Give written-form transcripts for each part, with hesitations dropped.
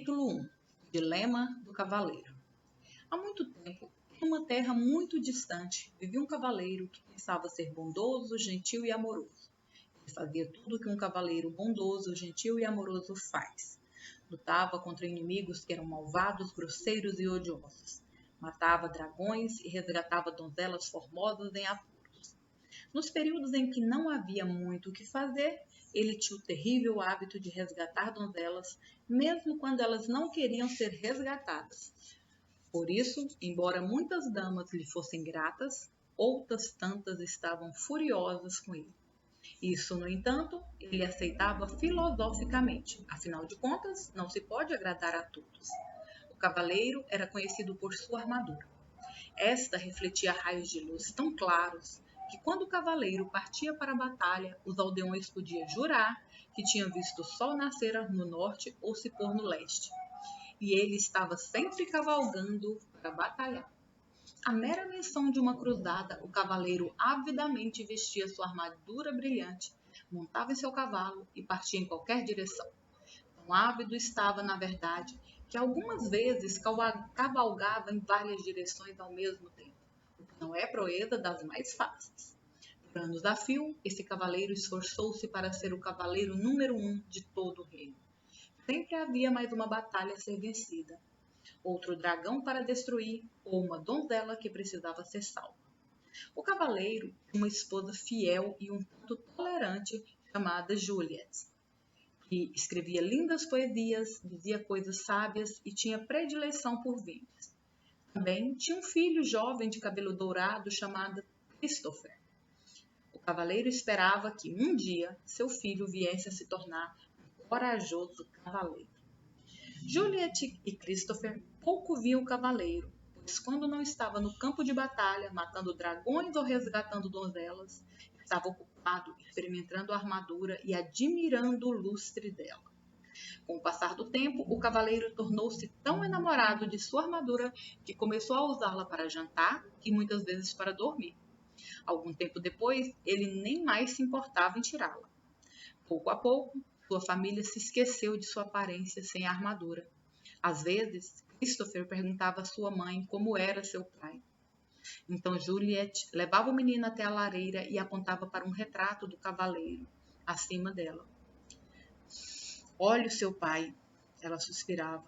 Capítulo 1. Dilema do Cavaleiro. Há muito tempo, em uma terra muito distante, vivia um cavaleiro que pensava ser bondoso, gentil e amoroso. Ele fazia tudo o que um cavaleiro bondoso, gentil e amoroso faz. Lutava contra inimigos que eram malvados, grosseiros e odiosos. Matava dragões e resgatava donzelas formosas em apuros. Nos períodos em que não havia muito o que fazer, ele tinha o terrível hábito de resgatar donzelas, mesmo quando elas não queriam ser resgatadas. Por isso, embora muitas damas lhe fossem gratas, outras tantas estavam furiosas com ele. Isso, no entanto, ele aceitava filosoficamente. Afinal de contas, não se pode agradar a todos. O cavaleiro era conhecido por sua armadura. Esta refletia raios de luz tão claros que, quando o cavaleiro partia para a batalha, os aldeões podiam jurar que tinham visto o sol nascer no norte ou se pôr no leste. E ele estava sempre cavalgando para batalhar. À mera menção de uma cruzada, o cavaleiro avidamente vestia sua armadura brilhante, montava em seu cavalo e partia em qualquer direção. Tão ávido estava, na verdade, que algumas vezes cavalgava em várias direções ao mesmo tempo, o que não é proeza das mais fáceis. Por anos a fio, esse cavaleiro esforçou-se para ser o cavaleiro número 1 de todo o reino. Sempre havia mais uma batalha a ser vencida, outro dragão para destruir ou uma donzela que precisava ser salva. O cavaleiro tinha uma esposa fiel e um tanto tolerante chamada Juliette, que escrevia lindas poesias, dizia coisas sábias e tinha predileção por vinhos. Também tinha um filho jovem de cabelo dourado chamado Christopher. O cavaleiro esperava que um dia seu filho viesse a se tornar um corajoso cavaleiro. Juliette e Christopher pouco viam o cavaleiro, pois quando não estava no campo de batalha, matando dragões ou resgatando donzelas, estava ocupado experimentando a armadura e admirando o lustre dela. Com o passar do tempo, o cavaleiro tornou-se tão enamorado de sua armadura que começou a usá-la para jantar e muitas vezes para dormir. Algum tempo depois, ele nem mais se importava em tirá-la. Pouco a pouco, sua família se esqueceu de sua aparência sem a armadura. Às vezes, Christopher perguntava à sua mãe como era seu pai. Então Juliette levava o menino até a lareira e apontava para um retrato do cavaleiro, acima dela. Olhe o seu pai, ela suspirava.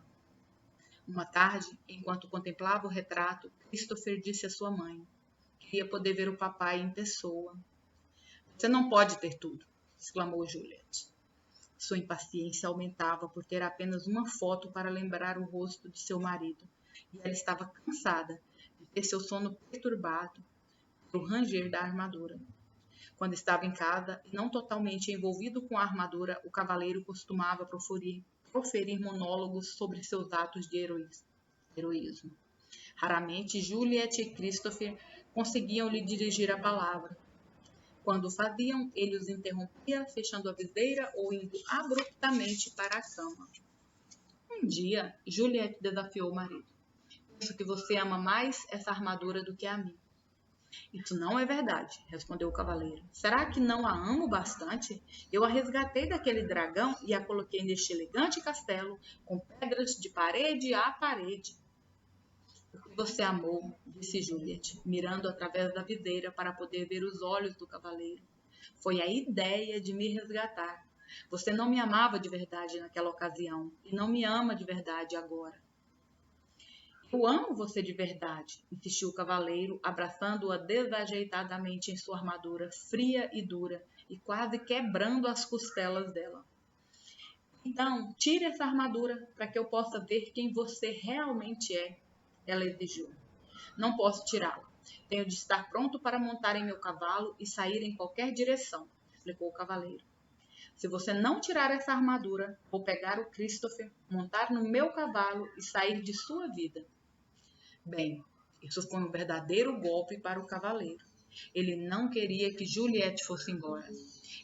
Uma tarde, enquanto contemplava o retrato, Christopher disse à sua mãe: queria poder ver o papai em pessoa. Você não pode ter tudo, exclamou Juliette. Sua impaciência aumentava por ter apenas uma foto para lembrar o rosto de seu marido, e ela estava cansada de ter seu sono perturbado pelo ranger da armadura. Quando estava em casa e não totalmente envolvido com a armadura, o cavaleiro costumava proferir monólogos sobre seus atos de heroísmo. Raramente Juliette e Christopher conseguiam lhe dirigir a palavra. Quando o faziam, ele os interrompia, fechando a viseira ou indo abruptamente para a cama. Um dia, Juliette desafiou o marido. Penso que você ama mais essa armadura do que a mim. Isso não é verdade, respondeu o cavaleiro. Será que não a amo bastante? Eu a resgatei daquele dragão e a coloquei neste elegante castelo, com pedras de parede a parede. O que você amou, disse Juliette, mirando através da videira para poder ver os olhos do cavaleiro. Foi a ideia de me resgatar. Você não me amava de verdade naquela ocasião e não me ama de verdade agora. Eu amo você de verdade, insistiu o cavaleiro, abraçando-a desajeitadamente em sua armadura fria e dura e quase quebrando as costelas dela. Então, tire essa armadura para que eu possa ver quem você realmente é, ela exigiu. Não posso tirá-la. Tenho de estar pronto para montar em meu cavalo e sair em qualquer direção, explicou o cavaleiro. Se você não tirar essa armadura, vou pegar o Christopher, montar no meu cavalo e sair de sua vida. Bem, isso foi um verdadeiro golpe para o cavaleiro. Ele não queria que Juliette fosse embora.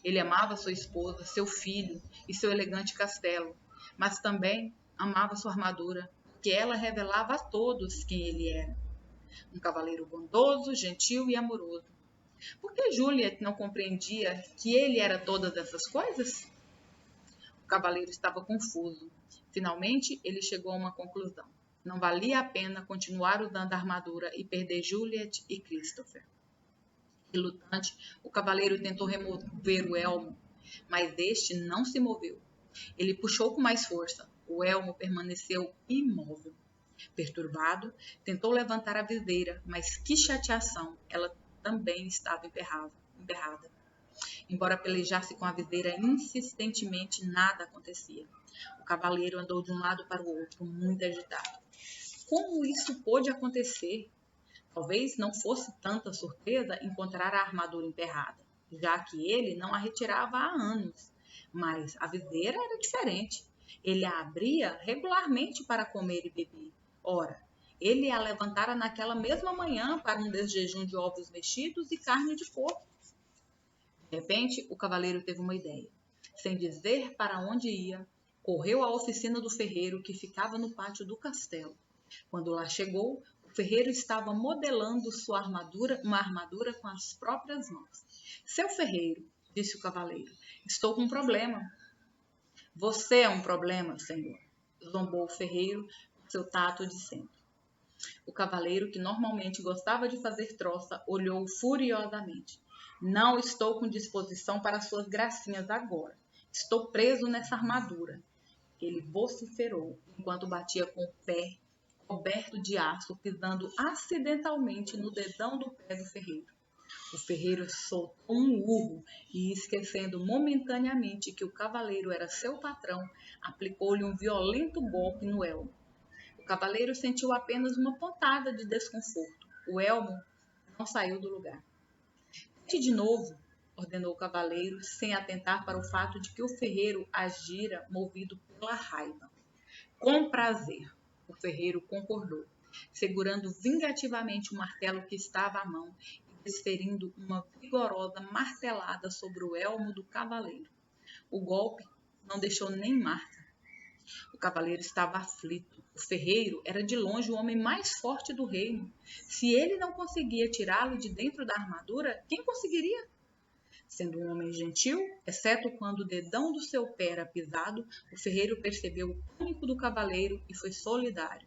Ele amava sua esposa, seu filho e seu elegante castelo, mas também amava sua armadura, porque ela revelava a todos quem ele era. Um cavaleiro bondoso, gentil e amoroso. Por que Juliette não compreendia que ele era todas essas coisas? O cavaleiro estava confuso. Finalmente, ele chegou a uma conclusão. Não valia a pena continuar usando a armadura e perder Juliet e Christopher. Relutante, o cavaleiro tentou remover o elmo, mas este não se moveu. Ele puxou com mais força. O elmo permaneceu imóvel. Perturbado, tentou levantar a viseira, mas que chateação! Ela também estava emperrada. Embora pelejasse com a viseira insistentemente, nada acontecia. O cavaleiro andou de um lado para o outro, muito agitado. Como isso pôde acontecer? Talvez não fosse tanta surpresa encontrar a armadura emperrada, já que ele não a retirava há anos. Mas a viseira era diferente. Ele a abria regularmente para comer e beber. Ora, ele a levantara naquela mesma manhã para um desjejum de ovos mexidos e carne de porco. De repente, o cavaleiro teve uma ideia. Sem dizer para onde ia, correu à oficina do ferreiro que ficava no pátio do castelo. Quando lá chegou, o ferreiro estava modelando uma armadura com as próprias mãos. Seu ferreiro, disse o cavaleiro, estou com um problema. Você é um problema, senhor, zombou o ferreiro com seu tato de sempre. O cavaleiro, que normalmente gostava de fazer troça, olhou furiosamente. Não estou com disposição para suas gracinhas agora. Estou preso nessa armadura. Ele vociferou, enquanto batia com o pé coberto de aço, pisando acidentalmente no dedão do pé do ferreiro. O ferreiro soltou um urro e, esquecendo momentaneamente que o cavaleiro era seu patrão, aplicou-lhe um violento golpe no elmo. O cavaleiro sentiu apenas uma pontada de desconforto. O elmo não saiu do lugar. Tente de novo, ordenou o cavaleiro, sem atentar para o fato de que o ferreiro agira movido pela raiva. Com prazer, o ferreiro concordou, segurando vingativamente o martelo que estava à mão e desferindo uma vigorosa martelada sobre o elmo do cavaleiro. O golpe não deixou nem marca. O cavaleiro estava aflito. O ferreiro era de longe o homem mais forte do reino. Se ele não conseguia tirá-lo de dentro da armadura, quem conseguiria? Sendo um homem gentil, exceto quando o dedão do seu pé era pisado, o ferreiro percebeu o pânico do cavaleiro e foi solidário.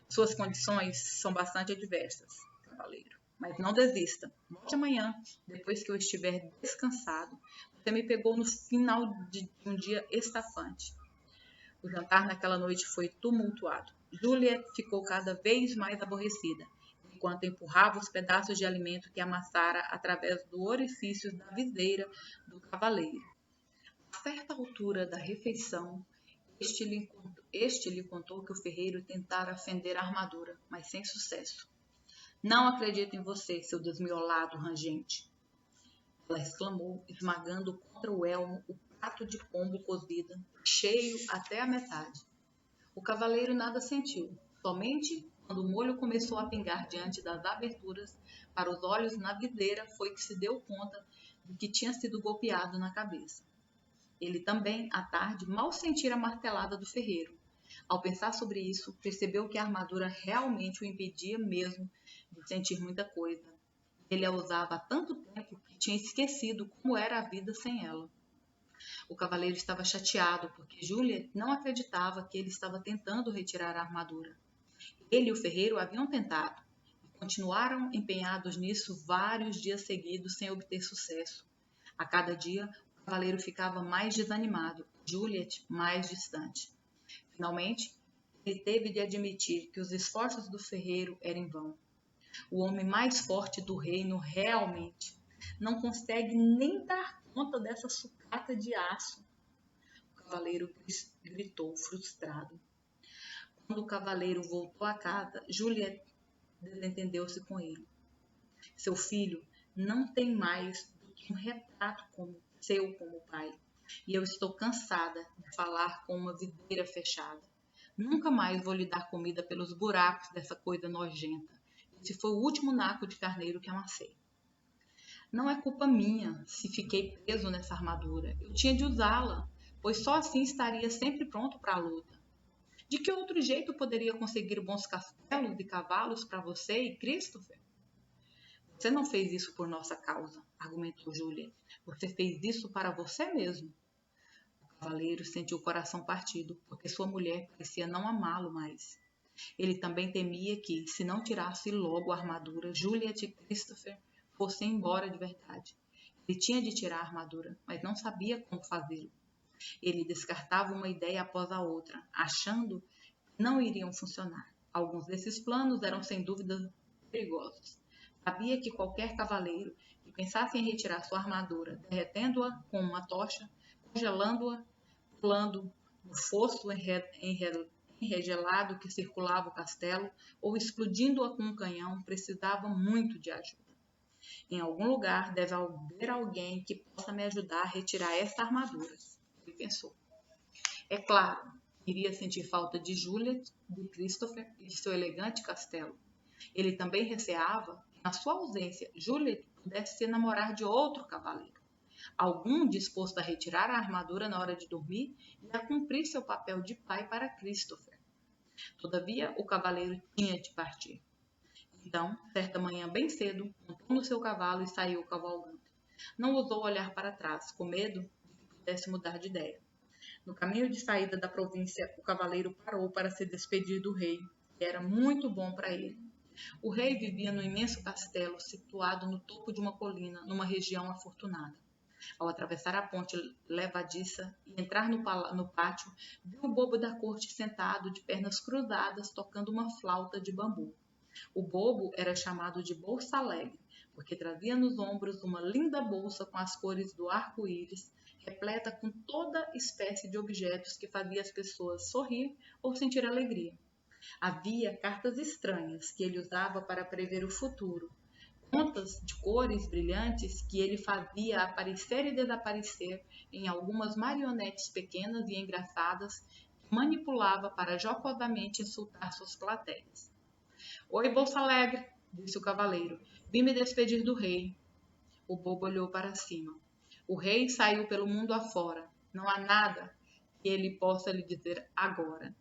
Suas condições são bastante adversas, cavaleiro. Mas não desista. Volte amanhã, depois que eu estiver descansado. Você me pegou no final de um dia estafante. O jantar naquela noite foi tumultuado. Juliet ficou cada vez mais aborrecida, enquanto empurrava os pedaços de alimento que amassara através do orifício da viseira do cavaleiro. A certa altura da refeição, este lhe contou que o ferreiro tentara fender a armadura, mas sem sucesso. Não acredito em você, seu desmiolado rangente! Ela exclamou, esmagando contra o elmo o prato de pombo cozida, cheio até a metade. O cavaleiro nada sentiu, somente quando o molho começou a pingar diante das aberturas para os olhos na videira foi que se deu conta de que tinha sido golpeado na cabeça. Ele também, à tarde, mal sentira a martelada do ferreiro. Ao pensar sobre isso, percebeu que a armadura realmente o impedia mesmo de sentir muita coisa. Ele a usava há tanto tempo que tinha esquecido como era a vida sem ela. O cavaleiro estava chateado porque Juliet não acreditava que ele estava tentando retirar a armadura. Ele e o ferreiro haviam tentado e continuaram empenhados nisso vários dias seguidos sem obter sucesso. A cada dia, o cavaleiro ficava mais desanimado, Juliet mais distante. Finalmente, ele teve de admitir que os esforços do ferreiro eram em vão. O homem mais forte do reino realmente não consegue nem dar conta dessa sucata de aço. O cavaleiro gritou, frustrado. Quando o cavaleiro voltou a casa, Juliet desentendeu-se com ele. Seu filho não tem mais do que um retrato seu como pai. E eu estou cansada de falar com uma videira fechada. Nunca mais vou lhe dar comida pelos buracos dessa coisa nojenta. Esse foi o último naco de carneiro que amassei. Não é culpa minha se fiquei preso nessa armadura. Eu tinha de usá-la, pois só assim estaria sempre pronto para a luta. De que outro jeito poderia conseguir bons castelos e cavalos para você e Christopher? Você não fez isso por nossa causa, argumentou Juliet. Você fez isso para você mesmo. O cavaleiro sentiu o coração partido, porque sua mulher parecia não amá-lo mais. Ele também temia que, se não tirasse logo a armadura, Juliet e Christopher fossem embora de verdade. Ele tinha de tirar a armadura, mas não sabia como fazê-lo. Ele descartava uma ideia após a outra, achando que não iriam funcionar. Alguns desses planos eram sem dúvida perigosos. Sabia que qualquer cavaleiro que pensasse em retirar sua armadura, derretendo-a com uma tocha, congelando-a, pulando no fosso enregelado que circulava o castelo, ou explodindo-a com um canhão, precisava muito de ajuda. Em algum lugar deve haver alguém que possa me ajudar a retirar esta armadura, ele pensou. É claro, iria sentir falta de Juliet, de Christopher e de seu elegante castelo. Ele também receava que, na sua ausência, Juliet pudesse se enamorar de outro cavaleiro. Algum disposto a retirar a armadura na hora de dormir e a cumprir seu papel de pai para Christopher. Todavia, o cavaleiro tinha de partir. Então, certa manhã bem cedo, montou no seu cavalo e saiu cavalgando. Não ousou olhar para trás, com medo de que pudesse mudar de ideia. No caminho de saída da província, o cavaleiro parou para se despedir do rei, que era muito bom para ele. O rei vivia num imenso castelo situado no topo de uma colina, numa região afortunada. Ao atravessar a ponte levadiça e entrar no pátio, viu o bobo da corte sentado de pernas cruzadas, tocando uma flauta de bambu. O bobo era chamado de Bolsa Alegre, porque trazia nos ombros uma linda bolsa com as cores do arco-íris, repleta com toda espécie de objetos que fazia as pessoas sorrir ou sentir alegria. Havia cartas estranhas que ele usava para prever o futuro, contas de cores brilhantes que ele fazia aparecer e desaparecer em algumas marionetes pequenas e engraçadas que manipulava para jocosamente insultar suas plateias. Oi, Bolsa Alegre, disse o cavaleiro. Vim me despedir do rei. O bobo olhou para cima. O rei saiu pelo mundo afora. Não há nada que ele possa lhe dizer agora.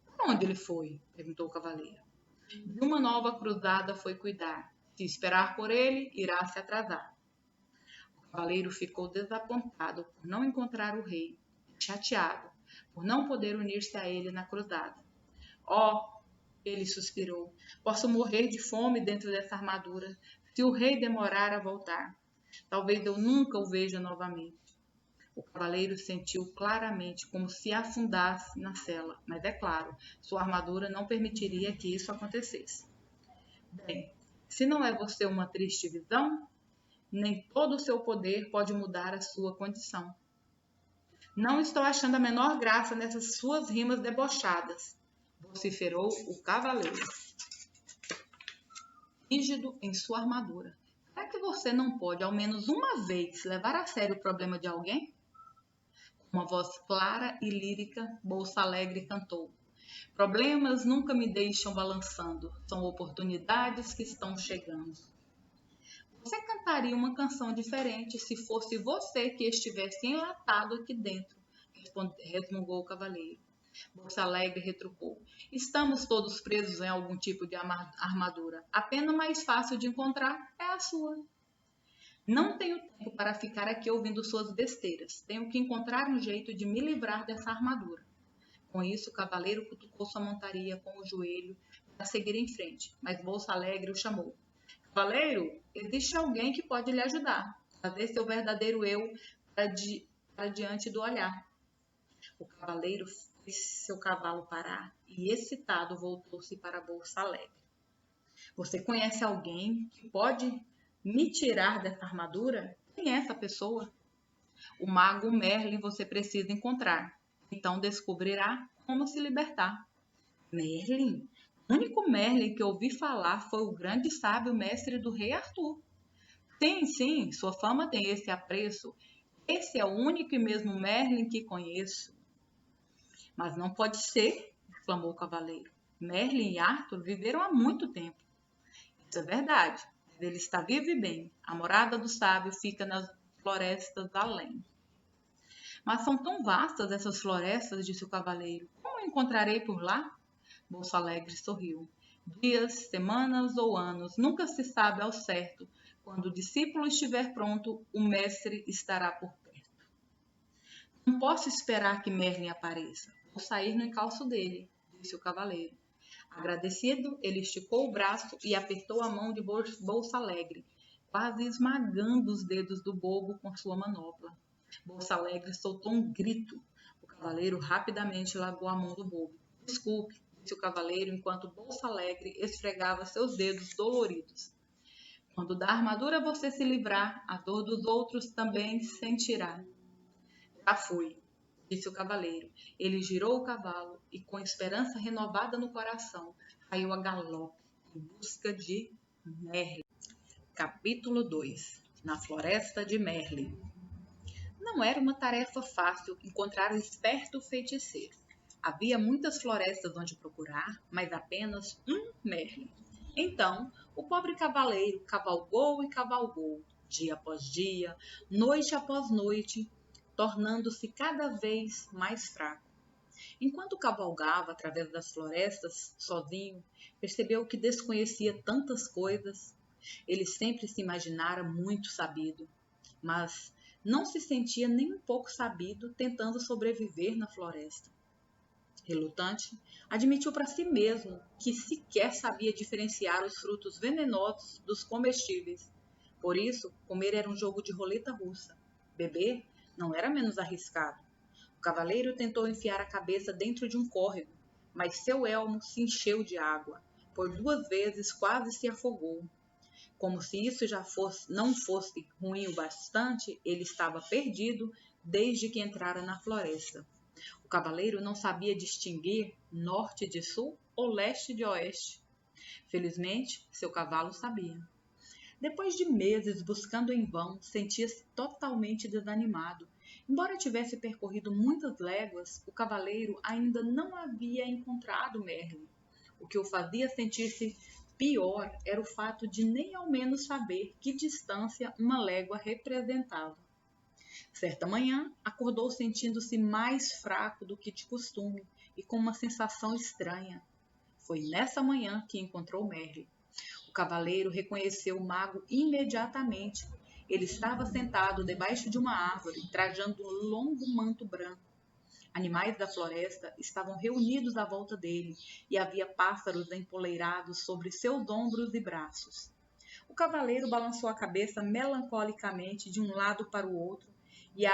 Para onde ele foi? Perguntou o cavaleiro. De uma nova cruzada foi cuidar. Se esperar por ele, irá se atrasar. O cavaleiro ficou desapontado por não encontrar o rei, chateado por não poder unir-se a ele na cruzada. Oh! Ele suspirou. Posso morrer de fome dentro dessa armadura, se o rei demorar a voltar. Talvez eu nunca o veja novamente. O cavaleiro sentiu claramente como se afundasse na cela, mas é claro, sua armadura não permitiria que isso acontecesse. Bem, se não é você uma triste visão, nem todo o seu poder pode mudar a sua condição. Não estou achando a menor graça nessas suas rimas debochadas, vociferou o cavaleiro, rígido em sua armadura. Será que você não pode, ao menos uma vez, levar a sério o problema de alguém? Com uma voz clara e lírica, Bolsa Alegre cantou. Problemas nunca me deixam balançando, são oportunidades que estão chegando. Você cantaria uma canção diferente se fosse você que estivesse enlatado aqui dentro, resmungou o cavaleiro. Bolsa Alegre retrucou. Estamos todos presos em algum tipo de armadura. A pena mais fácil de encontrar é a sua. Não tenho tempo para ficar aqui ouvindo suas besteiras. Tenho que encontrar um jeito de me livrar dessa armadura. Com isso, o cavaleiro cutucou sua montaria com o joelho para seguir em frente, mas Bolsa Alegre o chamou. Cavaleiro, existe alguém que pode lhe ajudar. Trazer seu verdadeiro eu para diante do olhar. O cavaleiro fez seu cavalo parar e, excitado, voltou-se para Bolsa Alegre. Você conhece alguém que pode me tirar dessa armadura? Quem é essa pessoa? O mago Merlin você precisa encontrar. Então descobrirá como se libertar. Merlin? O único Merlin que ouvi falar foi o grande sábio mestre do rei Arthur. Sim, sua fama tem esse apreço. Esse é o único e mesmo Merlin que conheço. Mas não pode ser, exclamou o cavaleiro. Merlin e Arthur viveram há muito tempo. Isso é verdade. Ele está vivo e bem. A morada do sábio fica nas florestas além. Mas são tão vastas essas florestas, disse o cavaleiro. Como encontrarei por lá? Bolsa Alegre sorriu. Dias, semanas ou anos, nunca se sabe ao certo. Quando o discípulo estiver pronto, o mestre estará por perto. Não posso esperar que Merlin apareça. Vou sair no encalço dele, disse o cavaleiro. Agradecido, ele esticou o braço e apertou a mão de Bolsa Alegre, quase esmagando os dedos do bobo com sua manopla. Bolsa Alegre soltou um grito. O cavaleiro rapidamente largou a mão do bobo. Desculpe, disse o cavaleiro enquanto Bolsa Alegre esfregava seus dedos doloridos. Quando da armadura você se livrar, a dor dos outros também sentirá. Já foi, disse o cavaleiro. Ele girou o cavalo e, com esperança renovada no coração, saiu a galope em busca de Merlin. Capítulo 2. Na floresta de Merlin. Não era uma tarefa fácil encontrar o esperto feiticeiro. Havia muitas florestas onde procurar, mas apenas um Merlin. Então, o pobre cavaleiro cavalgou e cavalgou, dia após dia, noite após noite, tornando-se cada vez mais fraco. Enquanto cavalgava através das florestas, sozinho, percebeu que desconhecia tantas coisas. Ele sempre se imaginara muito sabido, mas não se sentia nem um pouco sabido tentando sobreviver na floresta. Relutante, admitiu para si mesmo que sequer sabia diferenciar os frutos venenosos dos comestíveis. Por isso, comer era um jogo de roleta russa. Beber não era menos arriscado. O cavaleiro tentou enfiar a cabeça dentro de um córrego, mas seu elmo se encheu de água. Por 2 vezes quase se afogou. Como se isso já não fosse ruim o bastante, ele estava perdido desde que entrara na floresta. O cavaleiro não sabia distinguir norte de sul ou leste de oeste. Felizmente, seu cavalo sabia. Depois de meses buscando em vão, sentia-se totalmente desanimado. Embora tivesse percorrido muitas léguas, o cavaleiro ainda não havia encontrado Merlin. O que o fazia sentir-se pior era o fato de nem ao menos saber que distância uma légua representava. Certa manhã, acordou sentindo-se mais fraco do que de costume e com uma sensação estranha. Foi nessa manhã que encontrou Merlin. O cavaleiro reconheceu o mago imediatamente. Ele estava sentado debaixo de uma árvore, trajando um longo manto branco. Animais da floresta estavam reunidos à volta dele e havia pássaros empoleirados sobre seus ombros e braços. O cavaleiro balançou a cabeça melancolicamente de um lado para o outro e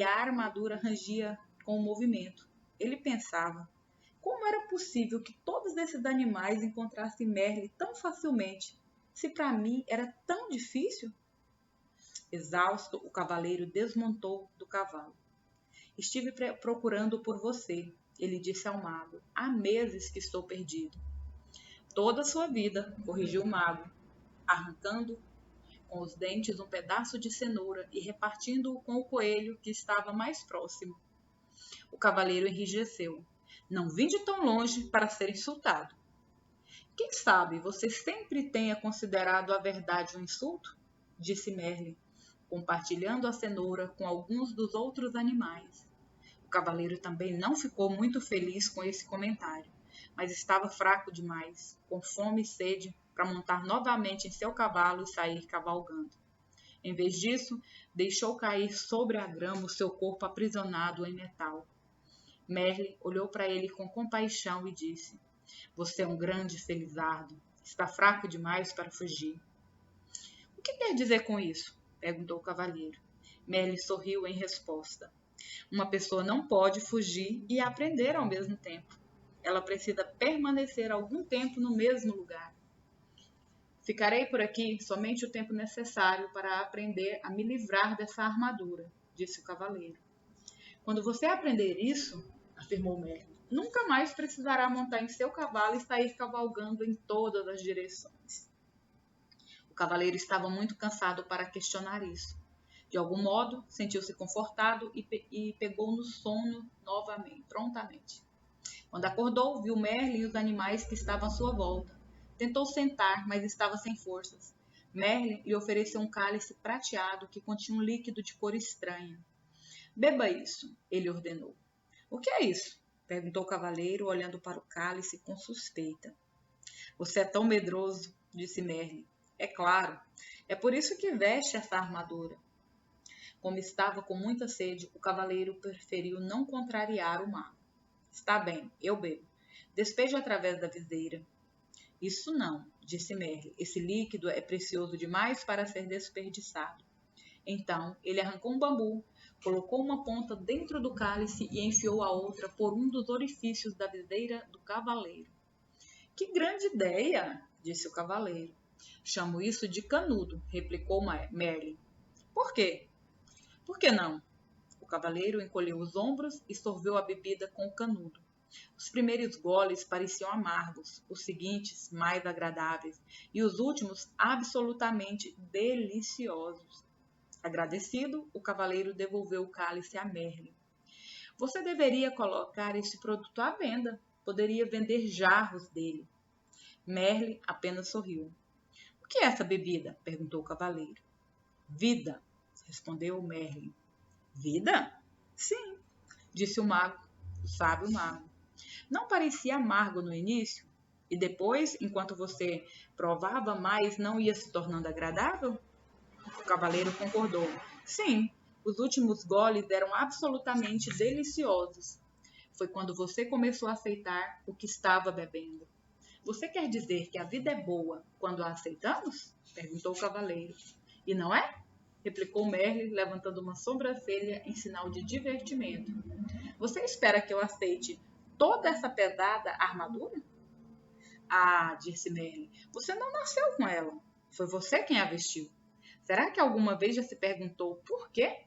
a armadura rangia com o movimento. Ele pensava: como era possível que todos esses animais encontrassem Merlin tão facilmente, se para mim era tão difícil? Exausto, o cavaleiro desmontou do cavalo. Estive procurando por você, ele disse ao mago. Há meses que estou perdido. Toda a sua vida, corrigiu o mago, arrancando com os dentes um pedaço de cenoura e repartindo-o com o coelho que estava mais próximo. O cavaleiro enrijeceu. Não vim de tão longe para ser insultado. Quem sabe você sempre tenha considerado a verdade um insulto? Disse Merlin, compartilhando a cenoura com alguns dos outros animais. O cavaleiro também não ficou muito feliz com esse comentário, mas estava fraco demais, com fome e sede, para montar novamente em seu cavalo e sair cavalgando. Em vez disso, deixou cair sobre a grama o seu corpo aprisionado em metal. Merlin olhou para ele com compaixão e disse: Você é um grande felizardo. Está fraco demais para fugir. O que quer dizer com isso? Perguntou o cavaleiro. Merlin sorriu em resposta. Uma pessoa não pode fugir e aprender ao mesmo tempo. Ela precisa permanecer algum tempo no mesmo lugar. Ficarei por aqui somente o tempo necessário para aprender a me livrar dessa armadura, disse o cavaleiro. Quando você aprender isso, afirmou Merlin, nunca mais precisará montar em seu cavalo e sair cavalgando em todas as direções. O cavaleiro estava muito cansado para questionar isso. De algum modo, sentiu-se confortado e pegou no sono novamente, prontamente. Quando acordou, viu Merlin e os animais que estavam à sua volta. Tentou sentar, mas estava sem forças. Merlin lhe ofereceu um cálice prateado que continha um líquido de cor estranha. Beba isso, ele ordenou. O que é isso? Perguntou o cavaleiro, olhando para o cálice com suspeita. Você é tão medroso, disse Merlin. É claro, é por isso que veste essa armadura. Como estava com muita sede, o cavaleiro preferiu não contrariar o mago. Está bem, eu bebo. Despeje através da viseira. Isso não, disse Merlin. Esse líquido é precioso demais para ser desperdiçado. Então, ele arrancou um bambu, colocou uma ponta dentro do cálice e enfiou a outra por um dos orifícios da viseira do cavaleiro. Que grande ideia, disse o cavaleiro. Chamo isso de canudo, replicou Merlin. Por quê? Por que não? O cavaleiro encolheu os ombros e sorveu a bebida com o canudo. Os primeiros goles pareciam amargos, os seguintes mais agradáveis e os últimos absolutamente deliciosos. Agradecido, o cavaleiro devolveu o cálice a Merlin. Você deveria colocar esse produto à venda. Poderia vender jarros dele. Merlin apenas sorriu. O que é essa bebida? Perguntou o cavaleiro. Vida, respondeu Merlin. Vida? Sim, disse o sábio mago. Não parecia amargo no início? E depois, enquanto você provava mais, não ia se tornando agradável? O cavaleiro concordou. Sim, os últimos goles eram absolutamente deliciosos. Foi quando você começou a aceitar o que estava bebendo. Você quer dizer que a vida é boa quando a aceitamos? Perguntou o cavaleiro. E não é? Replicou Merlin, levantando uma sobrancelha em sinal de divertimento. Você espera que eu aceite toda essa pesada armadura? Ah, disse Merlin, você não nasceu com ela. Foi você quem a vestiu. Será que alguma vez já se perguntou por quê?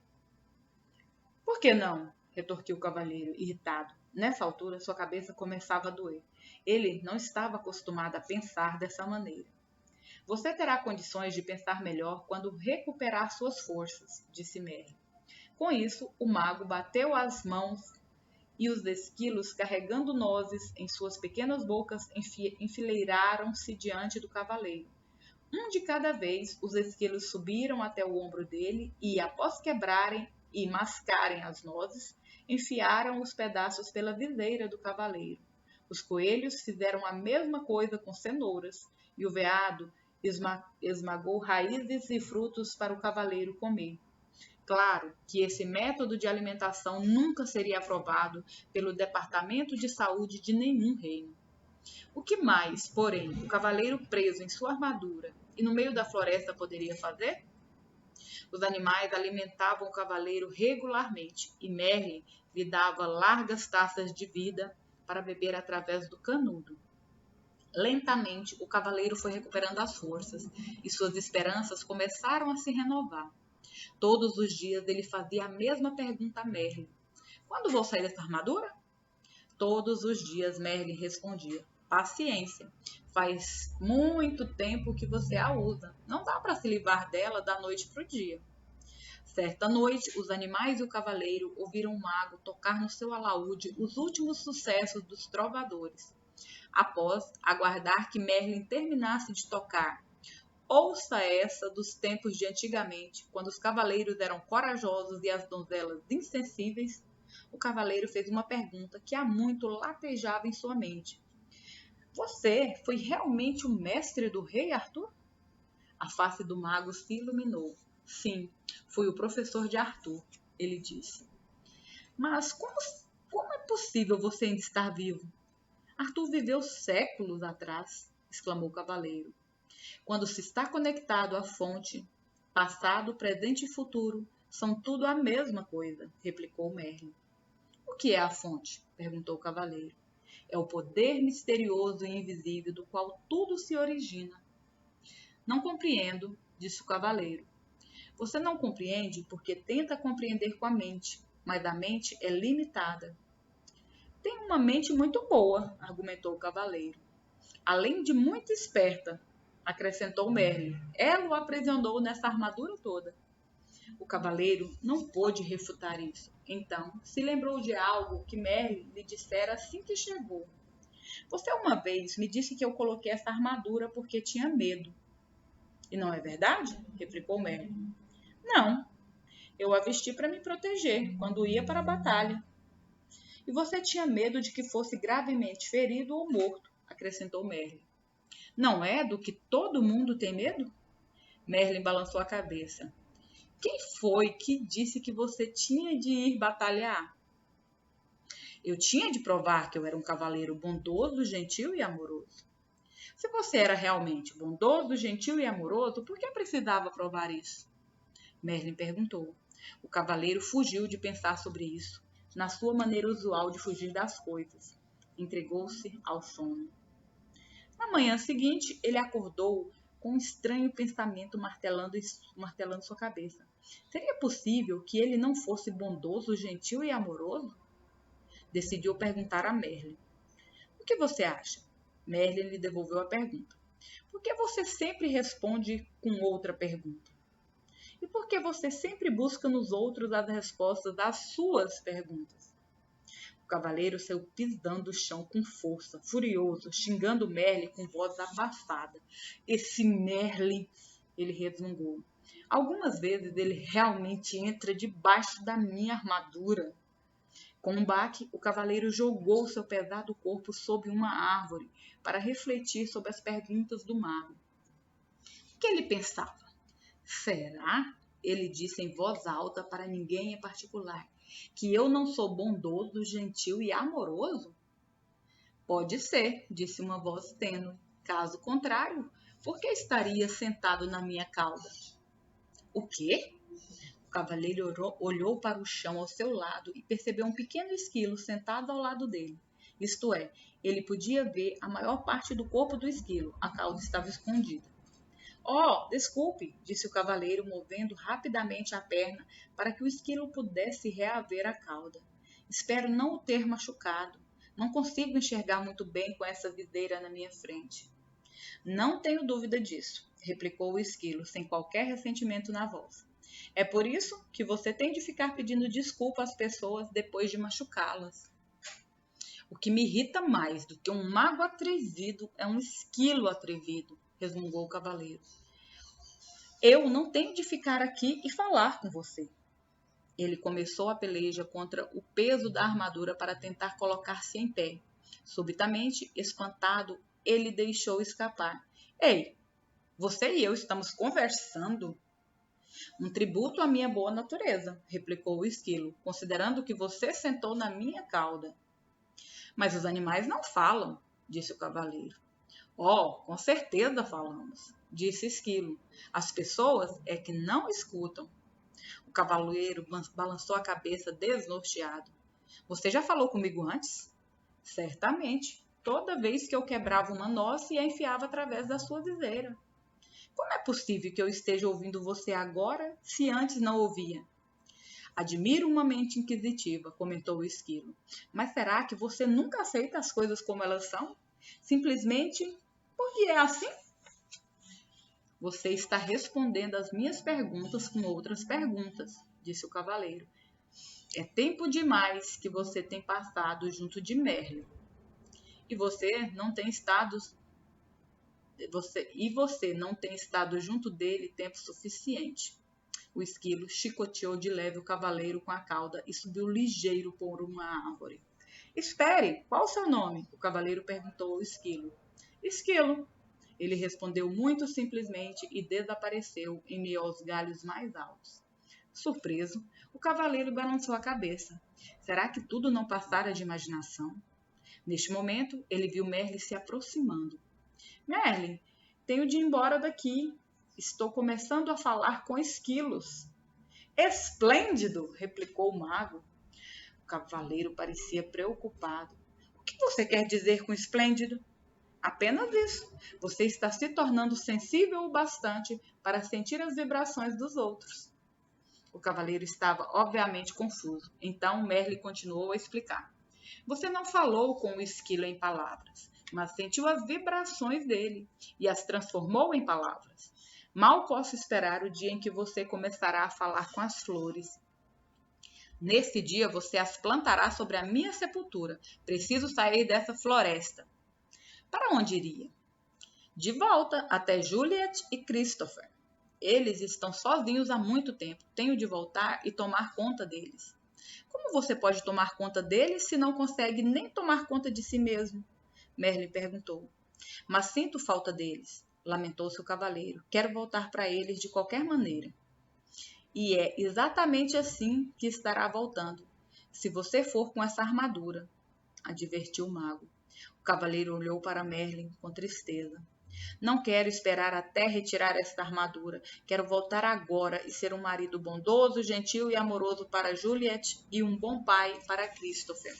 Por que não? Retorquiu o cavaleiro, irritado. Nessa altura, sua cabeça começava a doer. Ele não estava acostumado a pensar dessa maneira. Você terá condições de pensar melhor quando recuperar suas forças, disse Merlin. Com isso, o mago bateu as mãos e os esquilos, carregando nozes em suas pequenas bocas, enfileiraram-se diante do cavaleiro. Um de cada vez, os esquilos subiram até o ombro dele e, após quebrarem e mascarem as nozes, enfiaram os pedaços pela viseira do cavaleiro. Os coelhos fizeram a mesma coisa com cenouras, e o veado esmagou raízes e frutos para o cavaleiro comer. Claro que esse método de alimentação nunca seria aprovado pelo Departamento de Saúde de nenhum reino. O que mais, porém, o cavaleiro preso em sua armadura e no meio da floresta poderia fazer? Os animais alimentavam o cavaleiro regularmente e Merlin lhe dava largas taças de vida para beber através do canudo. Lentamente, o cavaleiro foi recuperando as forças e suas esperanças começaram a se renovar. Todos os dias ele fazia a mesma pergunta a Merlin. Quando vou sair dessa armadura? Todos os dias Merlin respondia. Paciência. Faz muito tempo que você a usa. Não dá para se livrar dela da noite para o dia. Certa noite, os animais e o cavaleiro ouviram o mago tocar no seu alaúde os últimos sucessos dos trovadores. Após aguardar que Merlin terminasse de tocar, ouça essa dos tempos de antigamente, quando os cavaleiros eram corajosos e as donzelas insensíveis, o cavaleiro fez uma pergunta que há muito latejava em sua mente. Você foi realmente o mestre do rei Arthur? A face do mago se iluminou. Sim, fui o professor de Arthur, ele disse. Mas como é possível você ainda estar vivo? Arthur viveu séculos atrás, exclamou o cavaleiro. Quando se está conectado à fonte, passado, presente e futuro são tudo a mesma coisa, replicou Merlin. O que é a fonte? Perguntou o cavaleiro. É o poder misterioso e invisível do qual tudo se origina. Não compreendo, disse o cavaleiro. Você não compreende porque tenta compreender com a mente, mas a mente é limitada. Tem uma mente muito boa, argumentou o cavaleiro. Além de muito esperta, acrescentou Merlin. Ela o aprisionou nessa armadura toda. O cavaleiro não pôde refutar isso. Então, se lembrou de algo que Merlin lhe dissera assim que chegou. Você uma vez me disse que eu coloquei essa armadura porque tinha medo. E não é verdade? Replicou Merlin. Não. Eu a vesti para me proteger quando ia para a batalha. E você tinha medo de que fosse gravemente ferido ou morto, acrescentou Merlin. Não é do que todo mundo tem medo? Merlin balançou a cabeça. Quem foi que disse que você tinha de ir batalhar? Eu tinha de provar que eu era um cavaleiro bondoso, gentil e amoroso. Se você era realmente bondoso, gentil e amoroso, por que precisava provar isso? Merlin perguntou. O cavaleiro fugiu de pensar sobre isso, na sua maneira usual de fugir das coisas. Entregou-se ao sono. Na manhã seguinte, ele acordou com um estranho pensamento martelando sua cabeça. Seria possível que ele não fosse bondoso, gentil e amoroso? Decidiu perguntar a Merlin. O que você acha? Merlin lhe devolveu a pergunta. Por que você sempre responde com outra pergunta? E por que você sempre busca nos outros as respostas às suas perguntas? O cavaleiro saiu pisando o chão com força, furioso, xingando Merlin com voz abafada. Esse Merlin, ele resmungou. Algumas vezes ele realmente entra debaixo da minha armadura. Com um baque, o cavaleiro jogou seu pesado corpo sob uma árvore para refletir sobre as perguntas do mago. O que ele pensava? Será? Ele disse em voz alta para ninguém em particular, que eu não sou bondoso, gentil e amoroso? Pode ser, disse uma voz tênue. Caso contrário, por que estaria sentado na minha cauda? O quê? O cavaleiro olhou para o chão ao seu lado e percebeu um pequeno esquilo sentado ao lado dele. Isto é, ele podia ver a maior parte do corpo do esquilo. A cauda estava escondida. Oh, desculpe, disse o cavaleiro, movendo rapidamente a perna para que o esquilo pudesse reaver a cauda. Espero não o ter machucado. Não consigo enxergar muito bem com essa viseira na minha frente. Não tenho dúvida disso, replicou o esquilo, sem qualquer ressentimento na voz. É por isso que você tem de ficar pedindo desculpa às pessoas depois de machucá-las. O que me irrita mais do que um mago atrevido é um esquilo atrevido, resmungou o cavaleiro. Eu não tenho de ficar aqui e falar com você. Ele começou a peleja contra o peso da armadura para tentar colocar-se em pé. Subitamente, espantado, ele deixou escapar. Ei, você e eu estamos conversando? Um tributo à minha boa natureza, replicou o esquilo, considerando que você sentou na minha cauda. Mas os animais não falam, disse o cavaleiro. Oh, com certeza falamos, disse Esquilo. As pessoas é que não escutam. O cavaleiro balançou a cabeça desnorteado. Você já falou comigo antes? Certamente, toda vez que eu quebrava uma noz e a enfiava através da sua viseira. Como é possível que eu esteja ouvindo você agora, se antes não ouvia? Admiro uma mente inquisitiva, comentou o esquilo. Mas será que você nunca aceita as coisas como elas são? Simplesmente porque é assim? Você está respondendo às minhas perguntas com outras perguntas, disse o cavaleiro. É tempo demais que você tem passado junto de Merlin. E você não tem estado junto dele tempo suficiente. O esquilo chicoteou de leve o cavaleiro com a cauda e subiu ligeiro por uma árvore. Espere, qual o seu nome? O cavaleiro perguntou ao esquilo. Esquilo. Ele respondeu muito simplesmente e desapareceu em meio aos galhos mais altos. Surpreso, o cavaleiro balançou a cabeça. Será que tudo não passara de imaginação? Neste momento, ele viu Merlin se aproximando. Merlin, tenho de ir embora daqui. Estou começando a falar com esquilos. Esplêndido, replicou o mago. O cavaleiro parecia preocupado. O que você quer dizer com esplêndido? Apenas isso. Você está se tornando sensível o bastante para sentir as vibrações dos outros. O cavaleiro estava obviamente confuso. Então Merlin continuou a explicar. Você não falou com o esquilo em palavras, mas sentiu as vibrações dele e as transformou em palavras. Mal posso esperar o dia em que você começará a falar com as flores. Nesse dia você as plantará sobre a minha sepultura. Preciso sair dessa floresta. Para onde iria? De volta até Juliet e Christopher. Eles estão sozinhos há muito tempo. Tenho de voltar e tomar conta deles. Como você pode tomar conta deles se não consegue nem tomar conta de si mesmo? Merlin perguntou. Mas sinto falta deles, lamentou-se o cavaleiro. Quero voltar para eles de qualquer maneira. E é exatamente assim que estará voltando, se você for com essa armadura, advertiu o mago. O cavaleiro olhou para Merlin com tristeza. Não quero esperar até retirar esta armadura. Quero voltar agora e ser um marido bondoso, gentil e amoroso para Juliet e um bom pai para Christopher.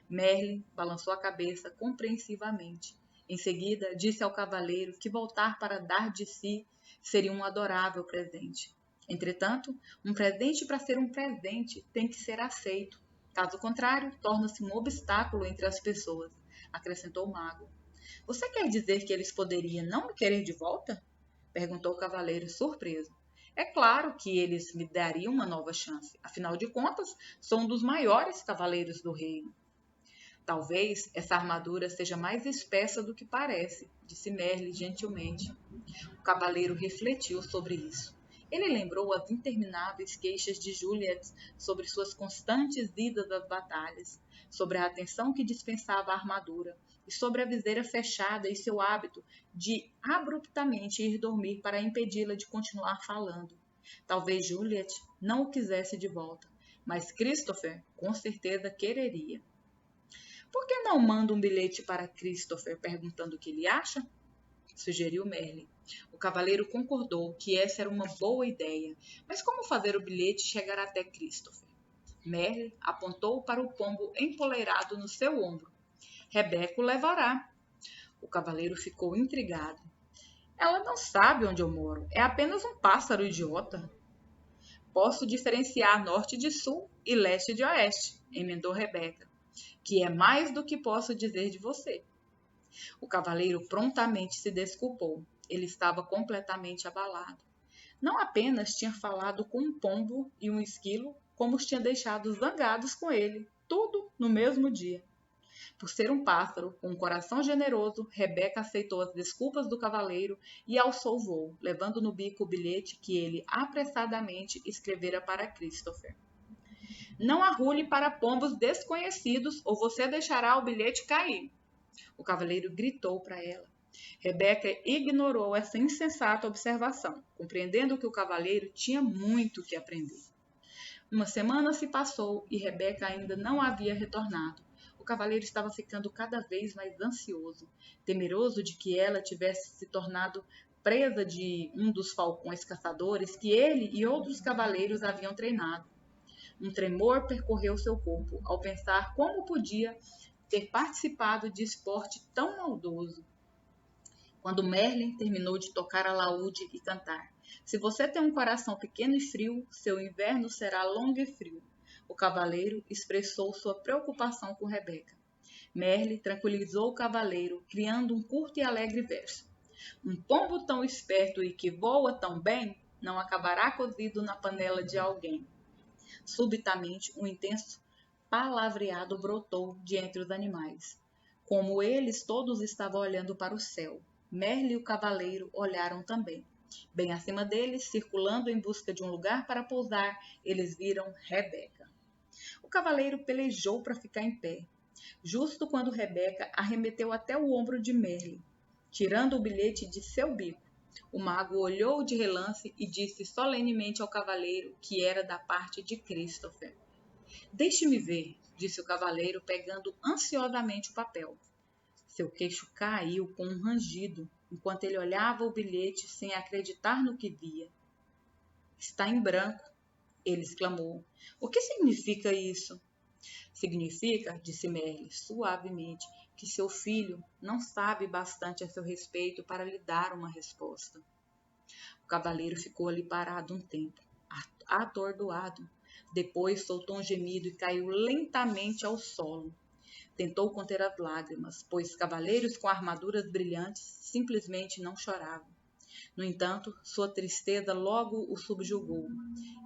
Merlin balançou a cabeça compreensivamente. Em seguida, disse ao cavaleiro que voltar para dar de si seria um adorável presente. Entretanto, um presente para ser um presente tem que ser aceito. Caso contrário, torna-se um obstáculo entre as pessoas, acrescentou o mago. Você quer dizer que eles poderiam não me querer de volta? Perguntou o cavaleiro, surpreso. É claro que eles me dariam uma nova chance. Afinal de contas, sou um dos maiores cavaleiros do reino. Talvez essa armadura seja mais espessa do que parece, disse Merlin gentilmente. O cavaleiro refletiu sobre isso. Ele lembrou as intermináveis queixas de Juliet sobre suas constantes idas às batalhas, sobre a atenção que dispensava a armadura e sobre a viseira fechada e seu hábito de abruptamente ir dormir para impedi-la de continuar falando. Talvez Juliet não o quisesse de volta, mas Christopher com certeza quereria. Por que não manda um bilhete para Christopher perguntando o que ele acha? Sugeriu Merlin. O cavaleiro concordou que essa era uma boa ideia, mas como fazer o bilhete chegar até Christopher? Merlin apontou para o pombo empoleirado no seu ombro. Rebeca o levará. O cavaleiro ficou intrigado. Ela não sabe onde eu moro. É apenas um pássaro idiota. Posso diferenciar norte de sul e leste de oeste, emendou Rebeca, que é mais do que posso dizer de você. O cavaleiro prontamente se desculpou. Ele estava completamente abalado. Não apenas tinha falado com um pombo e um esquilo, como os tinha deixado zangados com ele, tudo no mesmo dia. Por ser um pássaro com um coração generoso, Rebeca aceitou as desculpas do cavaleiro e alçou o voo, levando no bico o bilhete que ele apressadamente escrevera para Christopher. Não arrule para pombos desconhecidos ou você deixará o bilhete cair. O cavaleiro gritou para ela. Rebeca ignorou essa insensata observação, compreendendo que o cavaleiro tinha muito que aprender. Uma semana se passou e Rebeca ainda não havia retornado. O cavaleiro estava ficando cada vez mais ansioso, temeroso de que ela tivesse se tornado presa de um dos falcões caçadores que ele e outros cavaleiros haviam treinado. Um tremor percorreu seu corpo ao pensar como podia ter participado de esporte tão maldoso. Quando Merlin terminou de tocar alaúde e cantar. Se você tem um coração pequeno e frio, seu inverno será longo e frio. O cavaleiro expressou sua preocupação com Rebeca. Merlin tranquilizou o cavaleiro, criando um curto e alegre verso. Um pombo tão esperto e que voa tão bem, não acabará cozido na panela de alguém. Subitamente, um intenso palavreado brotou de entre os animais. Como eles todos estavam olhando para o céu, Merlin e o cavaleiro olharam também. Bem acima deles, circulando em busca de um lugar para pousar, eles viram Rebeca. O cavaleiro pelejou para ficar em pé, justo quando Rebeca arremeteu até o ombro de Merlin, tirando o bilhete de seu bico. O mago olhou de relance e disse solenemente ao cavaleiro que era da parte de Christopher. Deixe-me ver, disse o cavaleiro, pegando ansiosamente o papel. Seu queixo caiu com um rangido, enquanto ele olhava o bilhete sem acreditar no que via. Está em branco, ele exclamou. O que significa isso? Significa, disse Merlin suavemente, que seu filho não sabe bastante a seu respeito para lhe dar uma resposta. O cavaleiro ficou ali parado um tempo, atordoado. Depois soltou um gemido e caiu lentamente ao solo. Tentou conter as lágrimas, pois cavaleiros com armaduras brilhantes simplesmente não choravam. No entanto, sua tristeza logo o subjugou.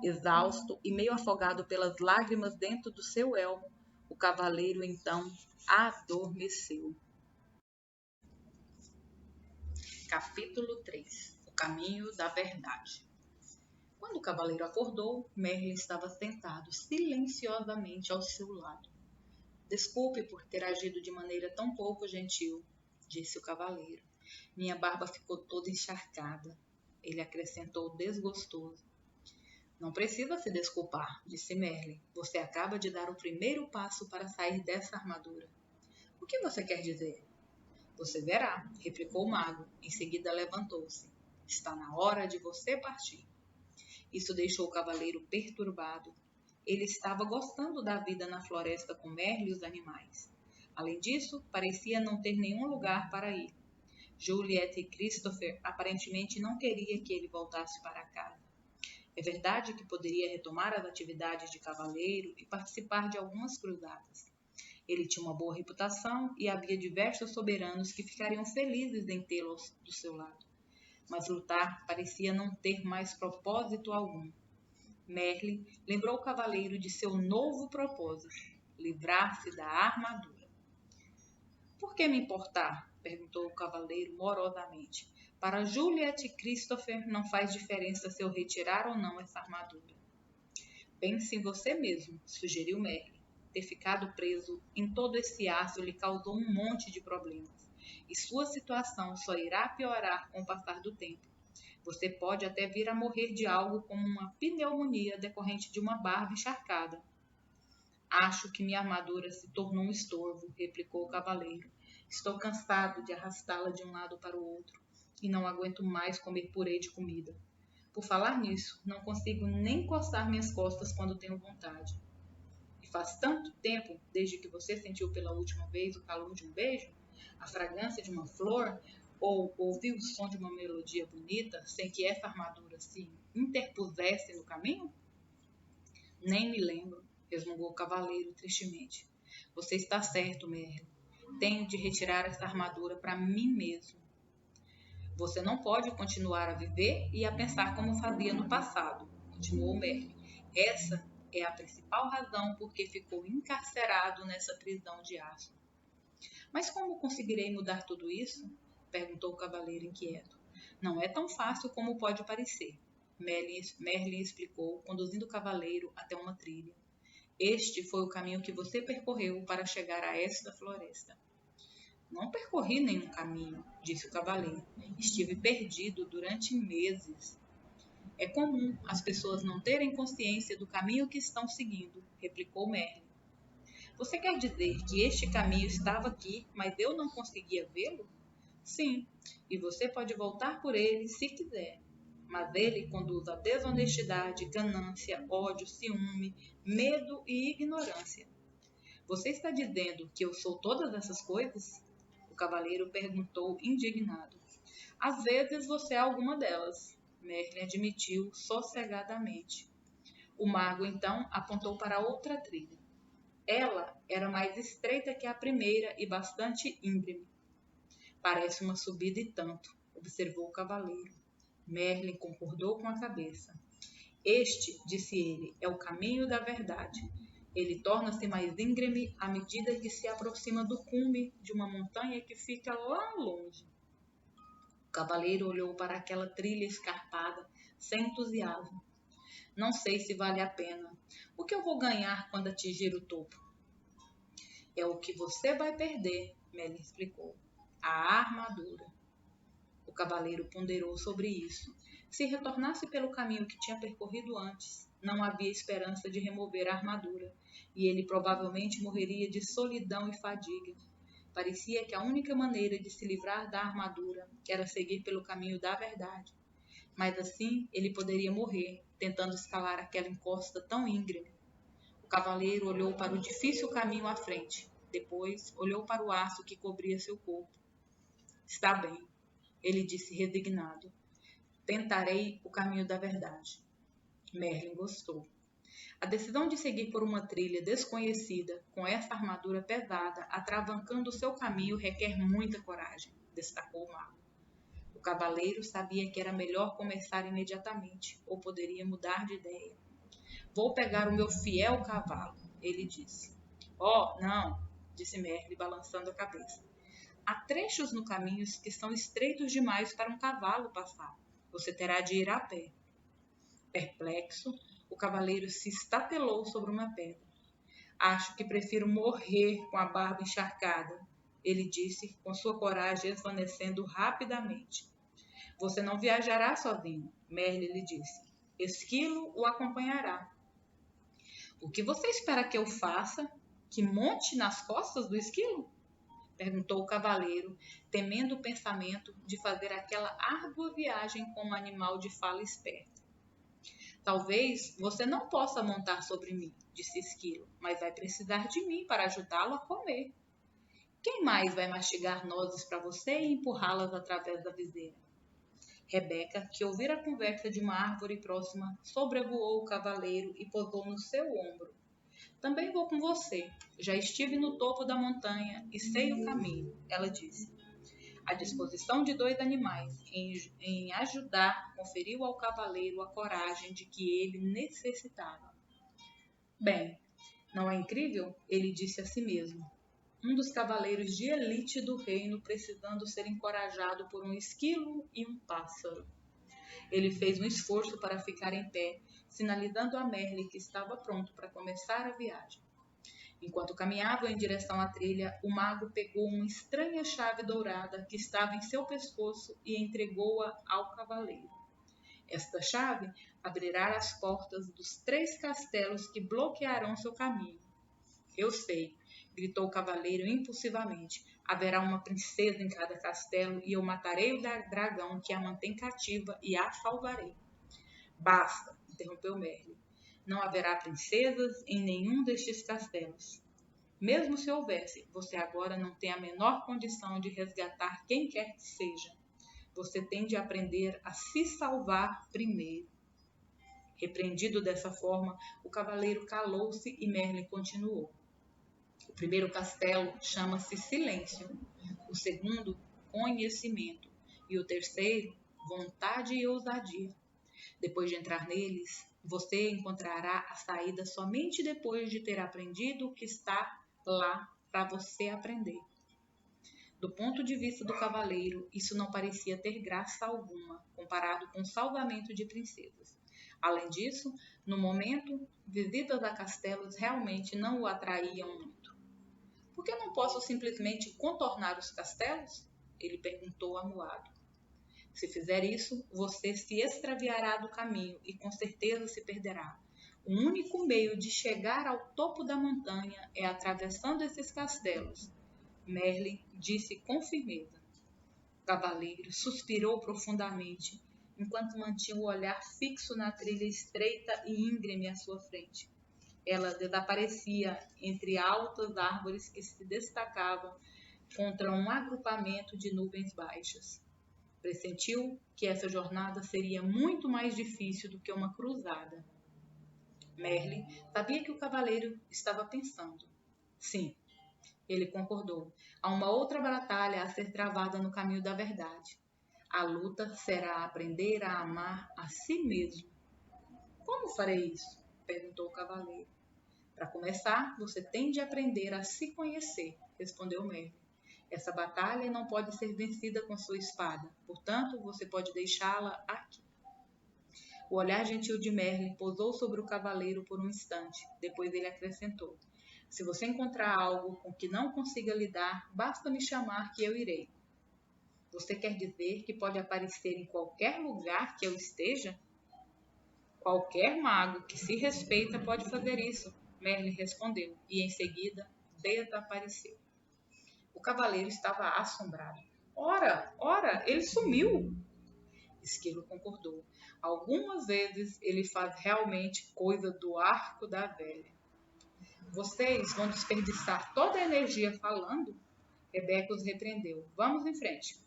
Exausto e meio afogado pelas lágrimas dentro do seu elmo, o cavaleiro então adormeceu. Capítulo 3 O caminho da verdade. Quando o cavaleiro acordou, Merlin estava sentado silenciosamente ao seu lado. Desculpe por ter agido de maneira tão pouco gentil, disse o cavaleiro. Minha barba ficou toda encharcada. Ele acrescentou desgostoso. Não precisa se desculpar, disse Merlin. Você acaba de dar o primeiro passo para sair dessa armadura. O que você quer dizer? Você verá, replicou o mago. Em seguida levantou-se. Está na hora de você partir. Isso deixou o cavaleiro perturbado. Ele estava gostando da vida na floresta com Merlin e os animais. Além disso, parecia não ter nenhum lugar para ir. Juliette e Christopher aparentemente não queriam que ele voltasse para casa. É verdade que poderia retomar as atividades de cavaleiro e participar de algumas cruzadas. Ele tinha uma boa reputação e havia diversos soberanos que ficariam felizes em tê-lo do seu lado. Mas lutar parecia não ter mais propósito algum. Merlin lembrou o cavaleiro de seu novo propósito, livrar-se da armadura. Por que me importar? Perguntou o cavaleiro morosamente. Para Juliette e Christopher não faz diferença se eu retirar ou não essa armadura. Pense em você mesmo, sugeriu Merlin. Ter ficado preso em todo esse aço lhe causou um monte de problemas, e sua situação só irá piorar com o passar do tempo. Você pode até vir a morrer de algo como uma pneumonia decorrente de uma barba encharcada. Acho que minha armadura se tornou um estorvo, replicou o cavaleiro. Estou cansado de arrastá-la de um lado para o outro, e não aguento mais comer purê de comida. Por falar nisso, não consigo nem coçar minhas costas quando tenho vontade. Faz tanto tempo desde que você sentiu pela última vez o calor de um beijo, a fragrância de uma flor, ou ouviu o som de uma melodia bonita sem que essa armadura se interpusesse no caminho? Nem me lembro, resmungou o cavaleiro tristemente. Você está certo, Merlin. Tenho de retirar essa armadura para mim mesmo. Você não pode continuar a viver e a pensar como fazia no passado, continuou Merlin. Essa é a principal razão por que ficou encarcerado nessa prisão de aço. Mas como conseguirei mudar tudo isso? Perguntou o cavaleiro inquieto. Não é tão fácil como pode parecer. Merlin explicou, conduzindo o cavaleiro até uma trilha. Este foi o caminho que você percorreu para chegar a esta floresta. Não percorri nenhum caminho, disse o cavaleiro. Estive perdido durante meses. É comum as pessoas não terem consciência do caminho que estão seguindo, replicou Merlin. Você quer dizer que este caminho estava aqui, mas eu não conseguia vê-lo? Sim, e você pode voltar por ele se quiser. Mas ele conduz a desonestidade, ganância, ódio, ciúme, medo e ignorância. Você está dizendo que eu sou todas essas coisas? O cavaleiro perguntou indignado. Às vezes você é alguma delas, Merlin admitiu sossegadamente. O mago então apontou para outra trilha. Ela era mais estreita que a primeira e bastante íngreme. Parece uma subida e tanto, observou o cavaleiro. Merlin concordou com a cabeça. Este, disse ele, é o caminho da verdade. Ele torna-se mais íngreme à medida que se aproxima do cume de uma montanha que fica lá longe. O cavaleiro olhou para aquela trilha escarpada, sem entusiasmo. Não sei se vale a pena. O que eu vou ganhar quando atingir o topo? É o que você vai perder, Merlin explicou. A armadura. O cavaleiro ponderou sobre isso. Se retornasse pelo caminho que tinha percorrido antes, não havia esperança de remover a armadura, e ele provavelmente morreria de solidão e fadiga. Parecia que a única maneira de se livrar da armadura era seguir pelo caminho da verdade. Mas assim ele poderia morrer, tentando escalar aquela encosta tão íngreme. O cavaleiro olhou para o difícil caminho à frente. Depois olhou para o aço que cobria seu corpo. Está bem, ele disse resignado. Tentarei o caminho da verdade. Merlin gostou. A decisão de seguir por uma trilha desconhecida, com essa armadura pesada, atravancando seu caminho, requer muita coragem, destacou o mago. O cavaleiro sabia que era melhor começar imediatamente, ou poderia mudar de ideia. Vou pegar o meu fiel cavalo, ele disse. Oh, não, disse Merlin, balançando a cabeça. Há trechos no caminho que são estreitos demais para um cavalo passar. Você terá de ir a pé. Perplexo, o cavaleiro se estatelou sobre uma pedra. Acho que prefiro morrer com a barba encharcada, ele disse, com sua coragem esvanecendo rapidamente. Você não viajará sozinho, Merlin lhe disse. Esquilo o acompanhará. O que você espera que eu faça? Que monte nas costas do esquilo? Perguntou o cavaleiro, temendo o pensamento de fazer aquela árdua viagem com um animal de fala esperta. Talvez você não possa montar sobre mim, disse Esquilo, mas vai precisar de mim para ajudá-lo a comer. Quem mais vai mastigar nozes para você e empurrá-las através da viseira? Rebeca, que ouvira a conversa de uma árvore próxima, sobrevoou o cavaleiro e pousou no seu ombro. Também vou com você. Já estive no topo da montanha e sei o caminho, ela disse. A disposição de dois animais em ajudar conferiu ao cavaleiro a coragem de que ele necessitava. Bem, não é incrível? Ele disse a si mesmo. Um dos cavaleiros de elite do reino precisando ser encorajado por um esquilo e um pássaro. Ele fez um esforço para ficar em pé, sinalizando a Merle que estava pronto para começar a viagem. Enquanto caminhavam em direção à trilha, o mago pegou uma estranha chave dourada que estava em seu pescoço e entregou-a ao cavaleiro. Esta chave abrirá as portas dos 3 castelos que bloquearão seu caminho. Eu sei, gritou o cavaleiro impulsivamente. Haverá uma princesa em cada castelo e eu matarei o dragão que a mantém cativa e a salvarei. Basta, interrompeu Merle. Não haverá princesas em nenhum destes castelos. Mesmo se houvesse, você agora não tem a menor condição de resgatar quem quer que seja. Você tem de aprender a se salvar primeiro. Repreendido dessa forma, o cavaleiro calou-se e Merlin continuou. O primeiro castelo chama-se Silêncio, o segundo, Conhecimento, e o terceiro, Vontade e Ousadia. Depois de entrar neles, você encontrará a saída somente depois de ter aprendido o que está lá para você aprender. Do ponto de vista do cavaleiro, isso não parecia ter graça alguma, comparado com o salvamento de princesas. Além disso, no momento, visitas a castelos realmente não o atraíam muito. Por que não posso simplesmente contornar os castelos? Ele perguntou amuado. Se fizer isso, você se extraviará do caminho e com certeza se perderá. O único meio de chegar ao topo da montanha é atravessando esses castelos. Merlin disse com firmeza. O cavaleiro suspirou profundamente, enquanto mantinha o olhar fixo na trilha estreita e íngreme à sua frente. Ela desaparecia entre altas árvores que se destacavam contra um agrupamento de nuvens baixas. Pressentiu que essa jornada seria muito mais difícil do que uma cruzada. Merlin sabia que o cavaleiro estava pensando. Sim, ele concordou. Há uma outra batalha a ser travada no caminho da verdade. A luta será aprender a amar a si mesmo. Como farei isso? Perguntou o cavaleiro. Para começar, você tem de aprender a se conhecer, respondeu Merlin. Essa batalha não pode ser vencida com sua espada, portanto, você pode deixá-la aqui. O olhar gentil de Merlin pousou sobre o cavaleiro por um instante, depois ele acrescentou. Se você encontrar algo com que não consiga lidar, basta me chamar que eu irei. Você quer dizer que pode aparecer em qualquer lugar que eu esteja? Qualquer mago que se respeita pode fazer isso, Merlin respondeu, e em seguida desapareceu. O cavaleiro estava assombrado. Ora, ele sumiu! Esquilo concordou. Algumas vezes ele faz realmente coisa do arco da velha. Vocês vão desperdiçar toda a energia falando? Rebeca os repreendeu. Vamos em frente.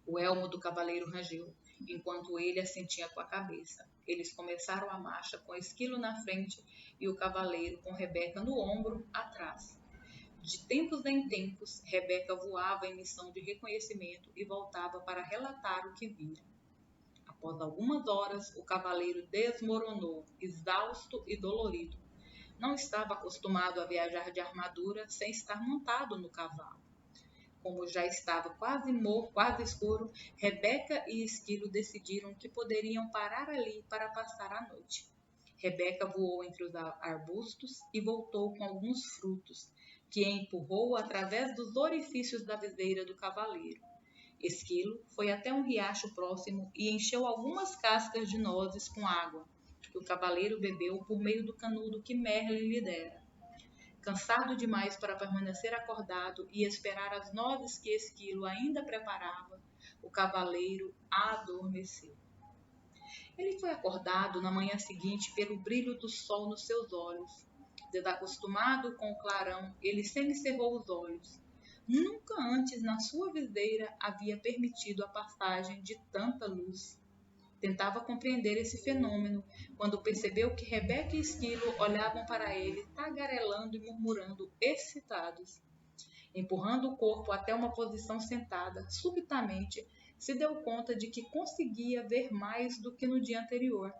O elmo do cavaleiro rangeu, enquanto ele assentia com a cabeça. Eles começaram a marcha com Esquilo na frente e o cavaleiro com Rebeca no ombro atrás. De tempos em tempos, Rebeca voava em missão de reconhecimento e voltava para relatar o que vira. Após algumas horas, o cavaleiro desmoronou, exausto e dolorido. Não estava acostumado a viajar de armadura sem estar montado no cavalo. Como já estava quase escuro, Rebeca e Esquilo decidiram que poderiam parar ali para passar a noite. Rebeca voou entre os arbustos e voltou com alguns frutos, que empurrou através dos orifícios da viseira do cavaleiro. Esquilo foi até um riacho próximo e encheu algumas cascas de nozes com água, que o cavaleiro bebeu por meio do canudo que Merlin lhe dera. Cansado demais para permanecer acordado e esperar as nozes que Esquilo ainda preparava, o cavaleiro adormeceu. Ele foi acordado na manhã seguinte pelo brilho do sol nos seus olhos. Desacostumado com o clarão, ele semicerrou os olhos. Nunca antes na sua videira havia permitido a passagem de tanta luz. Tentava compreender esse fenômeno quando percebeu que Rebeca e Esquilo olhavam para ele, tagarelando e murmurando, excitados. Empurrando o corpo até uma posição sentada, subitamente se deu conta de que conseguia ver mais do que no dia anterior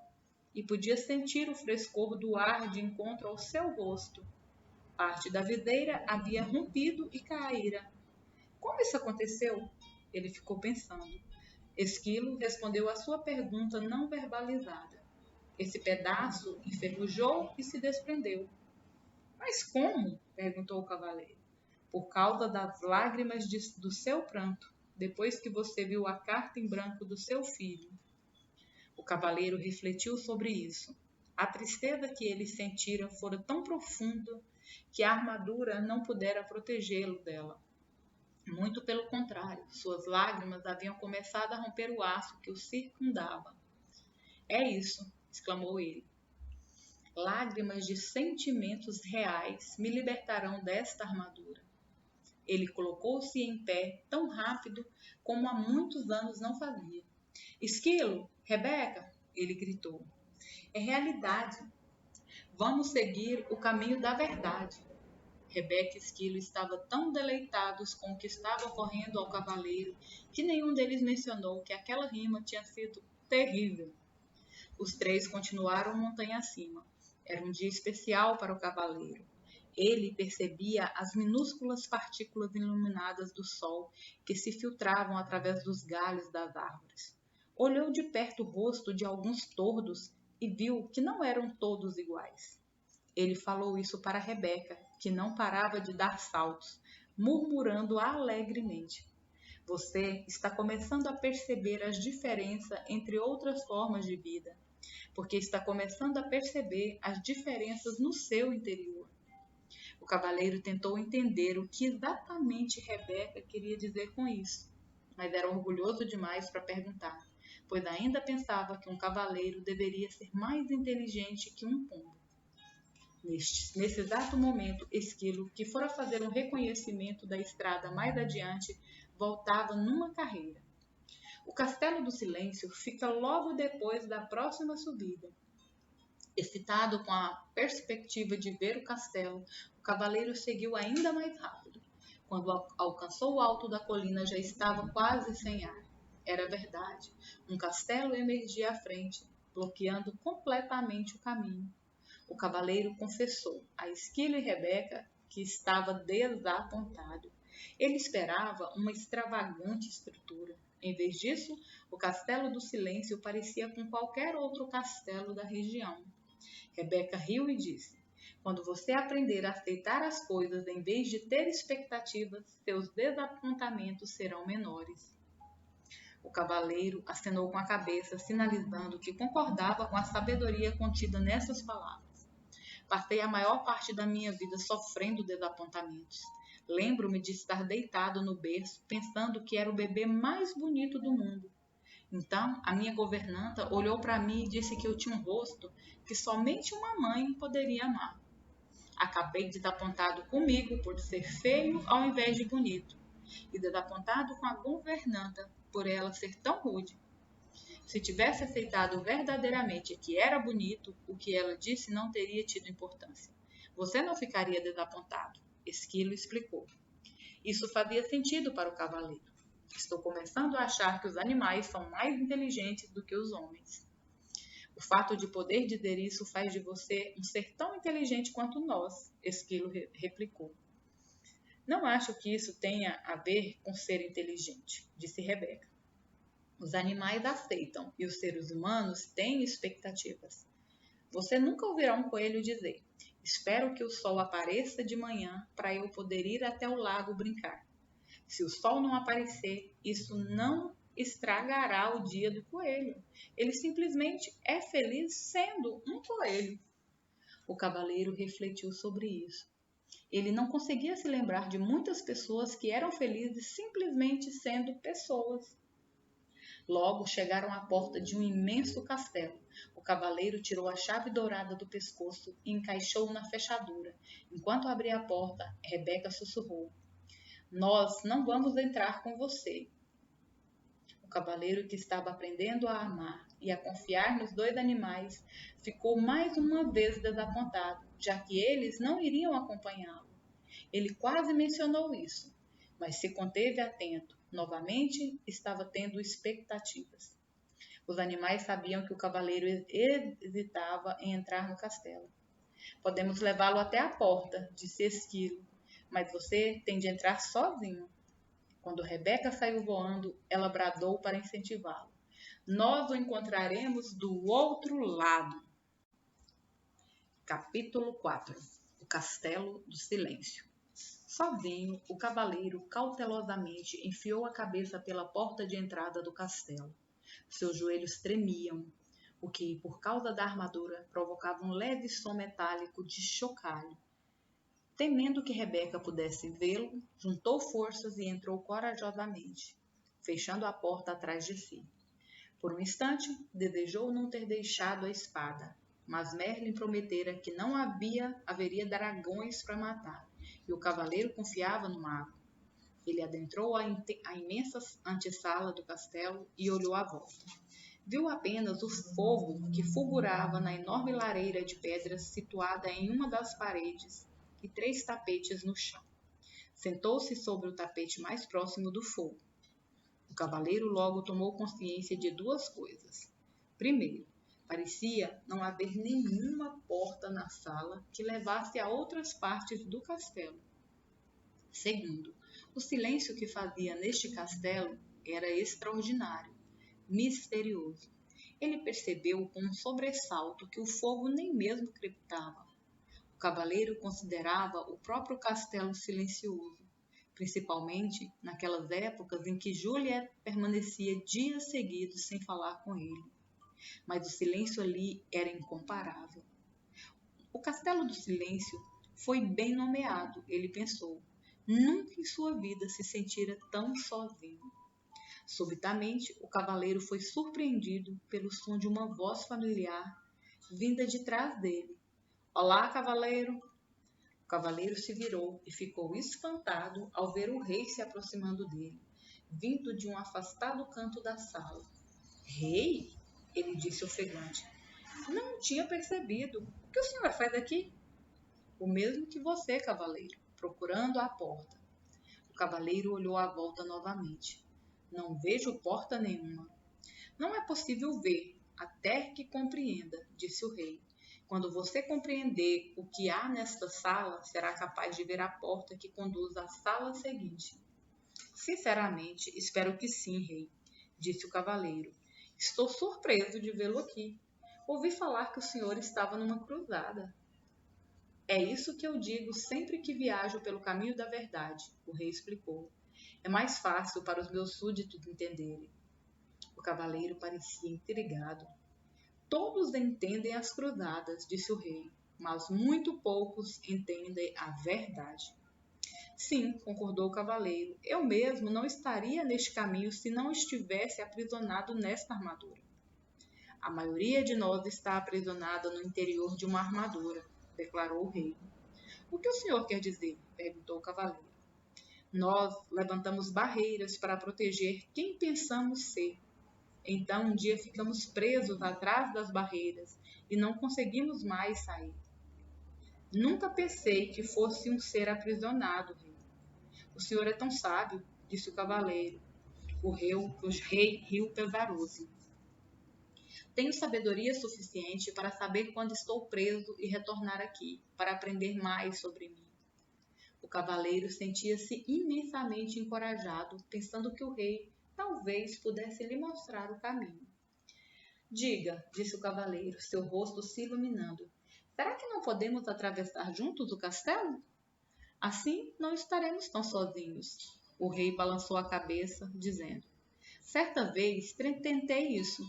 e podia sentir o frescor do ar de encontro ao seu rosto. Parte da videira havia rompido e caíra. Como isso aconteceu? Ele ficou pensando. Esquilo respondeu à sua pergunta não verbalizada. Esse pedaço enferrujou e se desprendeu. Mas como? Perguntou o cavaleiro. Por causa das lágrimas do seu pranto, depois que você viu a carta em branco do seu filho. O cavaleiro refletiu sobre isso. A tristeza que ele sentira fora tão profunda que a armadura não pudera protegê-lo dela. Muito pelo contrário, suas lágrimas haviam começado a romper o aço que o circundava. É isso, exclamou ele. Lágrimas de sentimentos reais me libertarão desta armadura. Ele colocou-se em pé tão rápido como há muitos anos não fazia. Esquilo, Rebeca, ele gritou. É realidade. Vamos seguir o caminho da verdade. Rebeca e Esquilo estavam tão deleitados com o que estava ocorrendo ao cavaleiro que nenhum deles mencionou que aquela rima tinha sido terrível. Os três continuaram montanha acima. Era um dia especial para o cavaleiro. Ele percebia as minúsculas partículas iluminadas do sol que se filtravam através dos galhos das árvores. Olhou de perto o rosto de alguns tordos e viu que não eram todos iguais. Ele falou isso para Rebeca, que não parava de dar saltos, murmurando alegremente. Você está começando a perceber as diferenças entre outras formas de vida, porque está começando a perceber as diferenças no seu interior. O cavaleiro tentou entender o que exatamente Rebeca queria dizer com isso, mas era orgulhoso demais para perguntar, pois ainda pensava que um cavaleiro deveria ser mais inteligente que um pombo. Nesse exato momento, Esquilo, que fora fazer um reconhecimento da estrada mais adiante, voltava numa carreira. O Castelo do Silêncio fica logo depois da próxima subida. Excitado com a perspectiva de ver o castelo, o cavaleiro seguiu ainda mais rápido. Quando alcançou o alto da colina, já estava quase sem ar. Era verdade. Um castelo emergia à frente, bloqueando completamente o caminho. O cavaleiro confessou a Esquilo e Rebeca que estava desapontado. Ele esperava uma extravagante estrutura. Em vez disso, o Castelo do Silêncio parecia com qualquer outro castelo da região. Rebeca riu e disse: quando você aprender a aceitar as coisas em vez de ter expectativas, seus desapontamentos serão menores. O cavaleiro acenou com a cabeça, sinalizando que concordava com a sabedoria contida nessas palavras. Passei a maior parte da minha vida sofrendo desapontamentos. Lembro-me de estar deitado no berço, pensando que era o bebê mais bonito do mundo. Então, a minha governanta olhou para mim e disse que eu tinha um rosto que somente uma mãe poderia amar. Acabei desapontado comigo por ser feio ao invés de bonito, e desapontado com a governanta por ela ser tão rude. Se tivesse aceitado verdadeiramente que era bonito, o que ela disse não teria tido importância. Você não ficaria desapontado, Esquilo explicou. Isso fazia sentido para o cavaleiro. Estou começando a achar que os animais são mais inteligentes do que os homens. O fato de poder dizer isso faz de você um ser tão inteligente quanto nós, Esquilo replicou. Não acho que isso tenha a ver com ser inteligente, disse Rebeca. Os animais aceitam e os seres humanos têm expectativas. Você nunca ouvirá um coelho dizer: espero que o sol apareça de manhã para eu poder ir até o lago brincar. Se o sol não aparecer, isso não estragará o dia do coelho. Ele simplesmente é feliz sendo um coelho. O cavaleiro refletiu sobre isso. Ele não conseguia se lembrar de muitas pessoas que eram felizes simplesmente sendo pessoas. Logo chegaram à porta de um imenso castelo. O cavaleiro tirou a chave dourada do pescoço e encaixou-a na fechadura. Enquanto abria a porta, Rebeca sussurrou: "Nós não vamos entrar com você." O cavaleiro, que estava aprendendo a amar e a confiar nos dois animais, ficou mais uma vez desapontado, já que eles não iriam acompanhá-lo. Ele quase mencionou isso, mas se conteve atento. Novamente estava tendo expectativas. Os animais sabiam que o cavaleiro hesitava em entrar no castelo. "Podemos levá-lo até a porta", disse Esquilo, "mas você tem de entrar sozinho." Quando Rebeca saiu voando, ela bradou para incentivá-lo: "Nós o encontraremos do outro lado." Capítulo 4. O Castelo do Silêncio. Sozinho, o cavaleiro cautelosamente enfiou a cabeça pela porta de entrada do castelo. Seus joelhos tremiam, o que, por causa da armadura, provocava um leve som metálico de chocalho. Temendo que Rebeca pudesse vê-lo, juntou forças e entrou corajosamente, fechando a porta atrás de si. Por um instante, desejou não ter deixado a espada, mas Merlin prometera que não haveria dragões para matar, e o cavaleiro confiava no mago. Ele adentrou a imensa antessala do castelo e olhou à volta. Viu apenas o fogo que fulgurava na enorme lareira de pedras situada em uma das paredes e 3 tapetes no chão. Sentou-se sobre o tapete mais próximo do fogo. O cavaleiro logo tomou consciência de 2 coisas. Primeiro, parecia não haver nenhuma porta na sala que levasse a outras partes do castelo. Segundo, o silêncio que fazia neste castelo era extraordinário, misterioso. Ele percebeu com um sobressalto que o fogo nem mesmo crepitava. O cavaleiro considerava o próprio castelo silencioso, principalmente naquelas épocas em que Juliet permanecia dias seguidos sem falar com ele. Mas o silêncio ali era incomparável. O Castelo do Silêncio foi bem nomeado, ele pensou. Nunca em sua vida se sentira tão sozinho. Subitamente, o cavaleiro foi surpreendido pelo som de uma voz familiar vinda de trás dele. "Olá, cavaleiro!" O cavaleiro se virou e ficou espantado ao ver o rei se aproximando dele, vindo de um afastado canto da sala. "Rei?" ele disse ofegante. "Não tinha percebido. O que o senhor faz aqui?" "O mesmo que você, cavaleiro, procurando a porta." O cavaleiro olhou à volta novamente. "Não vejo porta nenhuma." "Não é possível ver, até que compreenda", disse o rei. "Quando você compreender o que há nesta sala, será capaz de ver a porta que conduz à sala seguinte." "Sinceramente, espero que sim, rei", disse o cavaleiro. "Estou surpreso de vê-lo aqui. Ouvi falar que o senhor estava numa cruzada." "É isso que eu digo sempre que viajo pelo caminho da verdade", o rei explicou. "É mais fácil para os meus súditos entenderem." O cavaleiro parecia intrigado. "Todos entendem as cruzadas", disse o rei, "mas muito poucos entendem a verdade." "Sim", concordou o cavaleiro, "eu mesmo não estaria neste caminho se não estivesse aprisionado nesta armadura." "A maioria de nós está aprisionada no interior de uma armadura", declarou o rei. "O que o senhor quer dizer?", perguntou o cavaleiro. "Nós levantamos barreiras para proteger quem pensamos ser. Então, um dia ficamos presos atrás das barreiras e não conseguimos mais sair." "Nunca pensei que fosse um ser aprisionado, rei." "O senhor é tão sábio", disse o cavaleiro. O rei riu pesaroso. "Tenho sabedoria suficiente para saber quando estou preso e retornar aqui, para aprender mais sobre mim." O cavaleiro sentia-se imensamente encorajado, pensando que o rei talvez pudesse lhe mostrar o caminho. "Diga", disse o cavaleiro, seu rosto se iluminando, "será que não podemos atravessar juntos o castelo? Assim não estaremos tão sozinhos." O rei balançou a cabeça, dizendo: certa vez tentei isso.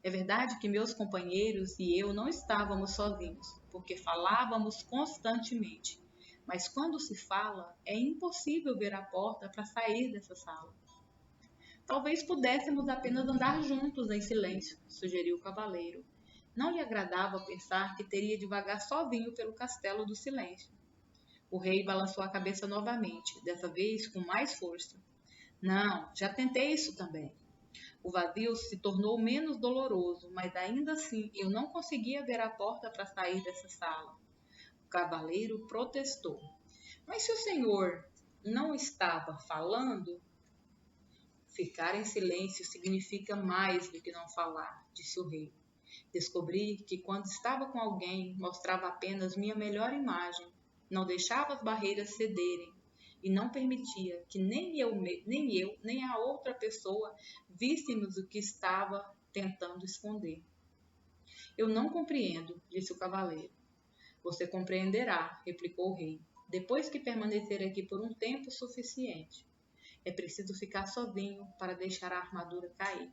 É verdade que meus companheiros e eu não estávamos sozinhos, porque falávamos constantemente. Mas quando se fala, é impossível ver a porta para sair dessa sala. Talvez pudéssemos apenas andar juntos em silêncio, sugeriu o cavaleiro. Não lhe agradava pensar que teria de vagar sozinho pelo castelo do silêncio. O rei balançou a cabeça novamente, dessa vez com mais força. Não, já tentei isso também. O vazio se tornou menos doloroso, mas ainda assim eu não conseguia ver a porta para sair dessa sala. O cavaleiro protestou. Mas se o senhor não estava falando? Ficar em silêncio significa mais do que não falar, disse o rei. Descobri que quando estava com alguém mostrava apenas minha melhor imagem, não deixava as barreiras cederem e não permitia que nem a outra pessoa víssemos o que estava tentando esconder. Eu não compreendo, disse o cavaleiro. Você compreenderá, replicou o rei, depois que permanecer aqui por um tempo suficiente. É preciso ficar sozinho para deixar a armadura cair.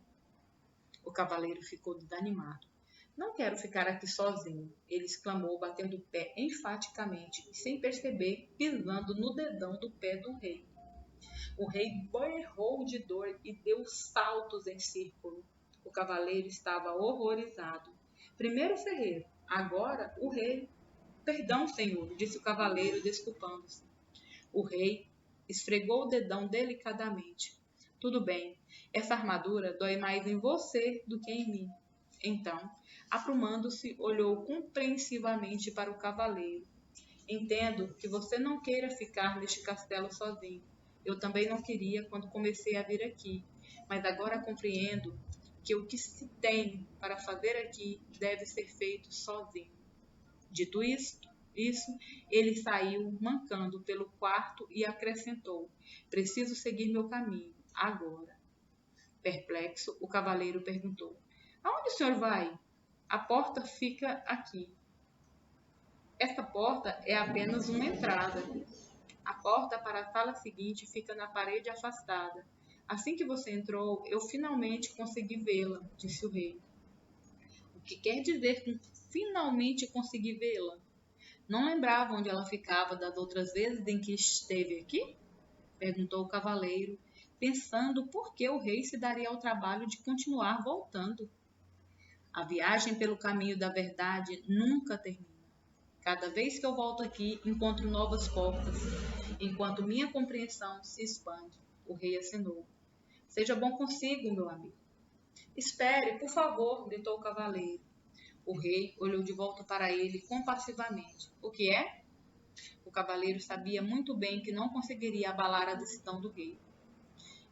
O cavaleiro ficou desanimado. Não quero ficar aqui sozinho, ele exclamou, batendo o pé enfaticamente e, sem perceber, pisando no dedão do pé do rei. O rei berrou de dor e deu saltos em círculo. O cavaleiro estava horrorizado. Primeiro o ferreiro, agora o rei. Perdão, senhor, disse o cavaleiro, desculpando-se. O rei esfregou o dedão delicadamente. Tudo bem, essa armadura dói mais em você do que em mim. Então, aprumando-se, olhou compreensivamente para o cavaleiro. Entendo que você não queira ficar neste castelo sozinho. Eu também não queria quando comecei a vir aqui, mas agora compreendo que o que se tem para fazer aqui deve ser feito sozinho. Dito isso, ele saiu mancando pelo quarto e acrescentou: preciso seguir meu caminho, agora. Perplexo, o cavaleiro perguntou: aonde o senhor vai? A porta fica aqui. Esta porta é apenas uma entrada. A porta para a sala seguinte fica na parede afastada. Assim que você entrou, eu finalmente consegui vê-la, disse o rei. O que quer dizer com finalmente consegui vê-la? Não lembrava onde ela ficava das outras vezes em que esteve aqui? Perguntou o cavaleiro, pensando por que o rei se daria ao trabalho de continuar voltando. A viagem pelo caminho da verdade nunca termina. Cada vez que eu volto aqui, encontro novas portas, enquanto minha compreensão se expande. O rei acenou. Seja bom consigo, meu amigo. Espere, por favor, gritou o cavaleiro. O rei olhou de volta para ele compassivamente. O que é? O cavaleiro sabia muito bem que não conseguiria abalar a decisão do rei.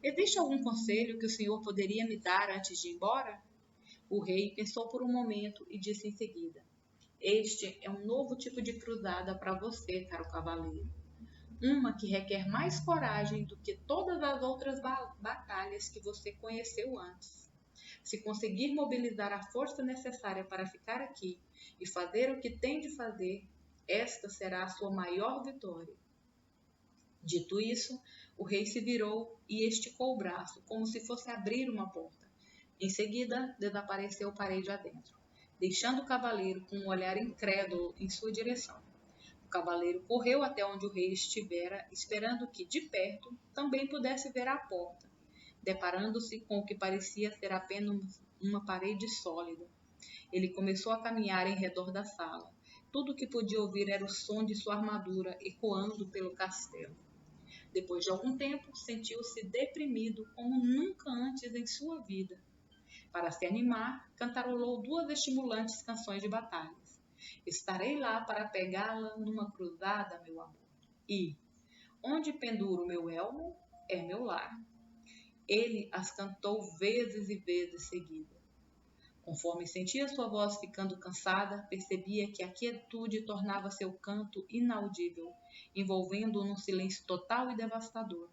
Existe algum conselho que o senhor poderia me dar antes de ir embora? O rei pensou por um momento e disse em seguida: este é um novo tipo de cruzada para você, caro cavaleiro. Uma que requer mais coragem do que todas as outras batalhas que você conheceu antes. Se conseguir mobilizar a força necessária para ficar aqui e fazer o que tem de fazer, esta será a sua maior vitória. Dito isso, o rei se virou e esticou o braço, como se fosse abrir uma porta. Em seguida, desapareceu parede adentro, deixando o cavaleiro com um olhar incrédulo em sua direção. O cavaleiro correu até onde o rei estivera, esperando que, de perto, também pudesse ver a porta, deparando-se com o que parecia ser apenas uma parede sólida. Ele começou a caminhar em redor da sala. Tudo o que podia ouvir era o som de sua armadura ecoando pelo castelo. Depois de algum tempo, sentiu-se deprimido como nunca antes em sua vida. Para se animar, cantarolou 2 estimulantes canções de batalhas. Estarei lá para pegá-la numa cruzada, meu amor. E, onde penduro meu elmo, é meu lar. Ele as cantou vezes e vezes seguidas. Conforme sentia sua voz ficando cansada, percebia que a quietude tornava seu canto inaudível, envolvendo-o num silêncio total e devastador.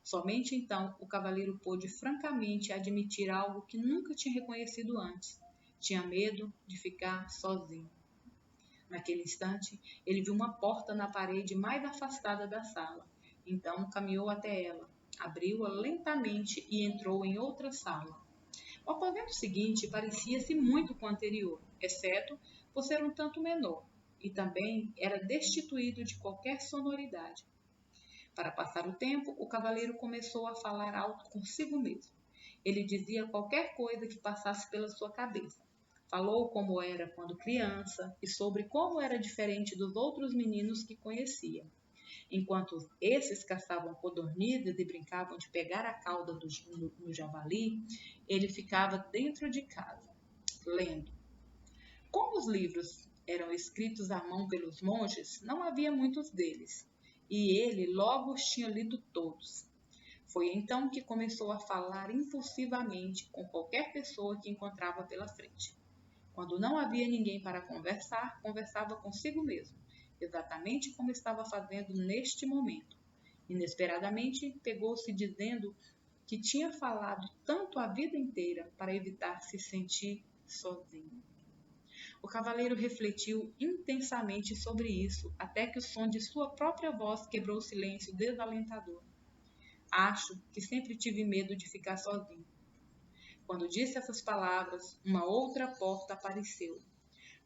Somente então o cavaleiro pôde francamente admitir algo que nunca tinha reconhecido antes. Tinha medo de ficar sozinho. Naquele instante, ele viu uma porta na parede mais afastada da sala. Então caminhou até ela, Abriu-a lentamente e entrou em outra sala. O aposento seguinte parecia-se muito com o anterior, exceto por ser um tanto menor, e também era destituído de qualquer sonoridade. Para passar o tempo, o cavaleiro começou a falar alto consigo mesmo. Ele dizia qualquer coisa que passasse pela sua cabeça. Falou como era quando criança e sobre como era diferente dos outros meninos que conhecia. Enquanto esses caçavam codornizes e brincavam de pegar a cauda no javali, ele ficava dentro de casa, lendo. Como os livros eram escritos à mão pelos monges, não havia muitos deles, e ele logo os tinha lido todos. Foi então que começou a falar impulsivamente com qualquer pessoa que encontrava pela frente. Quando não havia ninguém para conversar, conversava consigo mesmo, exatamente como estava fazendo neste momento. Inesperadamente, pegou-se dizendo que tinha falado tanto a vida inteira para evitar se sentir sozinho. O cavaleiro refletiu intensamente sobre isso, até que o som de sua própria voz quebrou o silêncio desalentador. Acho que sempre tive medo de ficar sozinho. Quando disse essas palavras, uma outra porta apareceu.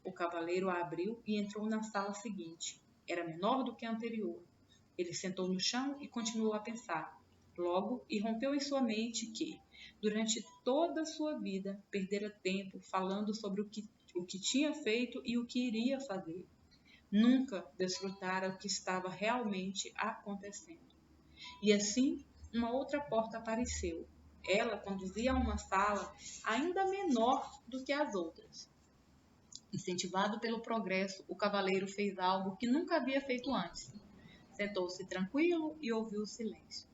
O cavaleiro a abriu e entrou na sala seguinte. Era menor do que a anterior. Ele sentou no chão e continuou a pensar. Logo, irrompeu em sua mente que, durante toda a sua vida, perdera tempo falando sobre o que tinha feito e o que iria fazer. Nunca desfrutara o que estava realmente acontecendo. E assim, uma outra porta apareceu. Ela conduzia a uma sala ainda menor do que as outras. Incentivado pelo progresso, o cavaleiro fez algo que nunca havia feito antes. Sentou-se tranquilo e ouviu o silêncio.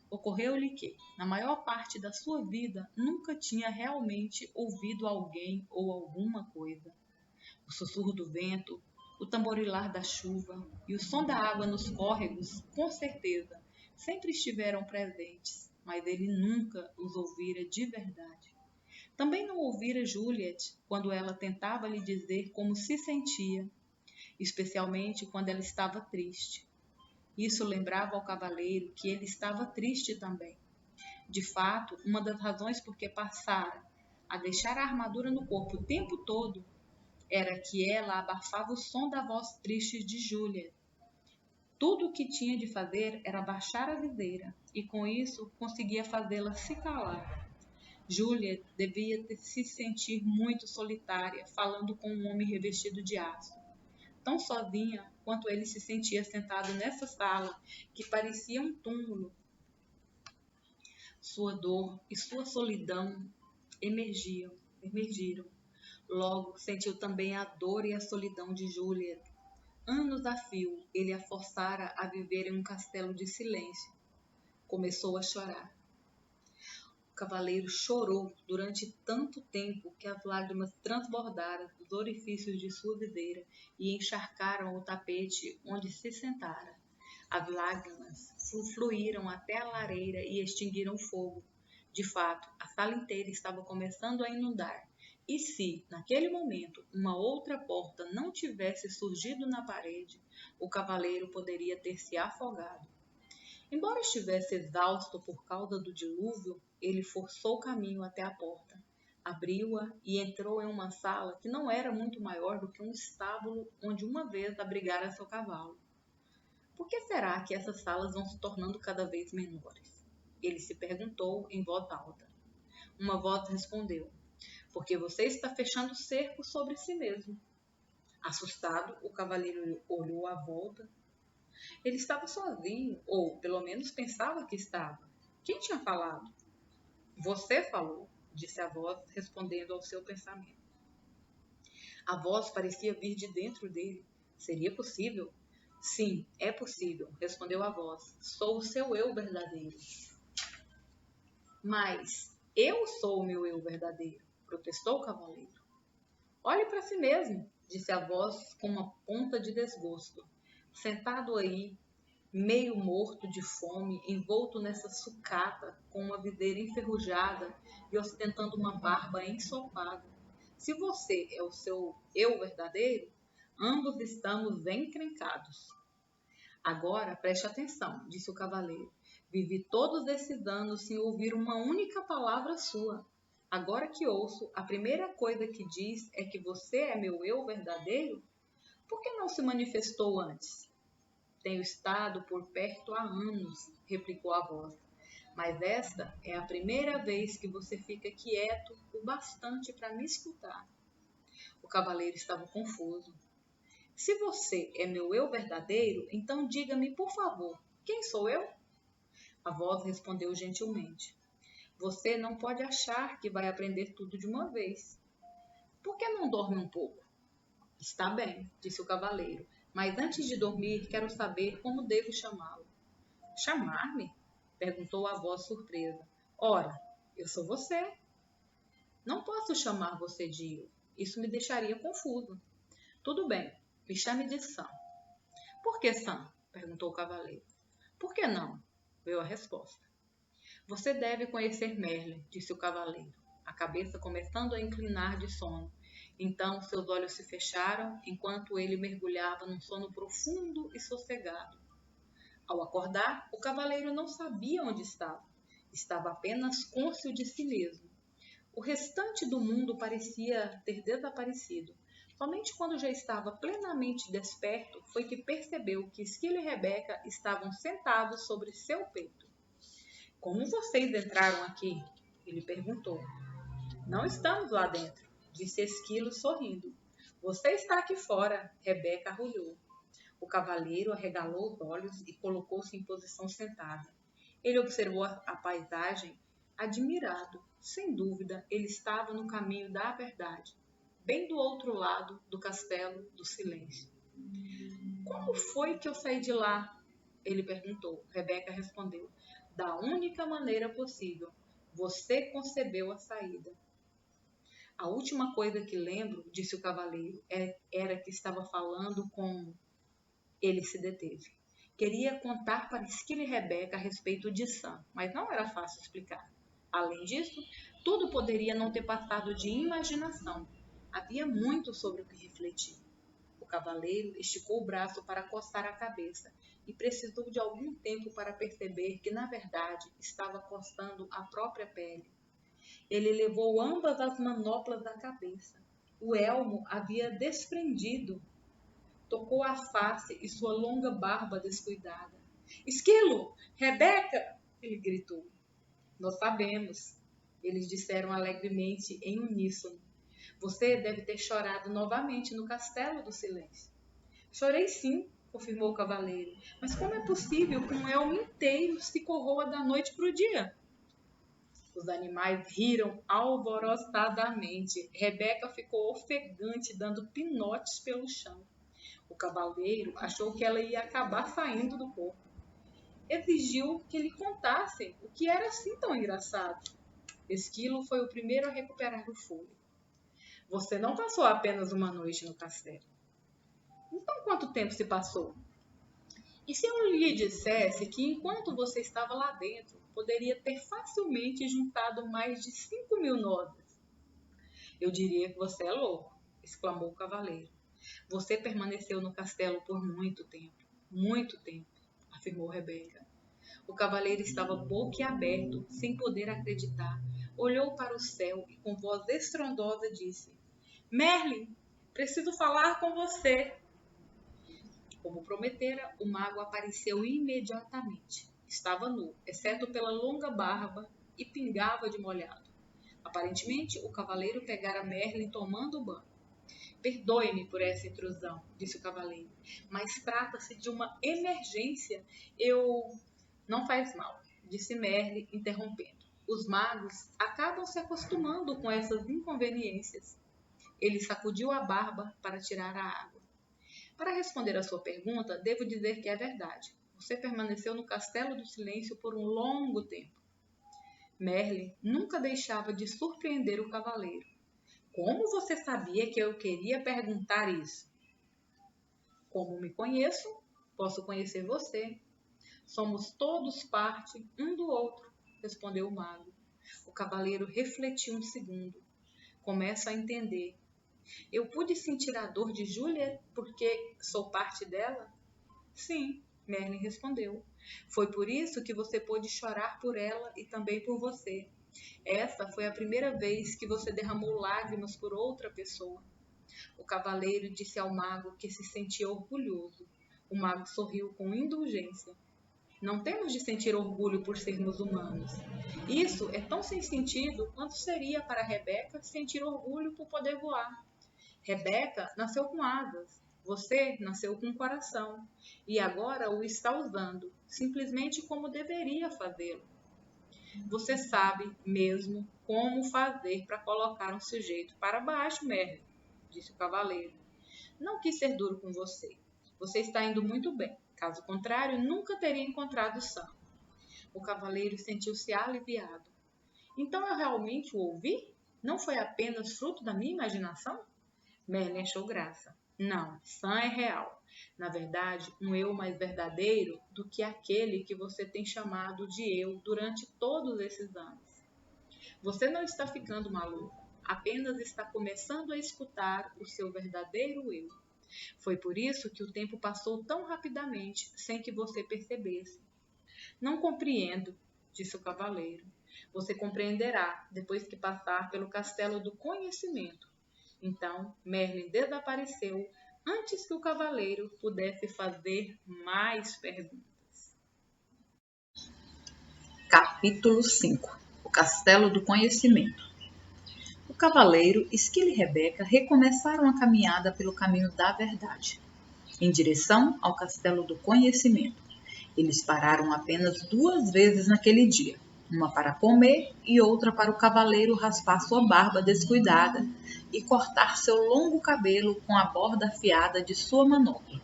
Ocorreu-lhe que, na maior parte da sua vida, nunca tinha realmente ouvido alguém ou alguma coisa. O sussurro do vento, o tamborilar da chuva e o som da água nos córregos, com certeza, sempre estiveram presentes, mas ele nunca os ouvira de verdade. Também não ouvira Juliet quando ela tentava lhe dizer como se sentia, especialmente quando ela estava triste. Isso lembrava ao cavaleiro que ele estava triste também. De fato, uma das razões por que passara a deixar a armadura no corpo o tempo todo era que ela abafava o som da voz triste de Juliet. Tudo o que tinha de fazer era baixar a viseira, e com isso conseguia fazê-la se calar. Juliet devia se sentir muito solitária, falando com um homem revestido de aço. Tão sozinha quanto ele se sentia sentado nessa sala, que parecia um túmulo. Sua dor e sua solidão emergiram. Logo, sentiu também a dor e a solidão de Juliet. Anos a fio, ele a forçara a viver em um castelo de silêncio. Começou a chorar. O cavaleiro chorou durante tanto tempo que as lágrimas transbordaram dos orifícios de sua viseira e encharcaram o tapete onde se sentara. As lágrimas fluíram até a lareira e extinguiram o fogo. De fato, a sala inteira estava começando a inundar. E se, naquele momento, uma outra porta não tivesse surgido na parede, o cavaleiro poderia ter se afogado. Embora estivesse exausto por causa do dilúvio, ele forçou o caminho até a porta, abriu-a e entrou em uma sala que não era muito maior do que um estábulo onde uma vez abrigara seu cavalo. Por que será que essas salas vão se tornando cada vez menores? Ele se perguntou em voz alta. Uma voz respondeu: porque você está fechando o cerco sobre si mesmo. Assustado, o cavaleiro olhou à volta. Ele estava sozinho, ou pelo menos pensava que estava. Quem tinha falado? Você falou, disse a voz, respondendo ao seu pensamento. A voz parecia vir de dentro dele. Seria possível? Sim, é possível, respondeu a voz. Sou o seu eu verdadeiro. Mas eu sou o meu eu verdadeiro, protestou o cavaleiro. Olhe para si mesmo, disse a voz com uma ponta de desgosto. Sentado aí, meio morto de fome, envolto nessa sucata, com uma viseira enferrujada e ostentando uma barba ensopada. Se você é o seu eu verdadeiro, ambos estamos encrencados. Agora preste atenção, disse o cavaleiro. Vivi todos esses anos sem ouvir uma única palavra sua. Agora que ouço, a primeira coisa que diz é que você é meu eu verdadeiro? Por que não se manifestou antes? Tenho estado por perto há anos, replicou a voz, mas esta é a primeira vez que você fica quieto o bastante para me escutar. O cavaleiro estava confuso. Se você é meu eu verdadeiro, então diga-me, por favor, quem sou eu? A voz respondeu gentilmente. Você não pode achar que vai aprender tudo de uma vez. Por que não dorme um pouco? Está bem, disse o cavaleiro, mas antes de dormir quero saber como devo chamá-lo. Chamar-me? Perguntou a voz surpresa. Ora, eu sou você. Não posso chamar você de eu. Isso me deixaria confuso. Tudo bem, me chame de Sam. Por que Sam? Perguntou o cavaleiro. Por que não? Veio a resposta. Você deve conhecer Merlin, disse o cavaleiro, a cabeça começando a inclinar de sono. Então seus olhos se fecharam enquanto ele mergulhava num sono profundo e sossegado. Ao acordar, o cavaleiro não sabia onde estava. Estava apenas cônscio de si mesmo. O restante do mundo parecia ter desaparecido. Somente quando já estava plenamente desperto foi que percebeu que Esquilo e Rebeca estavam sentados sobre seu peito. Como vocês entraram aqui? Ele perguntou. Não estamos lá dentro, disse Esquilo sorrindo. Você está aqui fora, Rebeca arrulhou. O cavaleiro arregalou os olhos e colocou-se em posição sentada. Ele observou a paisagem admirado. Sem dúvida, ele estava no caminho da verdade, bem do outro lado do castelo do silêncio. Como foi que eu saí de lá? Ele perguntou. Rebeca respondeu. Da única maneira possível. Você concebeu a saída. A última coisa que lembro, disse o cavaleiro, era que estava falando com... Ele se deteve. Queria contar para Esquilo e Rebeca a respeito de Sam, mas não era fácil explicar. Além disso, tudo poderia não ter passado de imaginação. Havia muito sobre o que refletir. O cavaleiro esticou o braço para coçar a cabeça e precisou de algum tempo para perceber que, na verdade, estava coçando a própria pele. Ele levou ambas as manoplas da cabeça. O elmo havia desprendido. Tocou a face e sua longa barba descuidada. Esquilo! Rebeca! Ele gritou. Nós sabemos, eles disseram alegremente em uníssono. Você deve ter chorado novamente no castelo do silêncio. Chorei sim, confirmou o cavaleiro. Mas como é possível que um elmo inteiro se corroa da noite para o dia? Os animais riram alvoroçadamente. Rebeca ficou ofegante, dando pinotes pelo chão. O cavaleiro achou que ela ia acabar saindo do corpo. Exigiu que lhe contassem o que era assim tão engraçado. Esquilo foi o primeiro a recuperar o fôlego. Você não passou apenas uma noite no castelo. Então quanto tempo se passou? E se eu lhe dissesse que enquanto você estava lá dentro, poderia ter facilmente juntado mais de 5.000 nozes? Eu diria que você é louco, exclamou o cavaleiro. Você permaneceu no castelo por muito tempo, afirmou Rebeca. O cavaleiro estava boquiaberto, sem poder acreditar. Olhou para o céu e com voz estrondosa disse: Merlin, preciso falar com você. Como prometera, o mago apareceu imediatamente. Estava nu, exceto pela longa barba, e pingava de molhado. Aparentemente, o cavaleiro pegara Merlin tomando banho. Perdoe-me por essa intrusão, disse o cavaleiro, mas trata-se de uma emergência. Não faz mal, disse Merlin, interrompendo. Os magos acabam se acostumando com essas inconveniências. Ele sacudiu a barba para tirar a água. Para responder à sua pergunta, devo dizer que é verdade. Você permaneceu no Castelo do Silêncio por um longo tempo. Merlin nunca deixava de surpreender o cavaleiro. Como você sabia que eu queria perguntar isso? Como me conheço, posso conhecer você. Somos todos parte um do outro, respondeu o mago. O cavaleiro refletiu um segundo. Começo a entender. Eu pude sentir a dor de Juliet porque sou parte dela? Sim, Merlin respondeu. Foi por isso que você pôde chorar por ela e também por você. Essa foi a primeira vez que você derramou lágrimas por outra pessoa. O cavaleiro disse ao mago que se sentia orgulhoso. O mago sorriu com indulgência. Não temos de sentir orgulho por sermos humanos. Isso é tão sem sentido quanto seria para Rebeca sentir orgulho por poder voar. Rebeca nasceu com asas, você nasceu com um coração e agora o está usando, simplesmente como deveria fazê-lo. Você sabe mesmo como fazer para colocar um sujeito para baixo, Merlin, disse o cavaleiro. Não quis ser duro com você. Você está indo muito bem. Caso contrário, nunca teria encontrado Sam. O cavaleiro sentiu-se aliviado. Então eu realmente o ouvi? Não foi apenas fruto da minha imaginação? Merlin achou graça. Não, Sam é real. Na verdade, um eu mais verdadeiro do que aquele que você tem chamado de eu durante todos esses anos. Você não está ficando maluco, apenas está começando a escutar o seu verdadeiro eu. Foi por isso que o tempo passou tão rapidamente, sem que você percebesse. Não compreendo, disse o cavaleiro. Você compreenderá depois que passar pelo castelo do conhecimento. Então, Merlin desapareceu antes que o cavaleiro pudesse fazer mais perguntas. Capítulo 5. O Castelo do Conhecimento. O cavaleiro, Esquilo e Rebeca recomeçaram a caminhada pelo caminho da verdade, em direção ao Castelo do Conhecimento. Eles pararam apenas 2 vezes naquele dia, uma para comer e outra para o cavaleiro raspar sua barba descuidada e cortar seu longo cabelo com a borda afiada de sua manopla.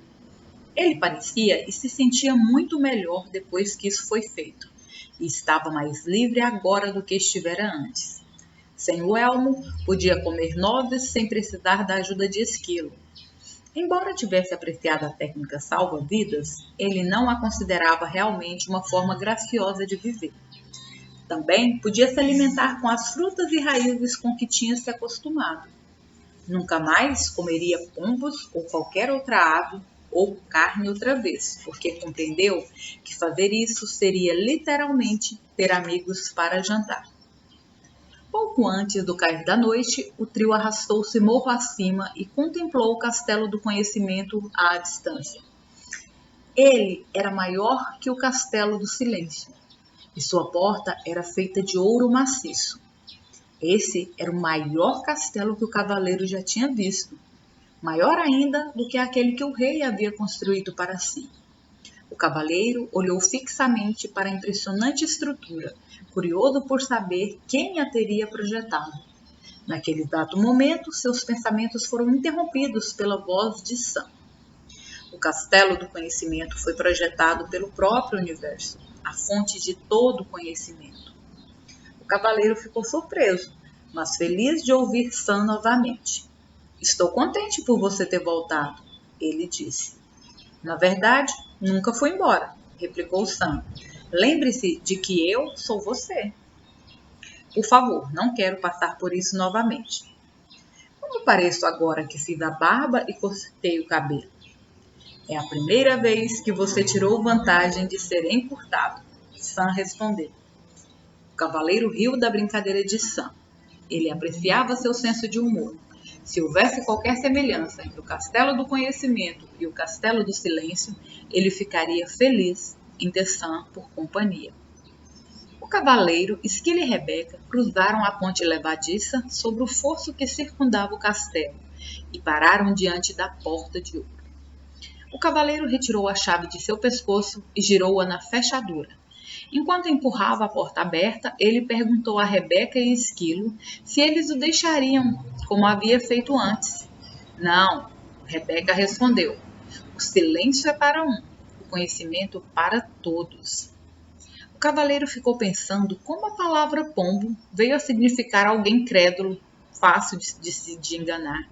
Ele parecia e se sentia muito melhor depois que isso foi feito, e estava mais livre agora do que estivera antes. Sem o elmo, podia comer nozes sem precisar da ajuda de Esquilo. Embora tivesse apreciado a técnica salva-vidas, ele não a considerava realmente uma forma graciosa de viver. Também podia se alimentar com as frutas e raízes com que tinha se acostumado. Nunca mais comeria pombos ou qualquer outra ave ou carne outra vez, porque compreendeu que fazer isso seria literalmente ter amigos para jantar. Pouco antes do cair da noite, o trio arrastou-se morro acima e contemplou o Castelo do Conhecimento à distância. Ele era maior que o Castelo do Silêncio, e sua porta era feita de ouro maciço. Esse era o maior castelo que o cavaleiro já tinha visto, maior ainda do que aquele que o rei havia construído para si. O cavaleiro olhou fixamente para a impressionante estrutura, curioso por saber quem a teria projetado. Naquele exato momento, seus pensamentos foram interrompidos pela voz de Sam. O Castelo do Conhecimento foi projetado pelo próprio universo, a fonte de todo conhecimento. O cavaleiro ficou surpreso, mas feliz de ouvir Sam novamente. Estou contente por você ter voltado, ele disse. Na verdade, nunca fui embora, replicou Sam. Lembre-se de que eu sou você. Por favor, não quero passar por isso novamente. Como pareço agora que fiz a barba e cortei o cabelo? É a primeira vez que você tirou vantagem de ser encurtado, Sam respondeu. O cavaleiro riu da brincadeira de Sam. Ele apreciava seu senso de humor. Se houvesse qualquer semelhança entre o Castelo do Conhecimento e o Castelo do Silêncio, ele ficaria feliz em ter Sam por companhia. O cavaleiro, Esquilo e Rebeca cruzaram a ponte levadiça sobre o fosso que circundava o castelo e pararam diante da porta de ouro. O cavaleiro retirou a chave de seu pescoço e girou-a na fechadura. Enquanto empurrava a porta aberta, ele perguntou a Rebeca e Esquilo se eles o deixariam, como havia feito antes. Não, Rebeca respondeu. O silêncio é para um, o conhecimento para todos. O cavaleiro ficou pensando como a palavra pombo veio a significar alguém crédulo, fácil de enganar.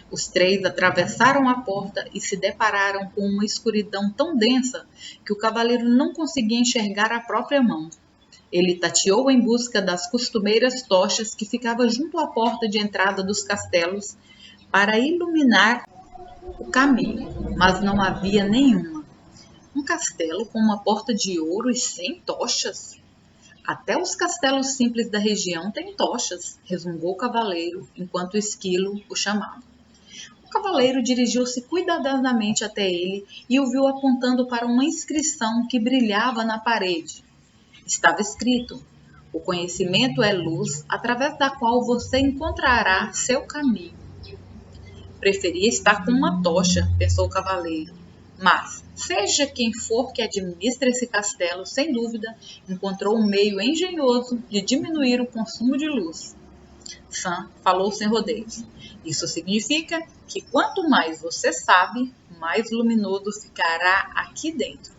Os 3 atravessaram a porta e se depararam com uma escuridão tão densa que o cavaleiro não conseguia enxergar a própria mão. Ele tateou em busca das costumeiras tochas que ficavam junto à porta de entrada dos castelos para iluminar o caminho, mas não havia nenhuma. Um castelo com uma porta de ouro e 100 tochas? Até os castelos simples da região têm tochas, resmungou o cavaleiro, enquanto o esquilo o chamava. O cavaleiro dirigiu-se cuidadosamente até ele e o viu apontando para uma inscrição que brilhava na parede. Estava escrito: o conhecimento é luz através da qual você encontrará seu caminho. Preferia estar com uma tocha, pensou o cavaleiro. Mas, seja quem for que administre esse castelo, sem dúvida, encontrou um meio engenhoso de diminuir o consumo de luz. Sam falou sem rodeios. Isso significa que quanto mais você sabe, mais luminoso ficará aqui dentro.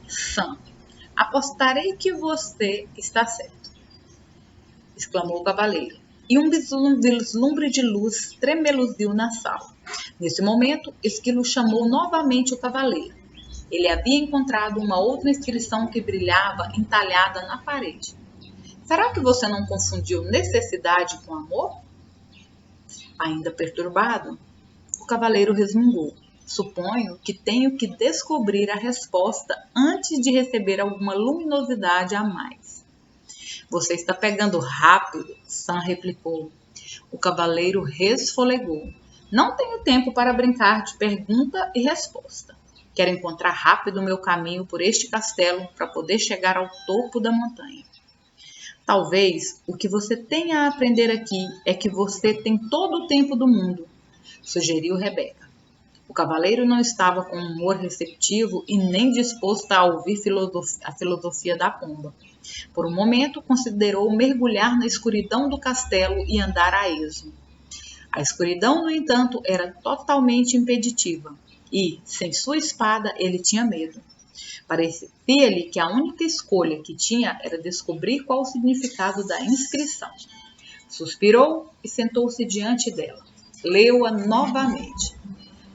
Sam, apostarei que você está certo, exclamou o cavaleiro. E um vislumbre de luz tremeluziu na sala. Nesse momento, Esquilo chamou novamente o cavaleiro. Ele havia encontrado uma outra inscrição que brilhava entalhada na parede. Será que você não confundiu necessidade com amor? Ainda perturbado, o cavaleiro resmungou. Suponho que tenho que descobrir a resposta antes de receber alguma luminosidade a mais. Você está pegando rápido, Sam replicou. O cavaleiro resfolegou. Não tenho tempo para brincar de pergunta e resposta. Quero encontrar rápido o meu caminho por este castelo para poder chegar ao topo da montanha. Talvez o que você tenha a aprender aqui é que você tem todo o tempo do mundo, sugeriu Rebeca. O cavaleiro não estava com um humor receptivo e nem disposto a ouvir a filosofia da pomba. Por um momento, considerou mergulhar na escuridão do castelo e andar a esmo. A escuridão, no entanto, era totalmente impeditiva e, sem sua espada, ele tinha medo. Parecia-lhe que a única escolha que tinha era descobrir qual o significado da inscrição. Suspirou e sentou-se diante dela. Leu-a novamente.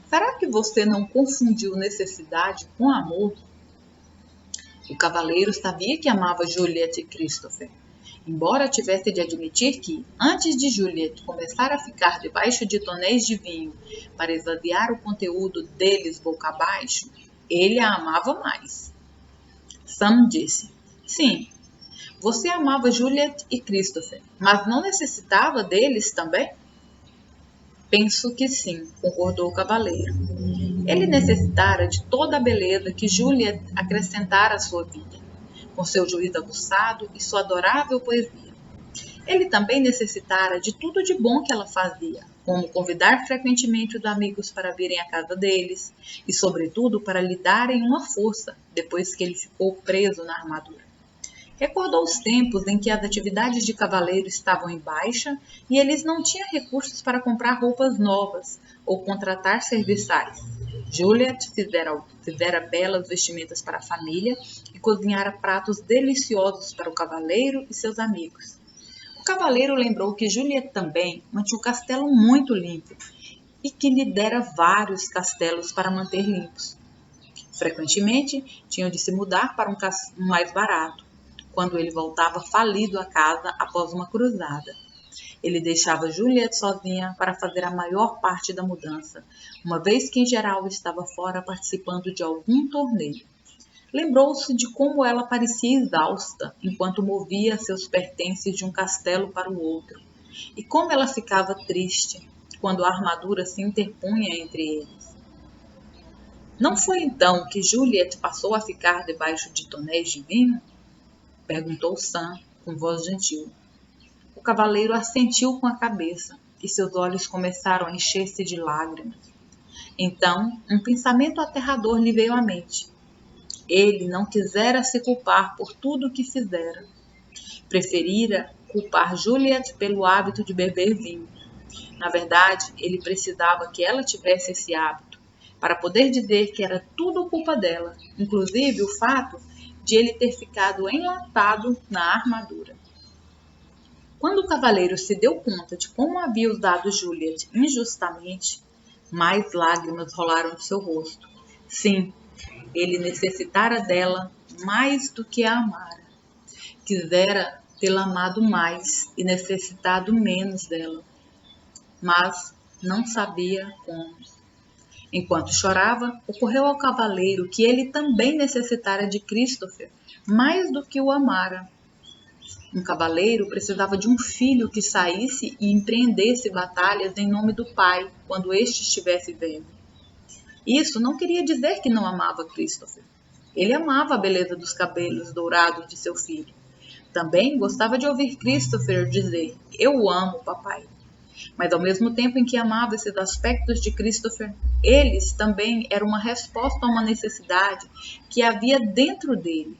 Será que você não confundiu necessidade com amor? O cavaleiro sabia que amava Juliet e Christopher, embora tivesse de admitir que, antes de Juliet começar a ficar debaixo de tonéis de vinho para esvaziar o conteúdo deles boca abaixo, ele a amava mais. Sam disse: sim, você amava Juliet e Christopher, mas não necessitava deles também? Penso que sim, concordou o cavaleiro. Ele necessitara de toda a beleza que Juliet acrescentara à sua vida, com seu juízo aguçado e sua adorável poesia. Ele também necessitara de tudo de bom que ela fazia, como convidar frequentemente os amigos para virem à casa deles e, sobretudo, para lhe darem uma força depois que ele ficou preso na armadura. Recordou os tempos em que as atividades de cavaleiro estavam em baixa e eles não tinham recursos para comprar roupas novas ou contratar serviçais. Juliet fizera belas vestimentas para a família e cozinhara pratos deliciosos para o cavaleiro e seus amigos. O cavaleiro lembrou que Juliet também mantinha o castelo muito limpo e que lhe dera vários castelos para manter limpos. Frequentemente, tinham de se mudar para um mais barato, quando ele voltava falido a casa após uma cruzada. Ele deixava Juliet sozinha para fazer a maior parte da mudança, uma vez que em geral estava fora participando de algum torneio. Lembrou-se de como ela parecia exausta enquanto movia seus pertences de um castelo para o outro, e como ela ficava triste quando a armadura se interpunha entre eles. Não foi então que Juliet passou a ficar debaixo de tonéis de vinho? Perguntou Sam com voz gentil. O cavaleiro assentiu com a cabeça e seus olhos começaram a encher-se de lágrimas. Então, um pensamento aterrador lhe veio à mente. Ele não quisera se culpar por tudo o que fizera. Preferira culpar Juliet pelo hábito de beber vinho. Na verdade, ele precisava que ela tivesse esse hábito, para poder dizer que era tudo culpa dela, inclusive o fato de ele ter ficado enlatado na armadura. Quando o cavaleiro se deu conta de como havia usado Juliet injustamente, mais lágrimas rolaram de seu rosto. Sim, ele necessitara dela mais do que a amara. Quisera tê-la amado mais e necessitado menos dela, mas não sabia como. Enquanto chorava, ocorreu ao cavaleiro que ele também necessitara de Christopher mais do que o amara. Um cavaleiro precisava de um filho que saísse e empreendesse batalhas em nome do pai, quando este estivesse velho. Isso não queria dizer que não amava Christopher. Ele amava a beleza dos cabelos dourados de seu filho. Também gostava de ouvir Christopher dizer: "Eu o amo, papai." Mas ao mesmo tempo em que amava esses aspectos de Christopher, eles também eram uma resposta a uma necessidade que havia dentro dele.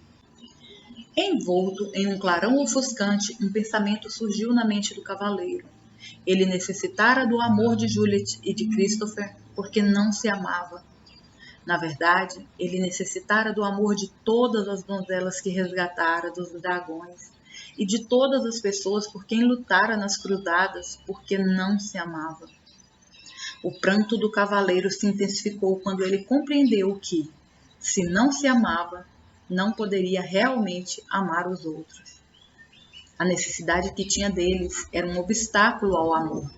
Envolto em um clarão ofuscante, um pensamento surgiu na mente do cavaleiro. Ele necessitara do amor de Juliet e de Christopher porque não se amava. Na verdade, ele necessitara do amor de todas as donzelas que resgatara dos dragões e de todas as pessoas por quem lutara nas cruzadas porque não se amava. O pranto do cavaleiro se intensificou quando ele compreendeu que, se não se amava, não poderia realmente amar os outros. A necessidade que tinha deles era um obstáculo ao amor.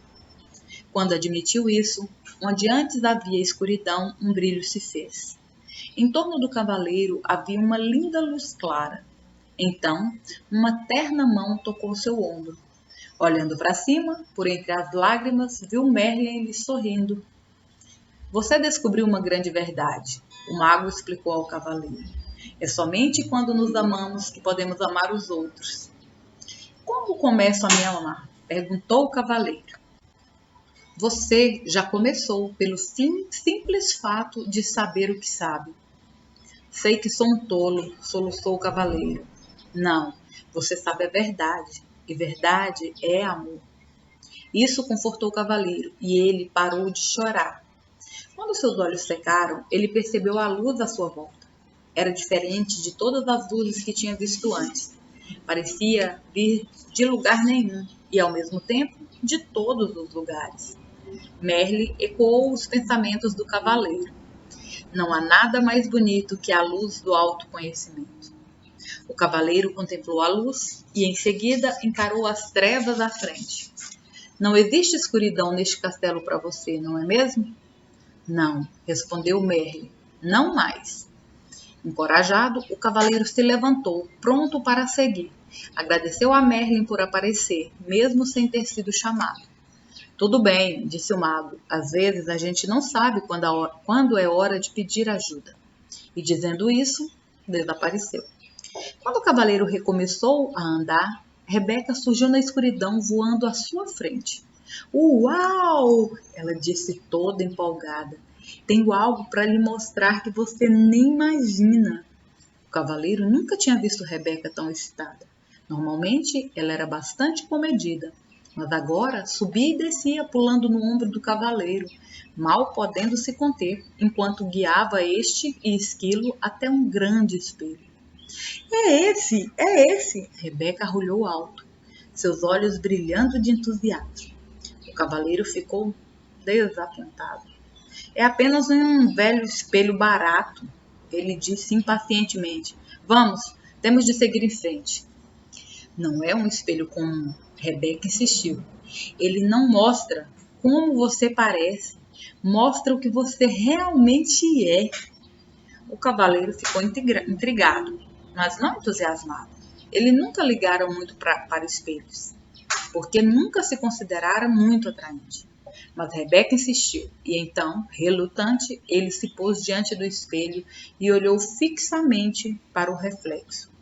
Quando admitiu isso, onde antes havia escuridão, um brilho se fez. Em torno do cavaleiro havia uma linda luz clara. Então, uma terna mão tocou seu ombro. Olhando para cima, por entre as lágrimas, viu Merlin lhe sorrindo. Você descobriu uma grande verdade, o mago explicou ao cavaleiro. É somente quando nos amamos que podemos amar os outros. Como começo a me amar? Perguntou o cavaleiro. Você já começou pelo simples fato de saber o que sabe. Sei que sou um tolo, soluçou o cavaleiro. Não, você sabe a verdade, e verdade é amor. Isso confortou o cavaleiro, e ele parou de chorar. Quando seus olhos secaram, ele percebeu a luz à sua volta. Era diferente de todas as luzes que tinha visto antes. Parecia vir de lugar nenhum e, ao mesmo tempo, de todos os lugares. Merlin ecoou os pensamentos do cavaleiro. Não há nada mais bonito que a luz do autoconhecimento. O cavaleiro contemplou a luz e, em seguida, encarou as trevas à frente. Não existe escuridão neste castelo para você, não é mesmo? Não, respondeu Merlin. Não mais. Encorajado, o cavaleiro se levantou, pronto para seguir. Agradeceu a Merlin por aparecer, mesmo sem ter sido chamado. Tudo bem, disse o mago. Às vezes a gente não sabe quando é hora de pedir ajuda. E dizendo isso, desapareceu. Quando o cavaleiro recomeçou a andar, Rebeca surgiu na escuridão voando à sua frente. Uau! Ela disse toda empolgada. Tenho algo para lhe mostrar que você nem imagina. O cavaleiro nunca tinha visto Rebeca tão excitada. Normalmente, ela era bastante comedida, mas agora subia e descia pulando no ombro do cavaleiro, mal podendo se conter, enquanto guiava este e Esquilo até um grande espelho. É esse! Rebeca arrulhou alto, seus olhos brilhando de entusiasmo. O cavaleiro ficou desapontado. É apenas um velho espelho barato, ele disse impacientemente. Vamos, temos de seguir em frente. Não é um espelho comum, Rebeca insistiu. Ele não mostra como você parece, mostra o que você realmente é. O cavaleiro ficou intrigado, mas não entusiasmado. Ele nunca ligara muito para espelhos, porque nunca se considerara muito atraente. Mas Rebeca insistiu, e então, relutante, ele se pôs diante do espelho e olhou fixamente para o reflexo.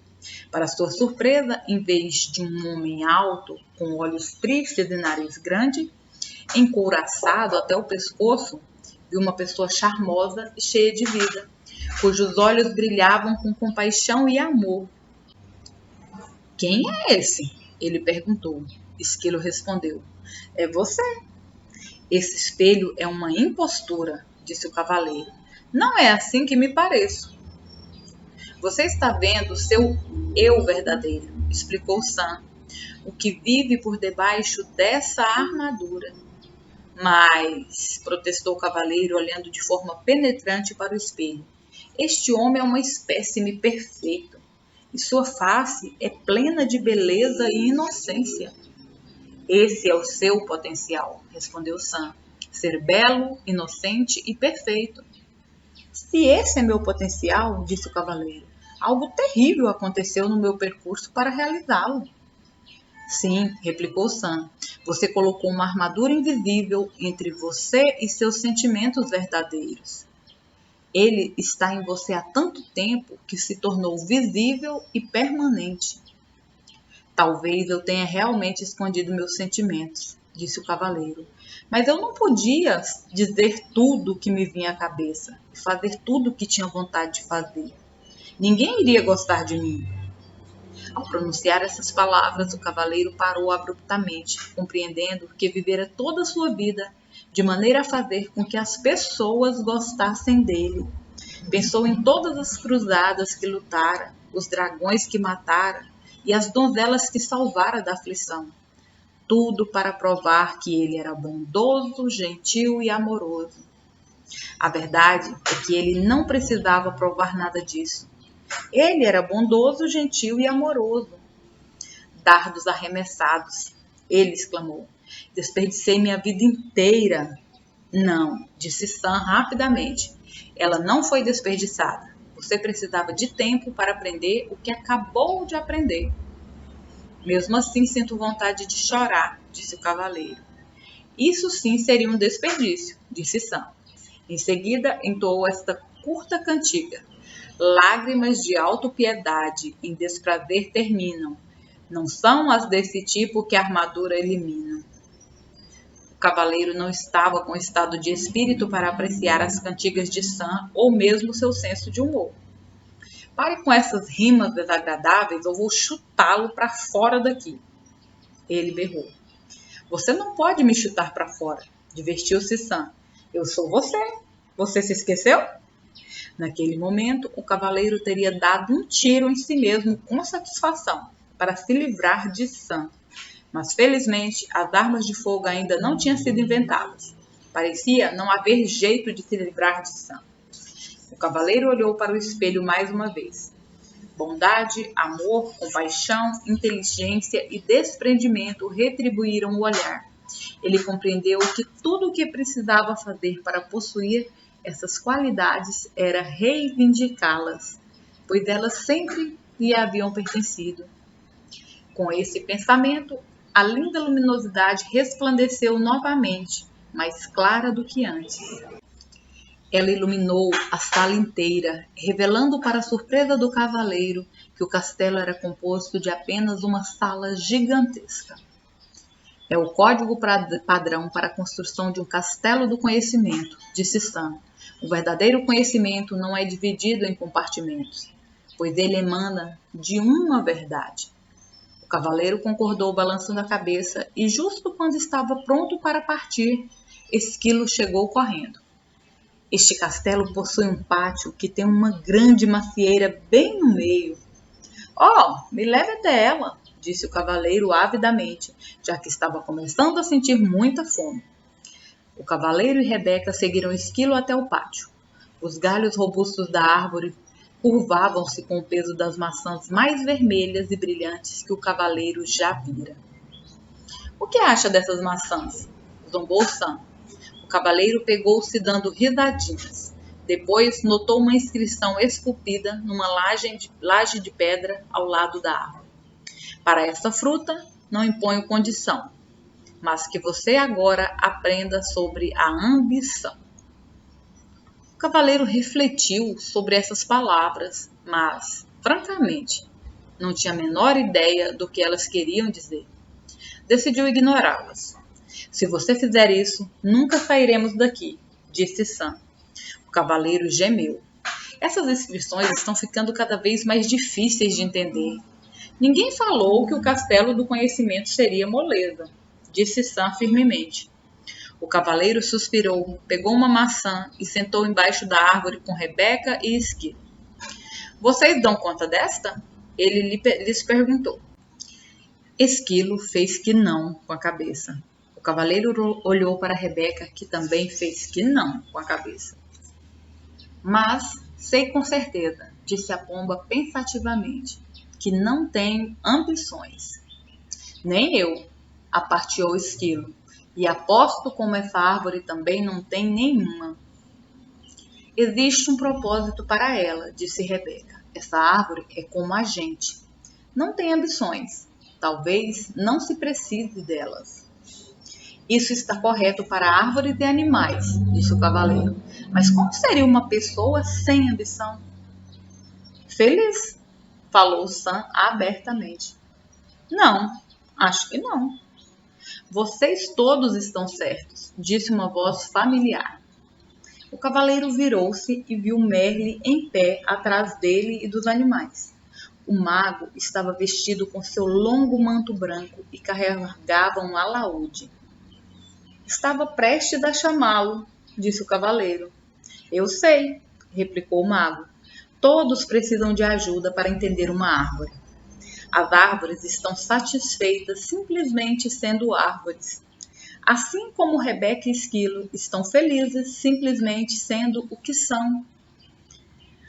Para sua surpresa, em vez de um homem alto, com olhos tristes e nariz grande, encouraçado até o pescoço, viu uma pessoa charmosa e cheia de vida, cujos olhos brilhavam com compaixão e amor. Quem é esse? Ele perguntou. Esquilo respondeu. É você. Esse espelho é uma impostura, disse o cavaleiro. Não é assim que me pareço. Você está vendo seu eu verdadeiro, explicou Sam, o que vive por debaixo dessa armadura. Mas, protestou o cavaleiro, olhando de forma penetrante para o espelho, este homem é uma espécime perfeito, e sua face é plena de beleza e inocência. Esse é o seu potencial, respondeu Sam. ser belo, inocente e perfeito. Se esse é meu potencial, disse o cavaleiro, algo terrível aconteceu no meu percurso para realizá-lo. Sim, replicou Sam, você colocou uma armadura invisível entre você e seus sentimentos verdadeiros. Ele está em você há tanto tempo que se tornou visível e permanente. Talvez eu tenha realmente escondido meus sentimentos, disse o cavaleiro, mas eu não podia dizer tudo o que me vinha à cabeça e fazer tudo o que tinha vontade de fazer. Ninguém iria gostar de mim. Ao pronunciar essas palavras, o cavaleiro parou abruptamente, compreendendo que vivera toda a sua vida de maneira a fazer com que as pessoas gostassem dele. Pensou em todas as cruzadas que lutara, os dragões que matara e as donzelas que salvara da aflição. Tudo para provar que ele era bondoso, gentil e amoroso. A verdade é que ele não precisava provar nada disso. Ele era bondoso, gentil e amoroso. Dardos arremessados, ele exclamou. Desperdicei minha vida inteira. Não, disse Sam rapidamente. Ela não foi desperdiçada. Você precisava de tempo para aprender o que acabou de aprender. Mesmo assim, sinto vontade de chorar, disse o cavaleiro. Isso sim seria um desperdício, disse Sam. Em seguida, entoou esta curta cantiga. Lágrimas de autopiedade em desprazer terminam. Não são as desse tipo que a armadura elimina. O cavaleiro não estava com estado de espírito para apreciar as cantigas de Sam ou mesmo seu senso de humor. Pare com essas rimas desagradáveis ou vou chutá-lo para fora daqui. Ele berrou. Você não pode me chutar para fora, divertiu-se Sam. Eu sou você. Você se esqueceu? Naquele momento, o cavaleiro teria dado um tiro em si mesmo com satisfação para se livrar de Sam. Mas, felizmente, as armas de fogo ainda não tinham sido inventadas. Parecia não haver jeito de se livrar de Sam. O cavaleiro olhou para o espelho mais uma vez. Bondade, amor, compaixão, inteligência e desprendimento retribuíram o olhar. Ele compreendeu que tudo o que precisava fazer para possuir essas qualidades era reivindicá-las, pois elas sempre lhe haviam pertencido. Com esse pensamento, a linda luminosidade resplandeceu novamente, mais clara do que antes. Ela iluminou a sala inteira, revelando para a surpresa do cavaleiro que o castelo era composto de apenas uma sala gigantesca. É o código padrão para a construção de um castelo do conhecimento, disse Sam. O verdadeiro conhecimento não é dividido em compartimentos, pois ele emana de uma verdade. O cavaleiro concordou, balançando a cabeça, e justo quando estava pronto para partir, Esquilo chegou correndo. Este castelo possui um pátio que tem uma grande macieira bem no meio. Oh, me leve até ela, disse o cavaleiro avidamente, já que estava começando a sentir muita fome. O cavaleiro e Rebeca seguiram Esquilo até o pátio. Os galhos robustos da árvore curvavam-se com o peso das maçãs mais vermelhas e brilhantes que o cavaleiro já vira. O que acha dessas maçãs? Zombou Sam. O cavaleiro pegou-se dando risadinhas. Depois notou uma inscrição esculpida numa laje de pedra ao lado da árvore. Para esta fruta, não imponho condição, mas que você agora aprenda sobre a ambição. O cavaleiro refletiu sobre essas palavras, mas, francamente, não tinha a menor ideia do que elas queriam dizer. Decidiu ignorá-las. Se você fizer isso, nunca sairemos daqui, disse Sam. O cavaleiro gemeu. Essas inscrições estão ficando cada vez mais difíceis de entender. Ninguém falou que o castelo do conhecimento seria moleza, disse Sam firmemente. O cavaleiro suspirou, pegou uma maçã e sentou embaixo da árvore com Rebeca e Esquilo. Vocês dão conta desta? Ele lhes perguntou. Esquilo fez que não com a cabeça. O cavaleiro olhou para Rebeca, que também fez que não com a cabeça. Mas sei com certeza, disse a pomba pensativamente, que não tenho ambições. Nem eu, aparteou Esquilo. E aposto como essa árvore também não tem nenhuma. Existe um propósito para ela, disse Rebeca. Essa árvore é como a gente. Não tem ambições. Talvez não se precise delas. Isso está correto para árvores e animais, disse o cavaleiro. Mas como seria uma pessoa sem ambição? Feliz, falou Sam abertamente. Não, acho que não. Vocês todos estão certos, disse uma voz familiar. O cavaleiro virou-se e viu Merlin em pé atrás dele e dos animais. O mago estava vestido com seu longo manto branco e carregava um alaúde. Estava prestes a chamá-lo, disse o cavaleiro. Eu sei, replicou o mago. Todos precisam de ajuda para entender uma árvore. As árvores estão satisfeitas simplesmente sendo árvores. Assim como Rebeca e Esquilo estão felizes simplesmente sendo o que são.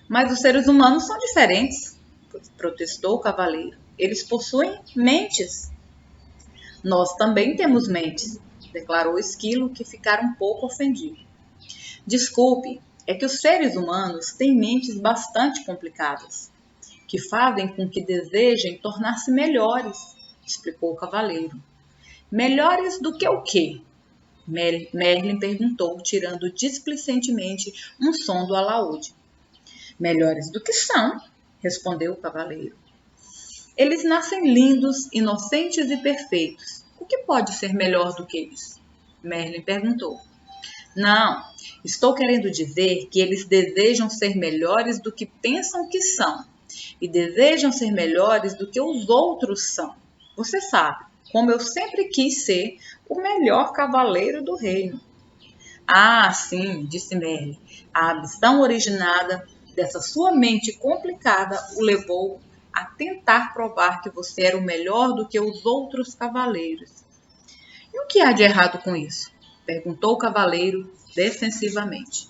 Mas os seres humanos são diferentes, protestou o cavaleiro. Eles possuem mentes. Nós também temos mentes, declarou Esquilo, que ficara um pouco ofendido. Desculpe, é que os seres humanos têm mentes bastante complicadas, que fazem com que desejem tornar-se melhores, explicou o cavaleiro. Melhores do que o quê? Merlin perguntou, tirando displicentemente um som do alaúde. Melhores do que são, respondeu o cavaleiro. Eles nascem lindos, inocentes e perfeitos. O que pode ser melhor do que isso? Merlin perguntou. Não, estou querendo dizer que eles desejam ser melhores do que pensam que são e desejam ser melhores do que os outros são. Você sabe, como eu sempre quis ser o melhor cavaleiro do reino. Ah, sim, disse Merlin. A ambição originada dessa sua mente complicada o levou a tentar provar que você era o melhor do que os outros cavaleiros. E o que há de errado com isso? Perguntou o cavaleiro defensivamente.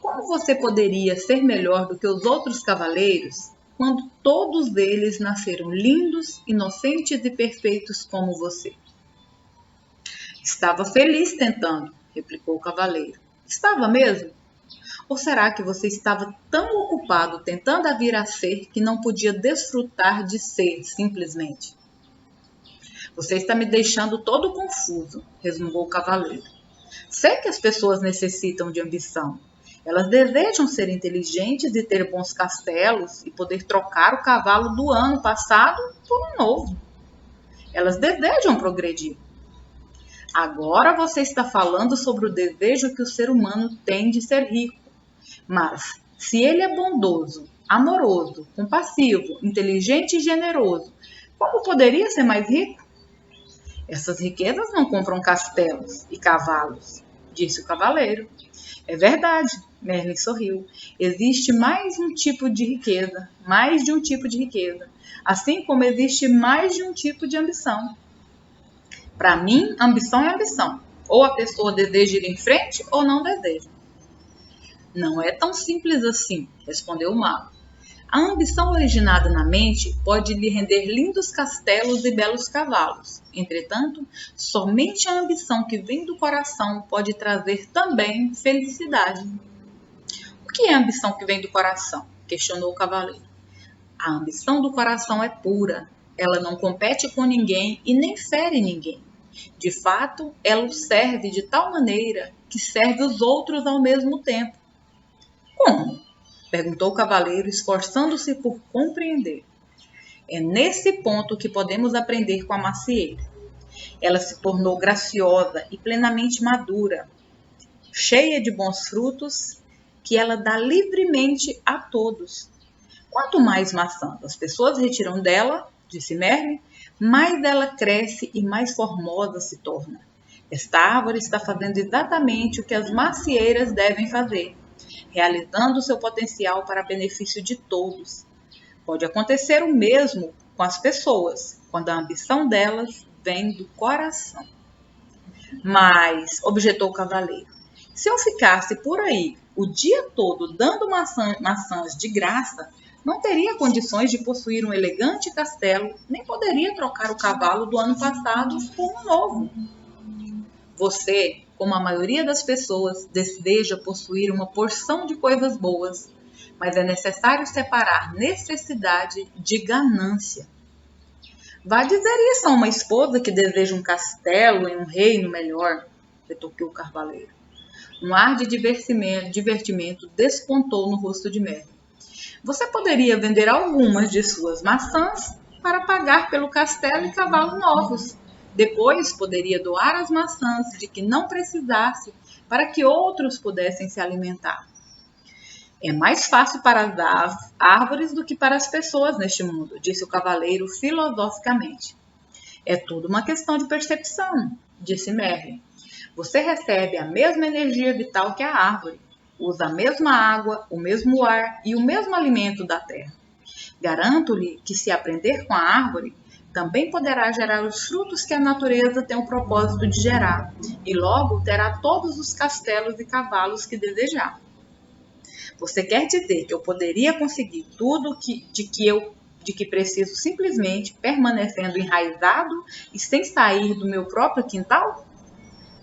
Como você poderia ser melhor do que os outros cavaleiros quando todos eles nasceram lindos, inocentes e perfeitos como você? Estava feliz tentando, replicou o cavaleiro. Estava mesmo? Ou será que você estava tão ocupado tentando vir a ser que não podia desfrutar de ser simplesmente? Você está me deixando todo confuso, resmungou o cavaleiro. Sei que as pessoas necessitam de ambição. Elas desejam ser inteligentes e ter bons castelos e poder trocar o cavalo do ano passado por um novo. Elas desejam progredir. Agora você está falando sobre o desejo que o ser humano tem de ser rico. Mas, se ele é bondoso, amoroso, compassivo, inteligente e generoso, como poderia ser mais rico? Essas riquezas não compram castelos e cavalos, disse o cavaleiro. É verdade, Merlin sorriu. Existe mais de um tipo de riqueza, assim como existe mais de um tipo de ambição. Para mim, ambição é ambição. Ou a pessoa deseja ir em frente ou não deseja. Não é tão simples assim, respondeu o mago. A ambição originada na mente pode lhe render lindos castelos e belos cavalos. Entretanto, somente a ambição que vem do coração pode trazer também felicidade. O que é a ambição que vem do coração? Questionou o cavaleiro. A ambição do coração é pura. Ela não compete com ninguém e nem fere ninguém. De fato, ela o serve de tal maneira que serve os outros ao mesmo tempo. Como? Perguntou o cavaleiro, esforçando-se por compreender. É nesse ponto que podemos aprender com a macieira. Ela se tornou graciosa e plenamente madura, cheia de bons frutos, que ela dá livremente a todos. Quanto mais maçãs as pessoas retiram dela, disse Merlin, mais ela cresce e mais formosa se torna. Esta árvore está fazendo exatamente o que as macieiras devem fazer, realizando seu potencial para benefício de todos. Pode acontecer o mesmo com as pessoas, quando a ambição delas vem do coração. Mas, objetou o cavaleiro, se eu ficasse por aí o dia todo dando maçãs de graça, não teria condições de possuir um elegante castelo, nem poderia trocar o cavalo do ano passado por um novo. Você, como a maioria das pessoas, deseja possuir uma porção de coisas boas, mas é necessário separar necessidade de ganância. Vá dizer isso a uma esposa que deseja um castelo e um reino melhor, retorquiu o cavaleiro. Um ar de divertimento despontou no rosto de Merlin. Você poderia vender algumas de suas maçãs para pagar pelo castelo e cavalos novos. Depois poderia doar as maçãs de que não precisasse para que outros pudessem se alimentar. É mais fácil para as árvores do que para as pessoas neste mundo, disse o cavaleiro filosoficamente. É tudo uma questão de percepção, disse Merlin. Você recebe a mesma energia vital que a árvore, usa a mesma água, o mesmo ar e o mesmo alimento da terra. Garanto-lhe que se aprender com a árvore, também poderá gerar os frutos que a natureza tem o propósito de gerar, e logo terá todos os castelos e cavalos que desejar. Você quer dizer que eu poderia conseguir tudo de que preciso simplesmente permanecendo enraizado e sem sair do meu próprio quintal?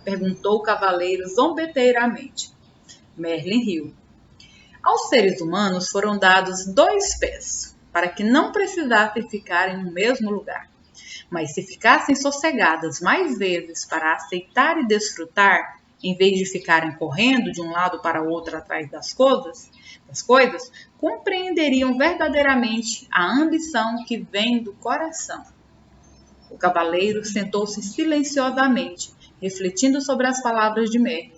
Perguntou o cavaleiro zombeteiramente. Merlin riu. Aos seres humanos foram dados 2 pés, para que não precisassem ficarem no mesmo lugar. Mas se ficassem sossegadas mais vezes para aceitar e desfrutar, em vez de ficarem correndo de um lado para o outro atrás das coisas, compreenderiam verdadeiramente a ambição que vem do coração. O cavaleiro sentou-se silenciosamente, refletindo sobre as palavras de Merlin.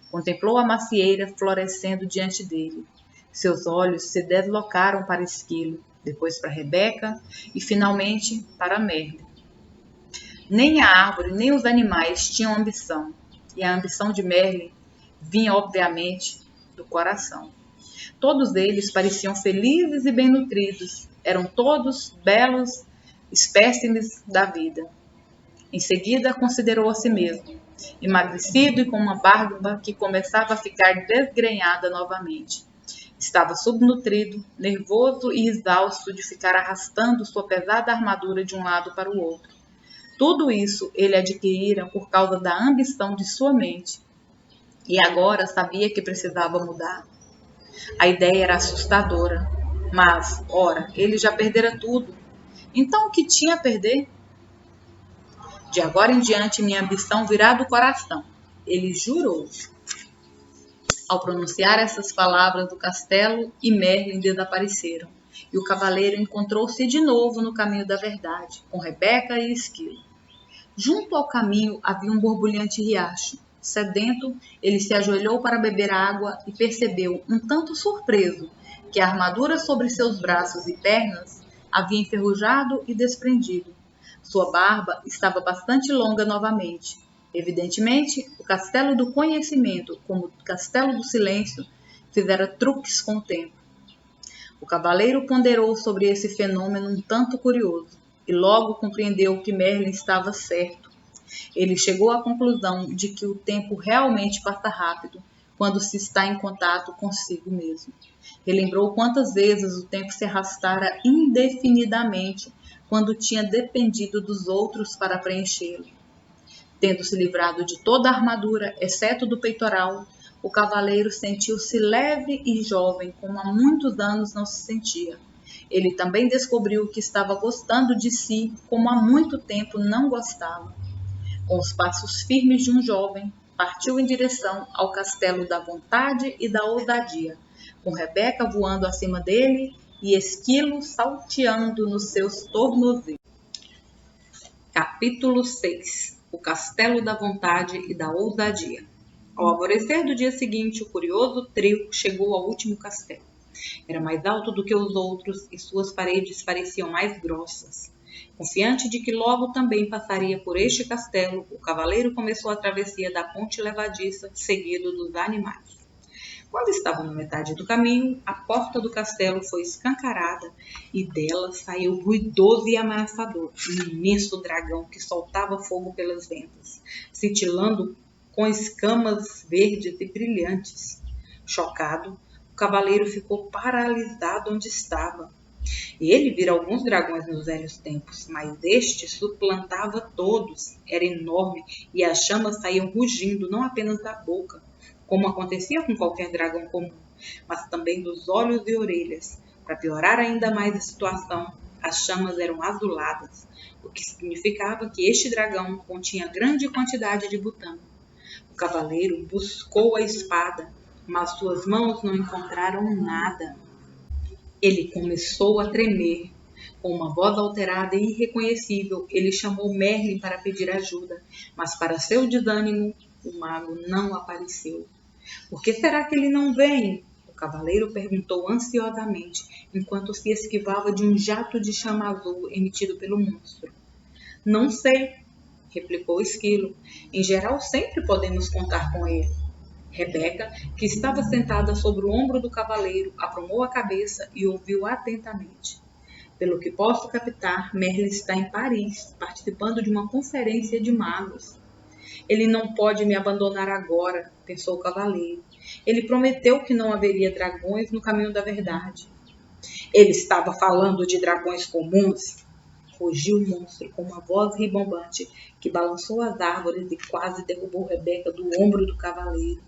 Contemplou a macieira florescendo diante dele. Seus olhos se deslocaram para Esquilo, depois para Rebeca e finalmente para Merlin. Nem a árvore nem os animais tinham ambição, e a ambição de Merlin vinha obviamente do coração. Todos eles pareciam felizes e bem nutridos, eram todos belos espécimes da vida. Em seguida considerou a si mesmo, emagrecido e com uma barba que começava a ficar desgrenhada novamente. Estava subnutrido, nervoso e exausto de ficar arrastando sua pesada armadura de um lado para o outro. Tudo isso ele adquirira por causa da ambição de sua mente. E agora sabia que precisava mudar. A ideia era assustadora, mas, ora, ele já perdera tudo. Então o que tinha a perder? De agora em diante minha ambição virá do coração, ele jurou. Ao pronunciar essas palavras, o castelo e Merlin desapareceram, e o cavaleiro encontrou-se de novo no caminho da verdade, com Rebeca e Esquilo. Junto ao caminho havia um borbulhante riacho. Sedento, ele se ajoelhou para beber água e percebeu, um tanto surpreso, que a armadura sobre seus braços e pernas havia enferrujado e desprendido. Sua barba estava bastante longa novamente. Evidentemente, o castelo do conhecimento, como o castelo do silêncio, fizera truques com o tempo. O cavaleiro ponderou sobre esse fenômeno um tanto curioso, e logo compreendeu que Merlin estava certo. Ele chegou à conclusão de que o tempo realmente passa rápido quando se está em contato consigo mesmo. Relembrou quantas vezes o tempo se arrastara indefinidamente quando tinha dependido dos outros para preenchê-lo. Tendo se livrado de toda a armadura, exceto do peitoral, o cavaleiro sentiu-se leve e jovem, como há muitos anos não se sentia. Ele também descobriu que estava gostando de si, como há muito tempo não gostava. Com os passos firmes de um jovem, partiu em direção ao castelo da vontade e da ousadia, com Rebeca voando acima dele e Esquilo salteando nos seus tornozelos. Capítulo 6. O castelo da vontade e da ousadia. Ao alvorecer do dia seguinte, o curioso trio chegou ao último castelo. Era mais alto do que os outros e suas paredes pareciam mais grossas. Confiante de que logo também passaria por este castelo, o cavaleiro começou a travessia da ponte levadiça, seguido dos animais. Quando estavam na metade do caminho, a porta do castelo foi escancarada e dela saiu ruidoso e ameaçador um imenso dragão que soltava fogo pelas ventas, cintilando com escamas verdes e brilhantes. Chocado, o cavaleiro ficou paralisado onde estava. Ele vira alguns dragões nos velhos tempos, mas este suplantava todos. Era enorme e as chamas saíam rugindo não apenas da boca, como acontecia com qualquer dragão comum, mas também dos olhos e orelhas. Para piorar ainda mais a situação, as chamas eram azuladas, o que significava que este dragão continha grande quantidade de butano. O cavaleiro buscou a espada, mas suas mãos não encontraram nada. Ele começou a tremer. Com uma voz alterada e irreconhecível, ele chamou Merlin para pedir ajuda, mas para seu desânimo, o mago não apareceu. Por que será que ele não vem? O cavaleiro perguntou ansiosamente, enquanto se esquivava de um jato de chama azul emitido pelo monstro. Não sei, replicou o esquilo. Em geral, sempre podemos contar com ele. Rebeca, que estava sentada sobre o ombro do cavaleiro, aprumou a cabeça e ouviu atentamente. Pelo que posso captar, Merlin está em Paris, participando de uma conferência de magos. Ele não pode me abandonar agora, pensou o cavaleiro. Ele prometeu que não haveria dragões no caminho da verdade. Ele estava falando de dragões comuns? Rugiu o monstro com uma voz ribombante que balançou as árvores e quase derrubou Rebeca do ombro do cavaleiro.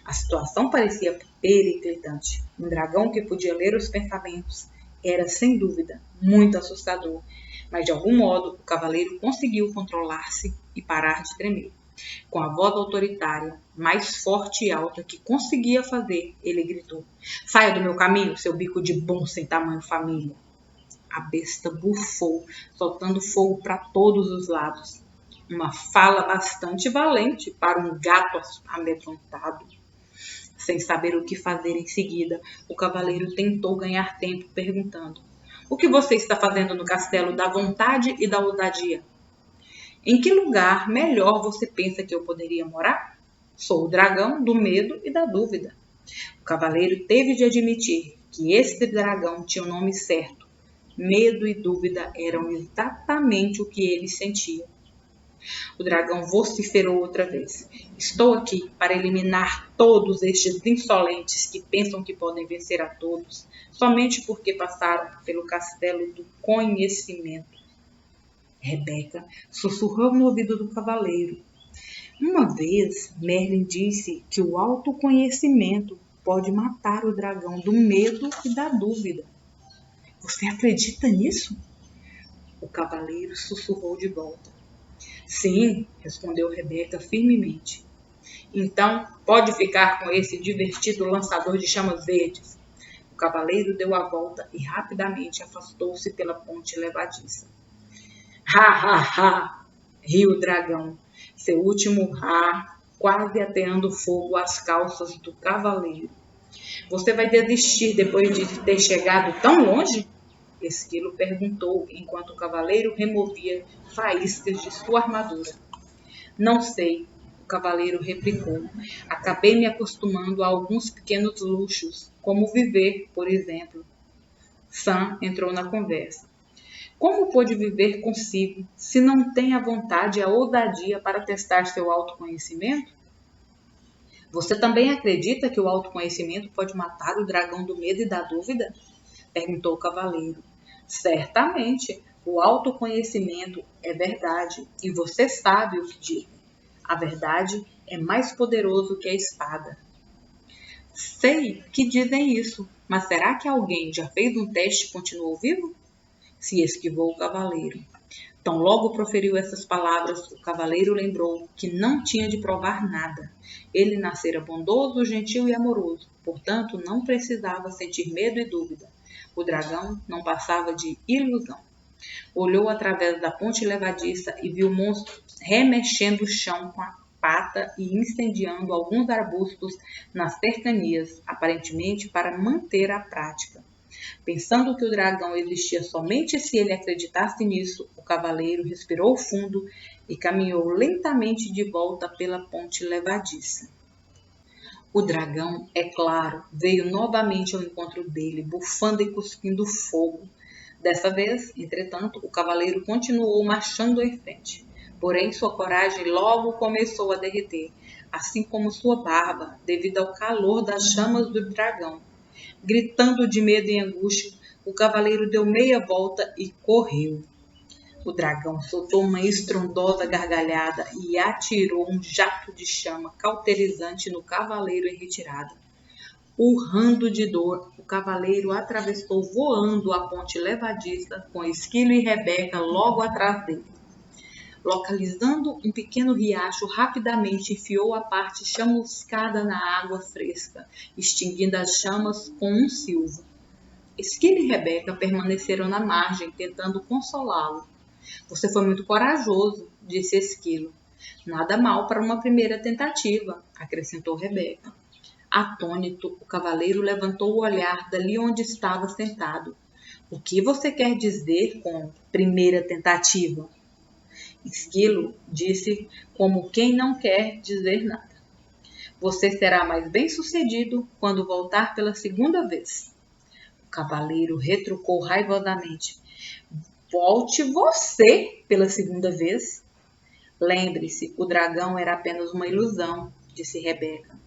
A situação parecia periclitante. Um dragão que podia ler os pensamentos era, sem dúvida, muito assustador, mas de algum modo o cavaleiro conseguiu controlar-se e parar de tremer. Com a voz autoritária, mais forte e alta que conseguia fazer, ele gritou: "Saia do meu caminho, seu bico de bom sem tamanho família!" A besta bufou, soltando fogo para todos os lados. Uma fala bastante valente para um gato amedrontado. Sem saber o que fazer em seguida, o cavaleiro tentou ganhar tempo, perguntando: "O que você está fazendo no castelo da vontade e da ousadia? Em que lugar melhor você pensa que eu poderia morar? Sou o dragão do medo e da dúvida." O cavaleiro teve de admitir que esse dragão tinha o nome certo. Medo e dúvida eram exatamente o que ele sentia. O dragão vociferou outra vez: "Estou aqui para eliminar todos estes insolentes que pensam que podem vencer a todos, somente porque passaram pelo castelo do conhecimento." Rebeca sussurrou no ouvido do cavaleiro: "Uma vez, Merlin disse que o autoconhecimento pode matar o dragão do medo e da dúvida. Você acredita nisso?" O cavaleiro sussurrou de volta. "Sim", respondeu Rebeca firmemente. "Então, pode ficar com esse divertido lançador de chamas verdes." O cavaleiro deu a volta e rapidamente afastou-se pela ponte levadiça. "Ha, ha, ha!" riu o dragão, seu último ha quase ateando fogo às calças do cavaleiro. "Você vai desistir depois de ter chegado tão longe?" Esquilo perguntou enquanto o cavaleiro removia faíscas de sua armadura. "Não sei", o cavaleiro replicou. "Acabei me acostumando a alguns pequenos luxos, como viver, por exemplo." Sam entrou na conversa. "Como pôde viver consigo, se não tem a vontade e a ousadia para testar seu autoconhecimento?" "Você também acredita que o autoconhecimento pode matar o dragão do medo e da dúvida?" perguntou o cavaleiro. "Certamente, o autoconhecimento é verdade, e você sabe o que diz. A verdade é mais poderoso que a espada." "Sei que dizem isso, mas será que alguém já fez um teste e continuou vivo?" se esquivou o cavaleiro. Tão logo proferiu essas palavras, o cavaleiro lembrou que não tinha de provar nada. Ele nascera bondoso, gentil e amoroso, portanto não precisava sentir medo e dúvida. O dragão não passava de ilusão. Olhou através da ponte levadiça e viu o monstro remexendo o chão com a pata e incendiando alguns arbustos nas cercanias, aparentemente para manter a prática. Pensando que o dragão existia somente se ele acreditasse nisso, o cavaleiro respirou fundo e caminhou lentamente de volta pela ponte levadiça. O dragão, é claro, veio novamente ao encontro dele, bufando e cuspindo fogo. Dessa vez, entretanto, o cavaleiro continuou marchando em frente. Porém, sua coragem logo começou a derreter, assim como sua barba, devido ao calor das chamas do dragão. Gritando de medo e angústia, o cavaleiro deu meia volta e correu. O dragão soltou uma estrondosa gargalhada e atirou um jato de chama cauterizante no cavaleiro em retirada. Urrando de dor, o cavaleiro atravessou voando a ponte levadiça, com Esquilo e Rebeca logo atrás dele. Localizando um pequeno riacho, rapidamente enfiou a parte chamuscada na água fresca, extinguindo as chamas com um silvo. Esquilo e Rebeca permaneceram na margem, tentando consolá-lo. Você foi muito corajoso, disse Esquilo. Nada mal para uma primeira tentativa, acrescentou Rebeca. Atônito, o cavaleiro levantou o olhar dali onde estava sentado. O que você quer dizer com primeira tentativa? Esquilo disse como quem não quer dizer nada. Você será mais bem-sucedido quando voltar pela segunda vez. O cavaleiro retrucou raivosamente. Volte você pela segunda vez? Lembre-se, o dragão era apenas uma ilusão, disse Rebeca.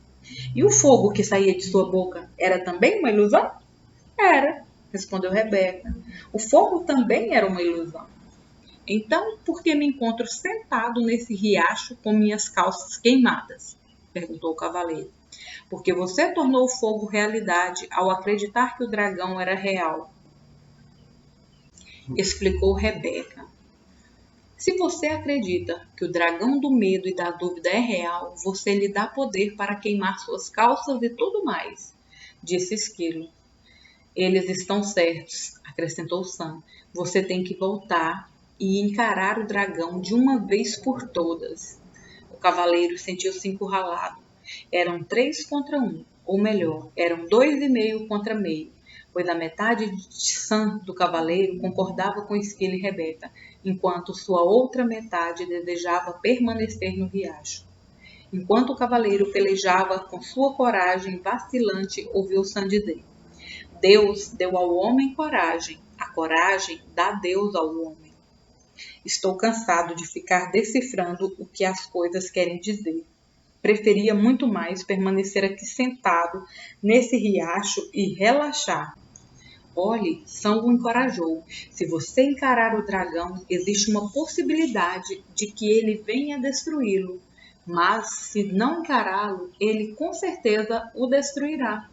E o fogo que saía de sua boca era também uma ilusão? Era, respondeu Rebeca. O fogo também era uma ilusão. Então, por que me encontro sentado nesse riacho com minhas calças queimadas? Perguntou o cavaleiro. Porque você tornou o fogo realidade ao acreditar que o dragão era real, explicou Rebeca. Se você acredita que o dragão do medo e da dúvida é real, você lhe dá poder para queimar suas calças e tudo mais, disse Esquilo. Eles estão certos, acrescentou Sam. Você tem que voltar e encarar o dragão de uma vez por todas. O cavaleiro sentiu-se encurralado. Eram 3 contra 1, ou melhor, eram 2,5 contra meio, pois a metade de Sam do cavaleiro concordava com Esquilo e Rebeca, enquanto sua outra metade desejava permanecer no riacho. Enquanto o cavaleiro pelejava com sua coragem vacilante, ouviu Sam dizer: Deus deu ao homem coragem, a coragem dá Deus ao homem. Estou cansado de ficar decifrando o que as coisas querem dizer. Preferia muito mais permanecer aqui sentado nesse riacho e relaxar. Olhe, Sam o encorajou. Se você encarar o dragão, existe uma possibilidade de que ele venha destruí-lo. Mas, se não encará-lo, ele com certeza o destruirá.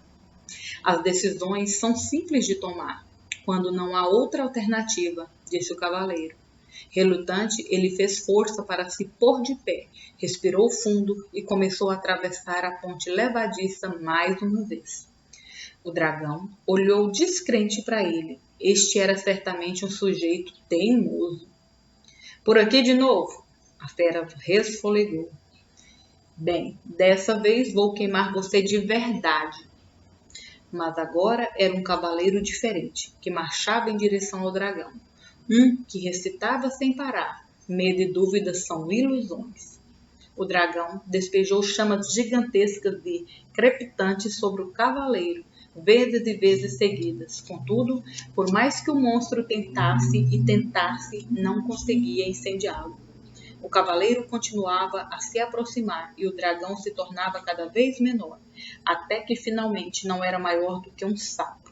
As decisões são simples de tomar, quando não há outra alternativa, disse o cavaleiro. Relutante, ele fez força para se pôr de pé, respirou fundo e começou a atravessar a ponte levadiça mais uma vez. O dragão olhou descrente para ele. Este era certamente um sujeito teimoso. Por aqui de novo, a fera resfolegou. Bem, dessa vez vou queimar você de verdade. Mas agora era um cavaleiro diferente, que marchava em direção ao dragão. Um que recitava sem parar. Medo e dúvida são ilusões. O dragão despejou chamas gigantescas e crepitantes sobre o cavaleiro, vezes e vezes seguidas. Contudo, por mais que o monstro tentasse e tentasse, não conseguia incendiá-lo. O cavaleiro continuava a se aproximar e o dragão se tornava cada vez menor, até que finalmente não era maior do que um sapo.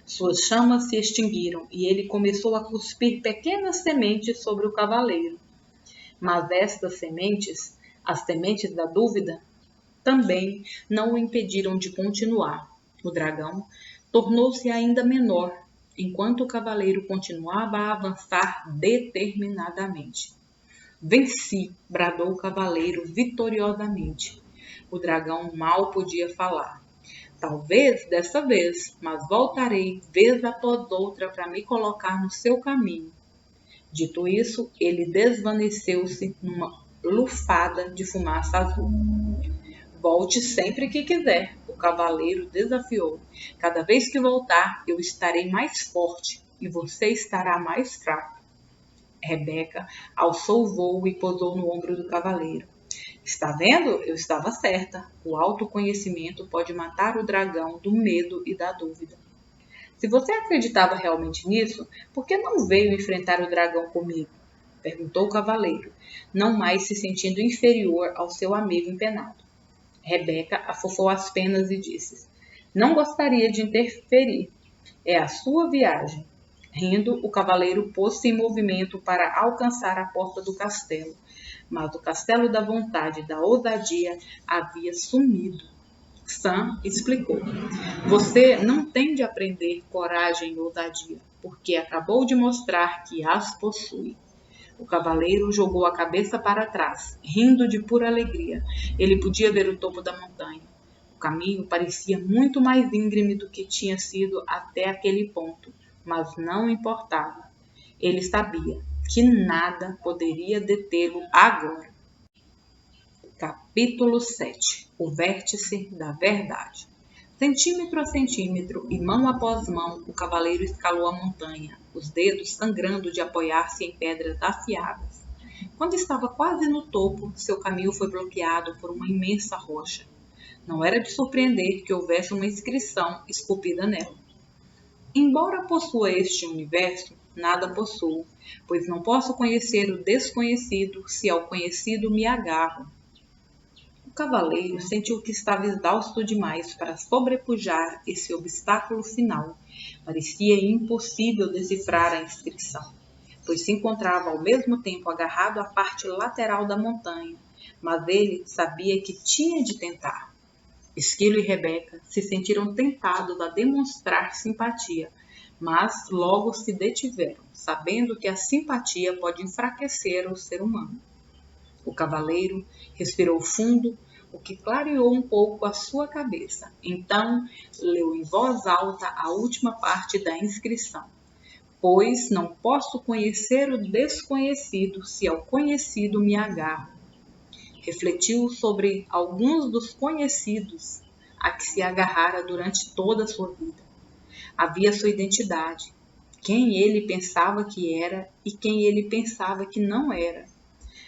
Suas chamas se extinguiram e ele começou a cuspir pequenas sementes sobre o cavaleiro. Mas estas sementes, as sementes da dúvida, também não o impediram de continuar. O dragão tornou-se ainda menor, enquanto o cavaleiro continuava a avançar determinadamente. Venci, bradou o cavaleiro vitoriosamente. O dragão mal podia falar. Talvez dessa vez, mas voltarei vez após outra para me colocar no seu caminho. Dito isso, ele desvaneceu-se numa lufada de fumaça azul. Volte sempre que quiser, o cavaleiro desafiou. Cada vez que voltar, eu estarei mais forte e você estará mais fraco. Rebeca alçou o vôo e pousou no ombro do cavaleiro. Está vendo? Eu estava certa. O autoconhecimento pode matar o dragão do medo e da dúvida. Se você acreditava realmente nisso, por que não veio enfrentar o dragão comigo? Perguntou o cavaleiro, não mais se sentindo inferior ao seu amigo empenado. Rebeca afofou as penas e disse: Não gostaria de interferir. É a sua viagem. Rindo, o cavaleiro pôs-se em movimento para alcançar a porta do castelo, mas o castelo da vontade e da ousadia havia sumido. Sam explicou: Você não tem de aprender coragem e ousadia, porque acabou de mostrar que as possui. O cavaleiro jogou a cabeça para trás, rindo de pura alegria. Ele podia ver o topo da montanha. O caminho parecia muito mais íngreme do que tinha sido até aquele ponto, mas não importava. Ele sabia que nada poderia detê-lo agora. Capítulo 7. O vértice da verdade. Centímetro a centímetro e mão após mão, o cavaleiro escalou a montanha, os dedos sangrando de apoiar-se em pedras afiadas. Quando estava quase no topo, seu caminho foi bloqueado por uma imensa rocha. Não era de surpreender que houvesse uma inscrição esculpida nela. Embora possua este universo, nada possuo, pois não posso conhecer o desconhecido se ao conhecido me agarro. O cavaleiro sentiu que estava exausto demais para sobrepujar esse obstáculo final. Parecia impossível decifrar a inscrição, pois se encontrava ao mesmo tempo agarrado à parte lateral da montanha, mas ele sabia que tinha de tentar. Esquilo e Rebeca se sentiram tentados a demonstrar simpatia, mas logo se detiveram, sabendo que a simpatia pode enfraquecer o ser humano. O cavaleiro respirou fundo, o que clareou um pouco a sua cabeça. Então, leu em voz alta a última parte da inscrição. Pois não posso conhecer o desconhecido se ao conhecido me agarro. Refletiu sobre alguns dos conhecidos a que se agarrara durante toda a sua vida. Havia sua identidade, quem ele pensava que era e quem ele pensava que não era.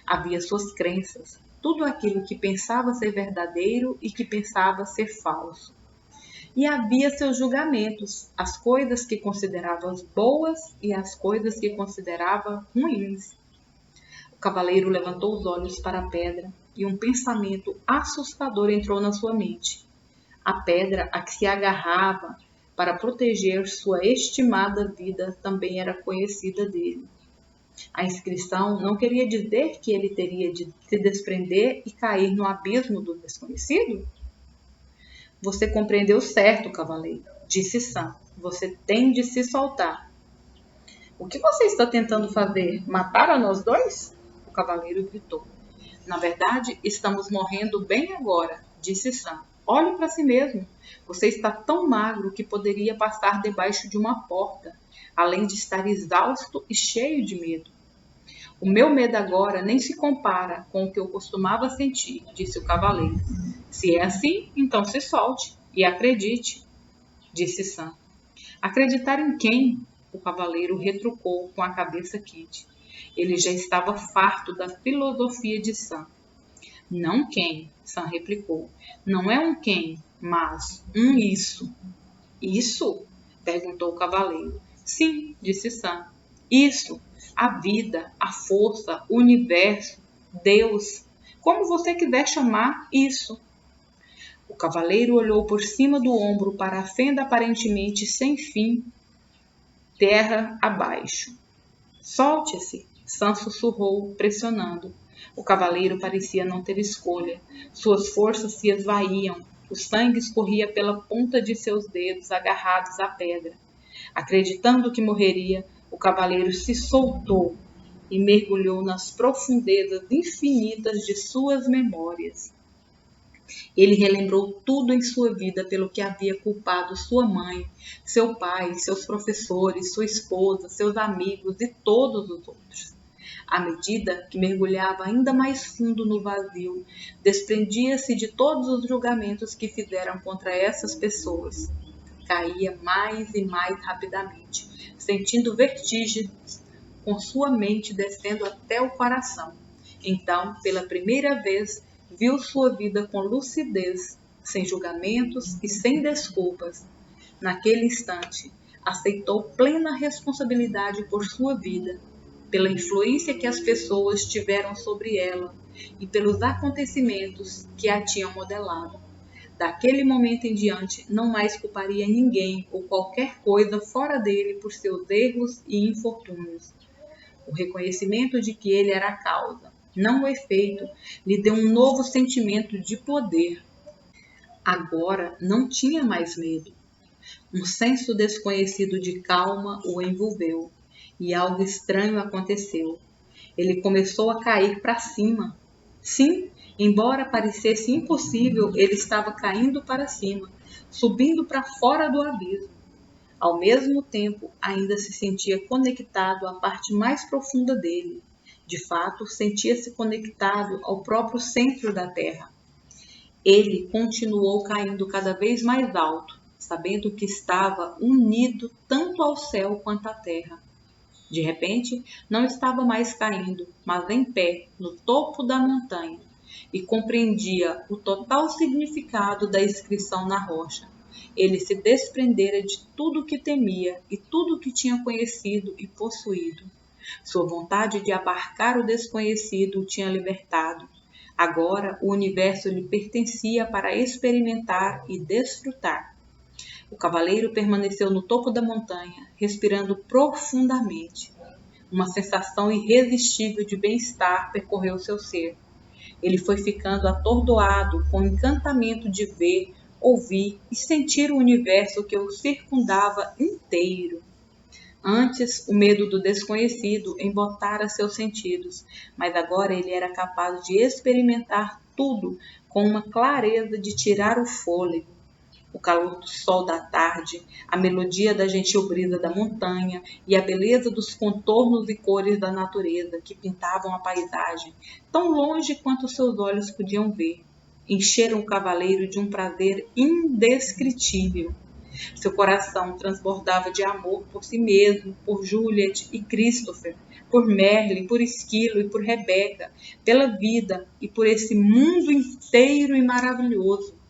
Havia suas crenças, tudo aquilo que pensava ser verdadeiro e que pensava ser falso. E havia seus julgamentos, as coisas que considerava boas e as coisas que considerava ruins. O cavaleiro levantou os olhos para a pedra e um pensamento assustador entrou na sua mente. A pedra a que se agarrava para proteger sua estimada vida também era conhecida dele. A inscrição não queria dizer que ele teria de se desprender e cair no abismo do desconhecido? Você compreendeu certo, cavaleiro, disse Sam. Você tem de se soltar. O que você está tentando fazer? Matar a nós dois? O cavaleiro gritou. Na verdade, estamos morrendo bem agora, disse Sam. Olhe para si mesmo. Você está tão magro que poderia passar debaixo de uma porta, além de estar exausto e cheio de medo. O meu medo agora nem se compara com o que eu costumava sentir, disse o cavaleiro. Se é assim, então se solte e acredite, disse Sam. Acreditar em quem? O cavaleiro retrucou com a cabeça quente. Ele já estava farto da filosofia de Sam. Não quem, Sam replicou. Não é um quem, mas um isso. Isso? Perguntou o cavaleiro. Sim, disse Sam. Isso. A vida, a força, o universo, Deus. Como você quiser chamar isso. O cavaleiro olhou por cima do ombro para a fenda aparentemente sem fim, terra abaixo. Solte-se, Sam sussurrou, pressionando. O cavaleiro parecia não ter escolha. Suas forças se esvaíam. O sangue escorria pela ponta de seus dedos agarrados à pedra. Acreditando que morreria, o cavaleiro se soltou e mergulhou nas profundezas infinitas de suas memórias. Ele relembrou tudo em sua vida pelo que havia culpado sua mãe, seu pai, seus professores, sua esposa, seus amigos e todos os outros. À medida que mergulhava ainda mais fundo no vazio, desprendia-se de todos os julgamentos que fizeram contra essas pessoas. Caía mais e mais rapidamente, sentindo vertigens, com sua mente descendo até o coração. Então, pela primeira vez, viu sua vida com lucidez, sem julgamentos e sem desculpas. Naquele instante, aceitou plena responsabilidade por sua vida, pela influência que as pessoas tiveram sobre ela e pelos acontecimentos que a tinham modelado. daquele momento em diante, não mais culparia ninguém ou qualquer coisa fora dele por seus erros e infortúnios. O reconhecimento de que ele era a causa, não o efeito, lhe deu um novo sentimento de poder. Agora não tinha mais medo. Um senso desconhecido de calma o envolveu, e algo estranho aconteceu. Ele começou a cair para cima. Sim, embora parecesse impossível, ele estava caindo para cima, subindo para fora do abismo. Ao mesmo tempo, ainda se sentia conectado à parte mais profunda dele. De fato, sentia-se conectado ao próprio centro da Terra. Ele continuou caindo cada vez mais alto, sabendo que estava unido tanto ao céu quanto à terra. De repente, não estava mais caindo, mas em pé, no topo da montanha, e compreendia o total significado da inscrição na rocha. Ele se desprendera de tudo o que temia e tudo o que tinha conhecido e possuído. Sua vontade de abarcar o desconhecido o tinha libertado. Agora o universo lhe pertencia para experimentar e desfrutar. O cavaleiro permaneceu no topo da montanha, respirando profundamente. Uma sensação irresistível de bem-estar percorreu seu ser. Ele foi ficando atordoado com o encantamento de ver, ouvir e sentir o universo que o circundava inteiro. Antes, o medo do desconhecido embotara seus sentidos, mas agora ele era capaz de experimentar tudo com uma clareza de tirar o fôlego. O calor do sol da tarde, a melodia da gentil brisa da montanha e a beleza dos contornos e cores da natureza que pintavam a paisagem, tão longe quanto seus olhos podiam ver, encheram o cavaleiro de um prazer indescritível. Seu coração transbordava de amor por si mesmo, por Juliet e Christopher, por Merlin, por Esquilo e por Rebeca, pela vida e por esse mundo inteiro e maravilhoso.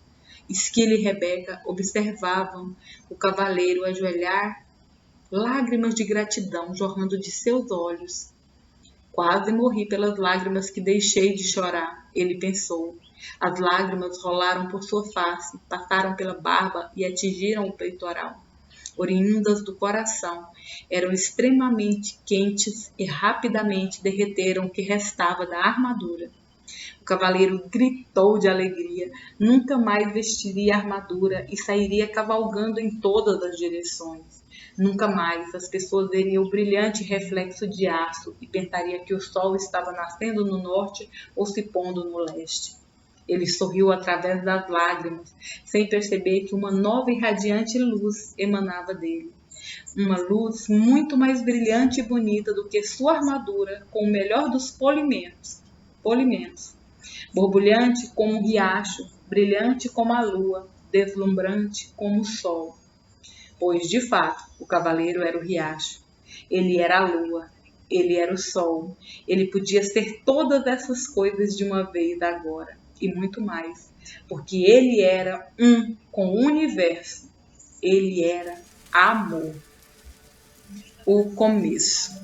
Esquilo e Rebeca observavam o cavaleiro ajoelhar, lágrimas de gratidão jorrando de seus olhos. Quase morri pelas lágrimas que deixei de chorar, ele pensou. As lágrimas rolaram por sua face, passaram pela barba e atingiram o peitoral. Oriundas do coração, eram extremamente quentes e rapidamente derreteram o que restava da armadura. O cavaleiro gritou de alegria. Nunca mais vestiria armadura e sairia cavalgando em todas as direções. Nunca mais as pessoas veriam o brilhante reflexo de aço e pensariam que o sol estava nascendo no norte ou se pondo no leste. Ele sorriu através das lágrimas, sem perceber que uma nova e radiante luz emanava dele. Uma luz muito mais brilhante e bonita do que sua armadura, com o melhor dos polimentos. Borbulhante como um riacho, brilhante como a lua, deslumbrante como o sol. Pois, de fato, o cavaleiro era o riacho. Ele era a lua. Ele era o sol. Ele podia ser todas essas coisas de uma vez agora, e muito mais, porque ele era um com o universo. Ele era amor. O começo.